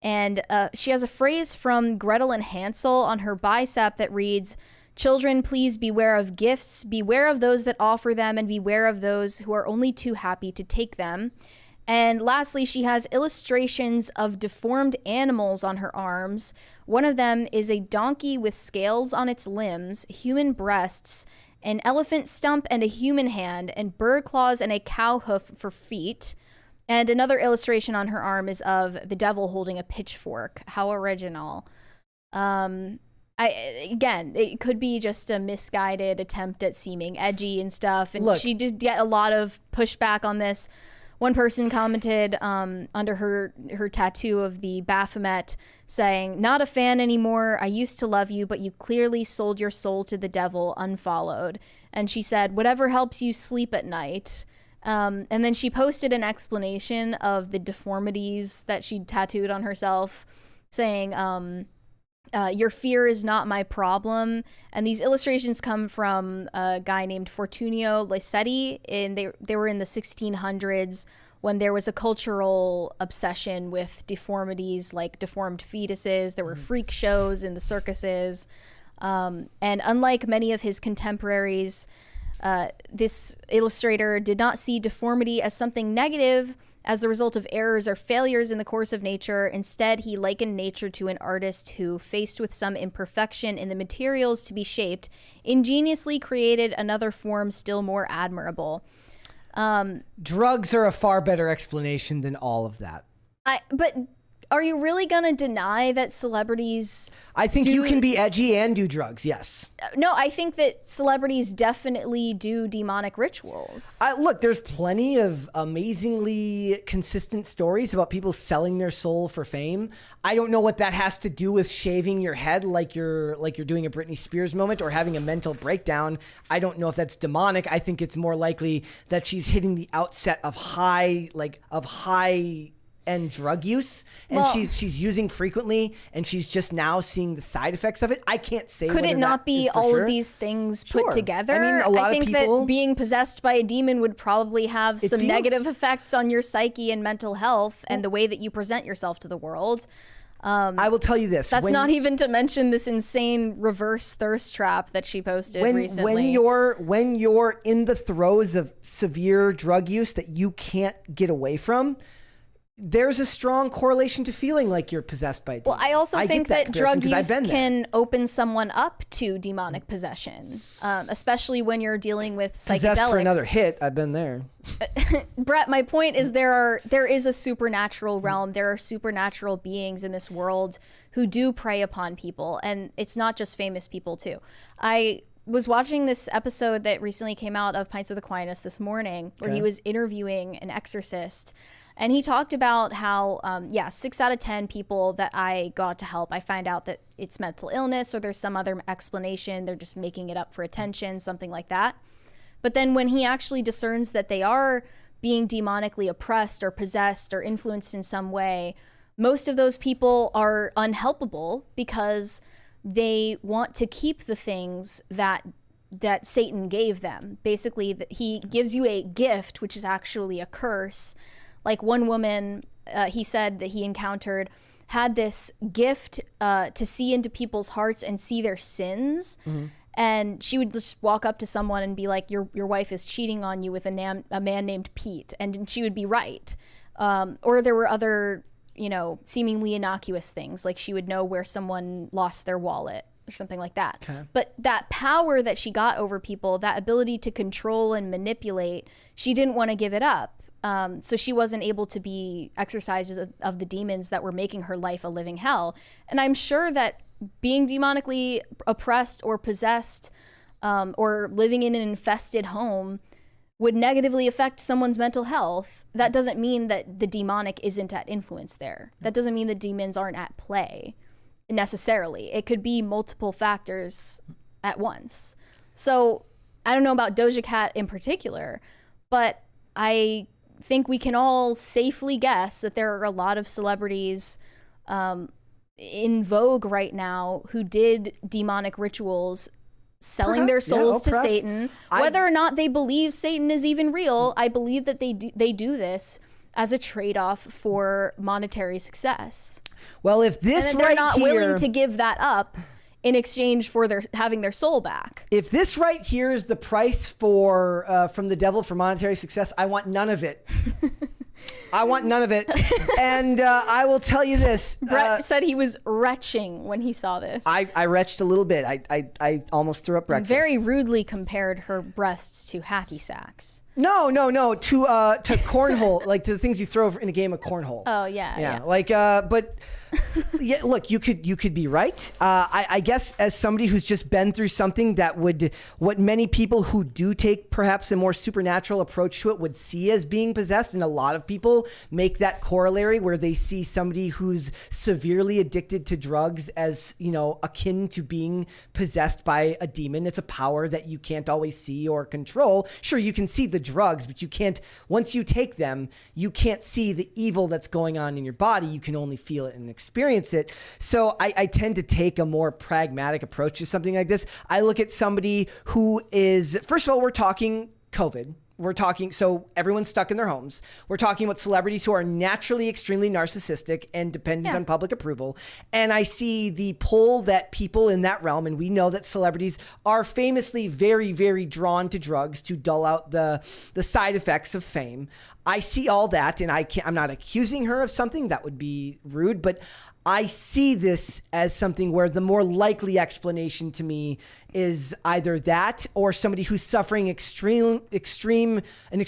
And she has a phrase from Gretel and Hansel on her bicep that reads, "Children, please beware of gifts, beware of those that offer them, and beware of those who are only too happy to take them." And lastly, she has illustrations of deformed animals on her arms. One of them is a donkey with scales on its limbs, human breasts, an elephant stump and a human hand, and bird claws and a cow hoof for feet. And another illustration on her arm is of the devil holding a pitchfork. How original. Again, it could be just a misguided attempt at seeming edgy and stuff. And she did get a lot of pushback on this. One person commented under her tattoo of the Baphomet saying, "Not a fan anymore. I used to love you, but you clearly sold your soul to the devil, unfollowed." And she said, "Whatever helps you sleep at night." And then she posted an explanation of the deformities that she tattooed on herself, saying, "Your fear is not my problem." And these illustrations come from a guy named Fortunio Licetti, and they were in the 1600s when there was a cultural obsession with deformities, like deformed fetuses. There were freak shows in the circuses. And unlike many of his contemporaries, this illustrator did not see deformity as something negative as the result of errors or failures in the course of nature. Instead, he likened nature to an artist who, faced with some imperfection in the materials to be shaped, ingeniously created another form still more admirable. Drugs are a far better explanation than all of that. But are you really going to deny that celebrities... I think you can be edgy and do drugs, yes. No, I think that celebrities definitely do demonic rituals. Look, there's plenty of amazingly consistent stories about people selling their soul for fame. I don't know what that has to do with shaving your head like you're doing a Britney Spears moment or having a mental breakdown. I don't know if that's demonic. I think it's more likely that she's hitting the outset of high and drug use, and she's using frequently, and she's just now seeing the side effects of it. I can't say. Could it not be all of these things put together? I mean, a lot of people, that being possessed by a demon would probably have some negative effects on your psyche and mental health and the way that you present yourself to the world. I will tell you this. That's not even to mention this insane reverse thirst trap that she posted recently. When you're in the throes of severe drug use that you can't get away from, there's a strong correlation to feeling like you're possessed by a demon. Well, I also think that drug use can open someone up to demonic possession, especially when you're dealing with psychedelics. Possessed for another hit, I've been there. Brett, my point is there is a supernatural realm. There are supernatural beings in this world who do prey upon people, and it's not just famous people too. I was watching this episode that recently came out of Pints with Aquinas this morning, where he was interviewing an exorcist. And he talked about how, 6 out of 10 people that I got to help, I find out that it's mental illness or there's some other explanation. They're just making it up for attention, something like that. But then when he actually discerns that they are being demonically oppressed or possessed or influenced in some way, most of those people are unhelpable because they want to keep the things that Satan gave them. Basically, he gives you a gift, which is actually a curse. Like one woman, he said that he encountered, had this gift to see into people's hearts and see their sins. Mm-hmm. And she would just walk up to someone and be like, your wife is cheating on you with a man named Pete. And she would be right. Or there were other, seemingly innocuous things. Like she would know where someone lost their wallet or something like that. Okay. But that power that she got over people, that ability to control and manipulate, she didn't want to give it up. So she wasn't able to be exorcised of the demons that were making her life a living hell. And I'm sure that being demonically oppressed or possessed or living in an infested home would negatively affect someone's mental health. That doesn't mean that the demonic isn't at influence there. That doesn't mean the demons aren't at play necessarily. It could be multiple factors at once. So I don't know about Doja Cat in particular, but I think we can all safely guess that there are a lot of celebrities in vogue right now who did demonic rituals, selling their souls to Satan. Whether or not they believe Satan is even real, I believe that they do this as a trade-off for monetary success. Well, if this and they're not willing to give that up in exchange for having their soul back. If this right here is the price for from the devil for monetary success, I want none of it. I want none of it. And I will tell you this. Brett said he was retching when he saw this. I retched a little bit. I almost threw up breakfast. Very rudely compared her breasts to hacky sacks. No, to cornhole, like to the things you throw in a game of cornhole. Oh yeah. Like, but yeah, look, you could be right. I guess as somebody who's just been through something that what many people who do take perhaps a more supernatural approach to it would see as being possessed, and a lot of people make that corollary where they see somebody who's severely addicted to drugs as, akin to being possessed by a demon. It's a power that you can't always see or control. Sure, you can see the drugs, but you can't, once you take them, you can't see the evil that's going on in your body. You can only feel it and experience it. So I tend to take a more pragmatic approach to something like this. I look at somebody who is, first of all, we're talking COVID. We're talking, so everyone's stuck in their homes. We're talking about celebrities who are naturally extremely narcissistic and dependent on public approval. And I see the pull that people in that realm, and we know that celebrities are famously very, very drawn to drugs to dull out the side effects of fame. I see all that, and I'm not accusing her of something. That would be rude, but I see this as something where the more likely explanation to me is either that or somebody who's suffering an extreme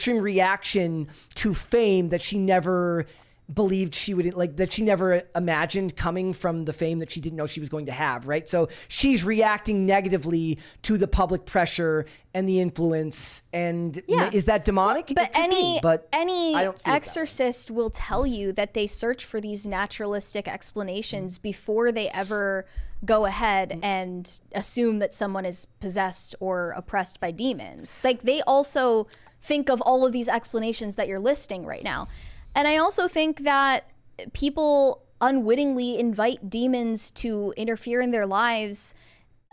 reaction to fame that she never believed she would, like, that she never imagined coming from the fame that she didn't know she was going to have, right? So she's reacting negatively to the public pressure and the influence. And is that demonic? But any I don't see exorcist will tell you that they search for these naturalistic explanations before they ever go ahead and assume that someone is possessed or oppressed by demons. Like, they also think of all of these explanations that you're listing right now. And I also think that people unwittingly invite demons to interfere in their lives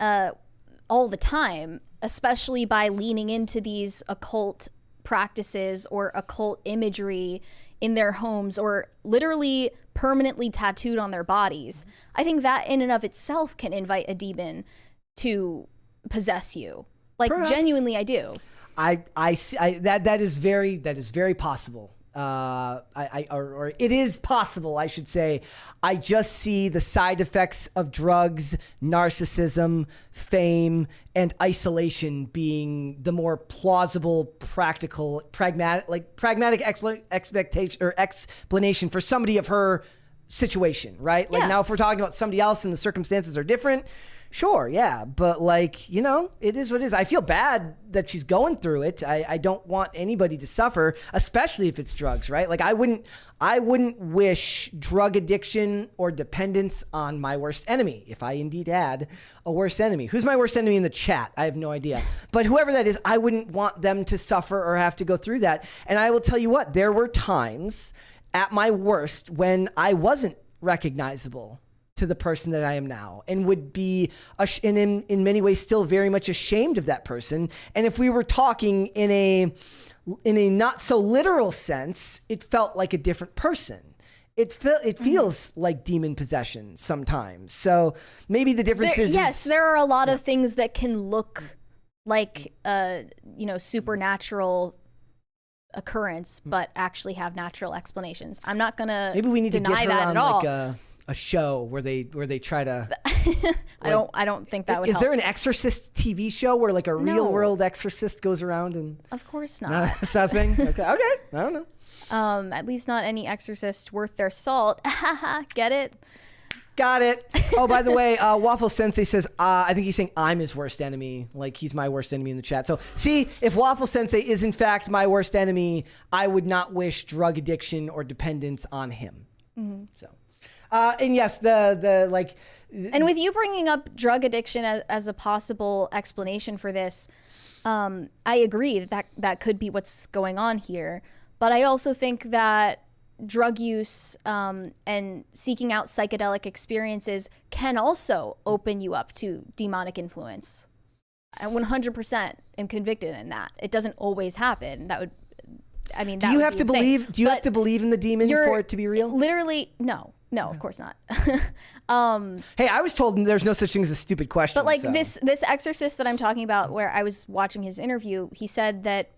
all the time, especially by leaning into these occult practices or occult imagery in their homes or literally permanently tattooed on their bodies. I think that in and of itself can invite a demon to possess you. Like, perhaps. Genuinely, I do. I see that is very possible. Or it is possible, I should say. I just see the side effects of drugs, narcissism, fame, and isolation being the more plausible, practical, pragmatic explanation for somebody of her situation, right? Like, now if we're talking about somebody else and the circumstances are different, sure, yeah, but it is what it is. I feel bad that she's going through it. I don't want anybody to suffer, especially if it's drugs, right? Like, I wouldn't wish drug addiction or dependence on my worst enemy, if I indeed had a worst enemy. Who's my worst enemy in the chat? I have no idea. But whoever that is, I wouldn't want them to suffer or have to go through that. And I will tell you what, there were times at my worst when I wasn't recognizable to the person that I am now, and would be, in many ways, still very much ashamed of that person. And if we were talking in a not so literal sense, it felt like a different person. It feels like demon possession sometimes. So maybe the difference is... Yes, there are a lot of things that can look like supernatural occurrence, but actually have natural explanations. I'm not gonna maybe we need to deny get her that on at all. Like a show where they try to I don't think that would is help. there an exorcist TV show where like a real world exorcist goes around and of course not. No, it's not a thing? Okay, I don't know. At least not any exorcist worth their salt. Get it? Got it. Oh, by the way, Waffle Sensei says, I think he's saying I'm his worst enemy. Like, he's my worst enemy in the chat. So, see, if Waffle Sensei is in fact my worst enemy, I would not wish drug addiction or dependence on him. Mm-hmm. So, And yes, the like. And with you bringing up drug addiction as a possible explanation for this, I agree that could be what's going on here. But I also think that drug use and seeking out psychedelic experiences can also open you up to demonic influence. I 100% am convicted in that. It doesn't always happen. That would, I mean, that do you would have be to insane. believe? Do you have But to believe in the demon for it to be real? Literally, no, of course not. Hey, I was told there's no such thing as a stupid question. But like so. this exorcist that I'm talking about, where I was watching his interview, he said that,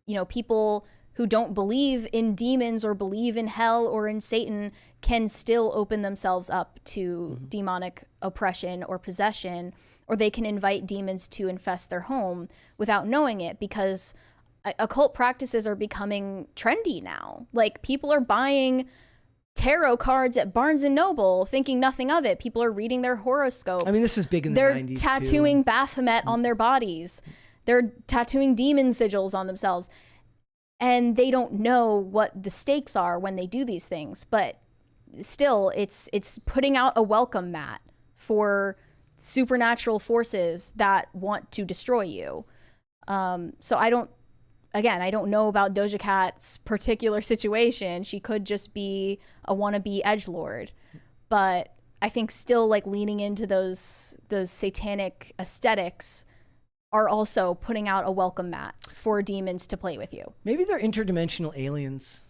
you know, people who don't believe in demons or believe in hell or in Satan can still open themselves up to demonic oppression or possession, or they can invite demons to infest their home without knowing it, because occult practices are becoming trendy now. Like, people are buying tarot cards at Barnes and Noble thinking nothing of it. People are reading their horoscopes. I mean, this was big in the 90s. They're tattooing Baphomet on their bodies. They're tattooing demon sigils on themselves. And they don't know what the stakes are when they do these things. But still, it's putting out a welcome mat for supernatural forces that want to destroy you. So I don't know about Doja Cat's particular situation. She could just be a wannabe edgelord. But I think still, like, leaning into those satanic aesthetics are also putting out a welcome mat for demons to play with you. Maybe they're interdimensional aliens.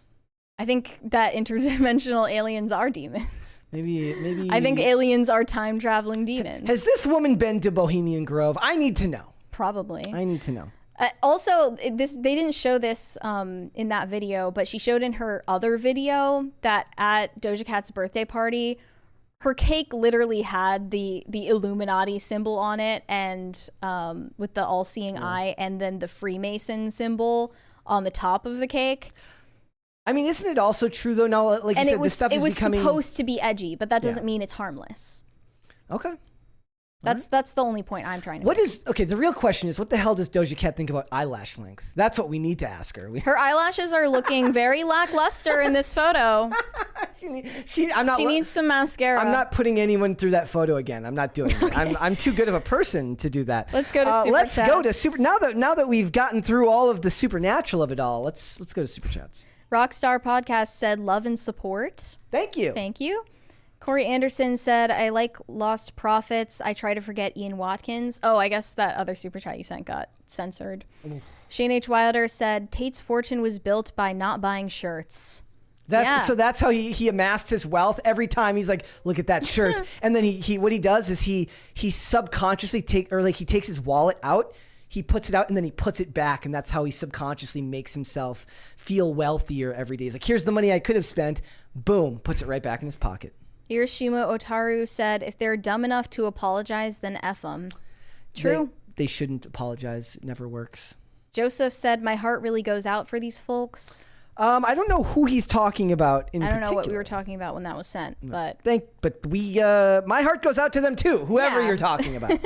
I think that interdimensional aliens are demons. Maybe. I think aliens are time traveling demons. Has this woman been to Bohemian Grove? I need to know. Probably. I need to know. Also, they didn't show this in that video, but she showed in her other video that at Doja Cat's birthday party, her cake literally had the Illuminati symbol on it, and with the all-seeing eye, and then the Freemason symbol on the top of the cake. I mean, isn't it also true though? Now, like you said, this stuff is becoming. It was supposed to be edgy, but that doesn't mean it's harmless. Okay. That's the only point I'm trying to make. The real question is, what the hell does Doja Cat think about eyelash length? That's what we need to ask her. Her eyelashes are looking very lackluster in this photo. She needs some mascara. I'm not putting anyone through that photo again. I'm not doing it. Okay. I'm too good of a person to do that. Let's go to Superchats. Let's go to super. Now that we've gotten through all of the supernatural of it all, let's go to Superchats. Rockstar Podcast said love and support. Thank you. Thank you. Corey Anderson said, I like Lost Prophets. I try to forget Ian Watkins. Oh, I guess that other super chat you sent got censored. Ooh. Shane H. Wilder said, Tate's fortune was built by not buying shirts. So that's how he amassed his wealth. Every time he's like, look at that shirt. And then he what he does is he subconsciously he takes his wallet out, he puts it out, and then he puts it back. And that's how he subconsciously makes himself feel wealthier every day. He's like, here's the money I could have spent. Boom, puts it right back in his pocket. Hiroshima Otaru said, if they're dumb enough to apologize, then F them. True. They shouldn't apologize. It never works. Joseph said, my heart really goes out for these folks. I don't know who he's talking about in particular. I don't know what we were talking about when that was sent, but... my heart goes out to them too, whoever you're talking about.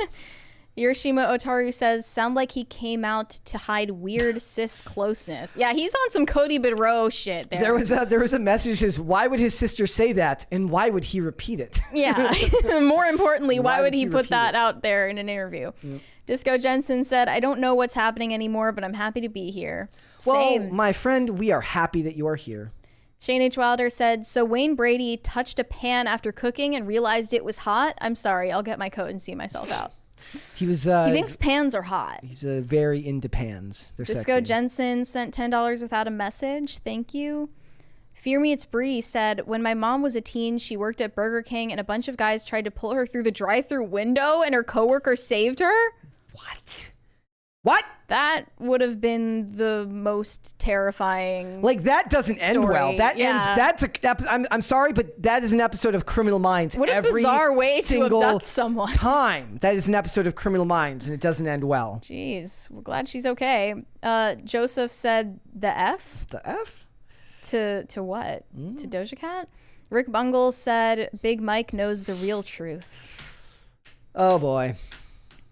Hiroshima Otaru says, sound like he came out to hide weird cis closeness. Yeah, he's on some Cody Bedrow shit there. There was a message that says, why would his sister say that, and why would he repeat it? Yeah. More importantly, why would he put that out there in an interview? Yep. Disco Jensen said, I don't know what's happening anymore, but I'm happy to be here. Same. Well, my friend, we are happy that you're here. Shane H. Wilder said, so Wayne Brady touched a pan after cooking and realized it was hot? I'm sorry, I'll get my coat and see myself out. He was. He thinks pans are hot. He's very into pans. They're Disco sexy. Jensen sent $10 without a message. Thank you. Fear Me It's Bree said, when my mom was a teen, she worked at Burger King and a bunch of guys tried to pull her through the drive-thru window and her coworker saved her. What? That would have been the most terrifying. Like, that doesn't end well. That ends. I'm sorry, but that is an episode of Criminal Minds. What a bizarre way to abduct someone. Time that is an episode of Criminal Minds, and it doesn't end well. Jeez, we're glad she's okay. Joseph said the F. The F? To what? To Doja Cat? Rick Bungle said Big Mike knows the real truth. Oh boy.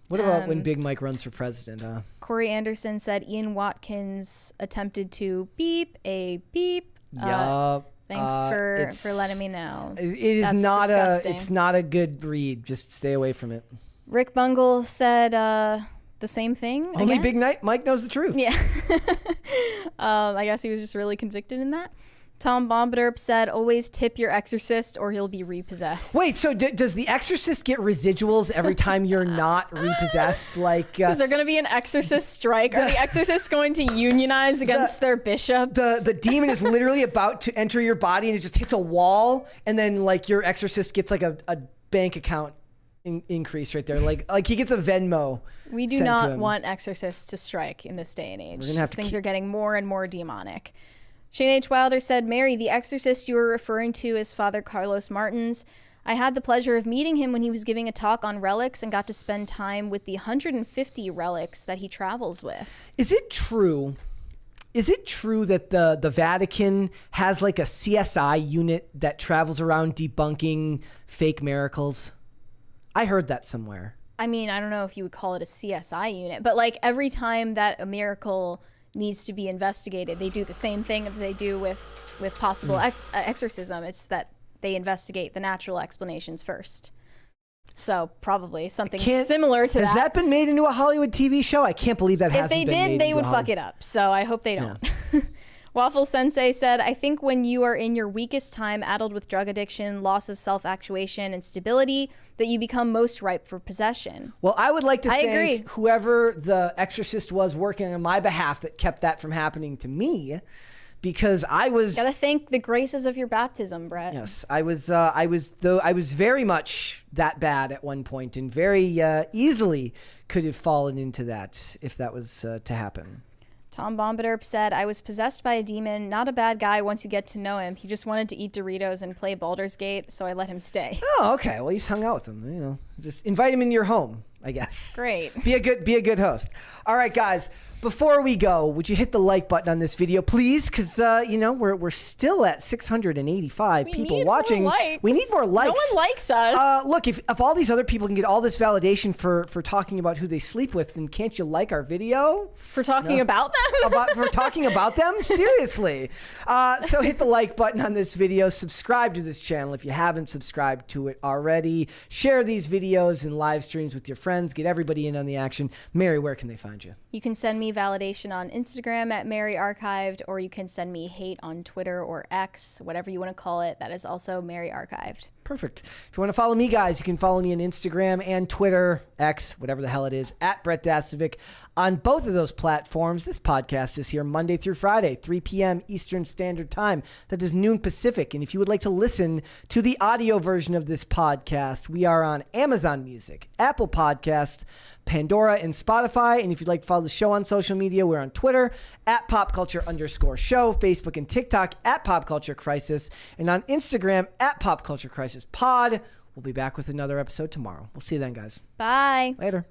What about when Big Mike runs for president, huh? Corey Anderson said Ian Watkins attempted to beep a beep. Yup. Thanks for letting me know. It is That's not disgusting. it's not a good read. Just stay away from it. Rick Bungle said the same thing. Only again. Big Mike knows the truth. Yeah. I guess he was just really convicted in that. Tom Bombadurp said, always tip your exorcist or he'll be repossessed. Wait, so does the exorcist get residuals every time you're not repossessed? Like, Is there going to be an exorcist strike? Are the exorcists going to unionize against their bishops? the demon is literally about to enter your body and it just hits a wall, and then like your exorcist gets like a bank account increase right there. Like he gets a Venmo. We do sent to not him. want exorcists to strike in this day and age. We're gonna have to Things are getting more and more demonic. Shane H. Wilder said, Mary, the exorcist you were referring to is Father Carlos Martins. I had the pleasure of meeting him when he was giving a talk on relics and got to spend time with the 150 relics that he travels with. Is it true? Is it true that the Vatican has like a CSI unit that travels around debunking fake miracles? I heard that somewhere. I mean, I don't know if you would call it a CSI unit, but like every time that a miracle needs to be investigated, they do the same thing that they do with possible exorcism. It's that they investigate the natural explanations first. So probably something similar to that. Has that been made into a Hollywood TV show? I can't believe that If hasn't they been made did, they into would a fuck Hollywood- it up. So I hope they don't. Waffle Sensei said, I think when you are in your weakest time, addled with drug addiction, loss of self-actuation, and stability, that you become most ripe for possession. Well, I would like to I thank agree. whoever the exorcist was working on my behalf that kept that from happening to me, because I was Gotta thank the graces of your baptism, Brett. yes, I was very much that bad at one point, and very easily could have fallen into that if that was to happen. Tom Bombadurp said, I was possessed by a demon, not a bad guy once you get to know him. He just wanted to eat Doritos and play Baldur's Gate, so I let him stay. Oh, okay. Well, he's hung out with him. You know, just invite him into your home, I guess. Great. Be a good host. All right, guys. Before we go, would you hit the like button on this video, please? Because we're still at 685 We people need watching. more likes. We need more likes. No one likes us. Look, if all these other people can get all this validation for talking about who they sleep with, then can't you like our video? For talking about them? For talking about them? Seriously. So hit the like button on this video. Subscribe to this channel if you haven't subscribed to it already. Share these videos and live streams with your friends. Get everybody in on the action. Mary, where can they find you? You can send me validation on Instagram at Mary Archived, or you can send me hate on Twitter or X, whatever you want to call it. That is also Mary Archived. Perfect. If you want to follow me, guys, you can follow me on Instagram and Twitter, X, whatever the hell it is, at Brett Dasovic. On both of those platforms, this podcast is here Monday through Friday, 3 p.m. Eastern Standard Time. That is noon Pacific. And if you would like to listen to the audio version of this podcast, we are on Amazon Music, Apple Podcasts, Pandora, and Spotify. And if you'd like to follow the show on social media, we're on Twitter at popculture_show, Facebook and TikTok at popculturecrisis, and on Instagram at popculturecrisispod. We'll be back with another episode tomorrow. We'll see you then, guys. Bye. Later.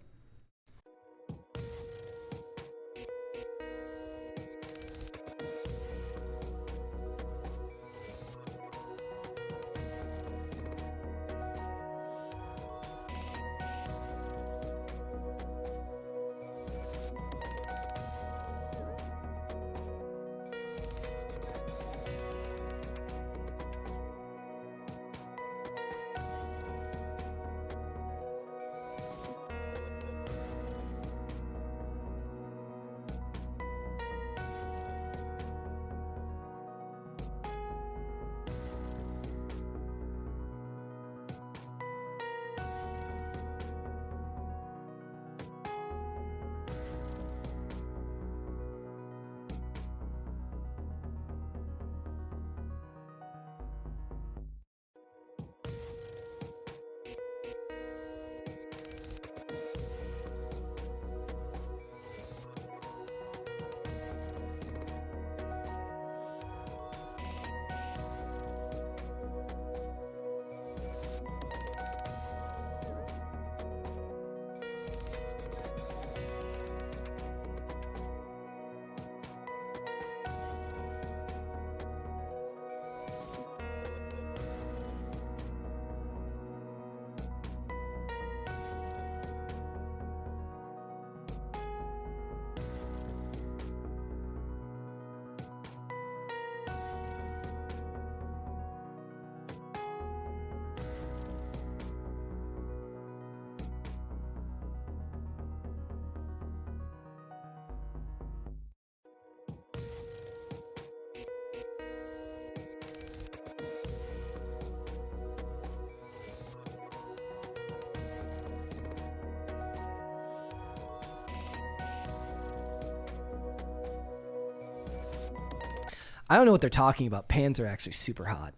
I don't know what they're talking about. Pans are actually super hot.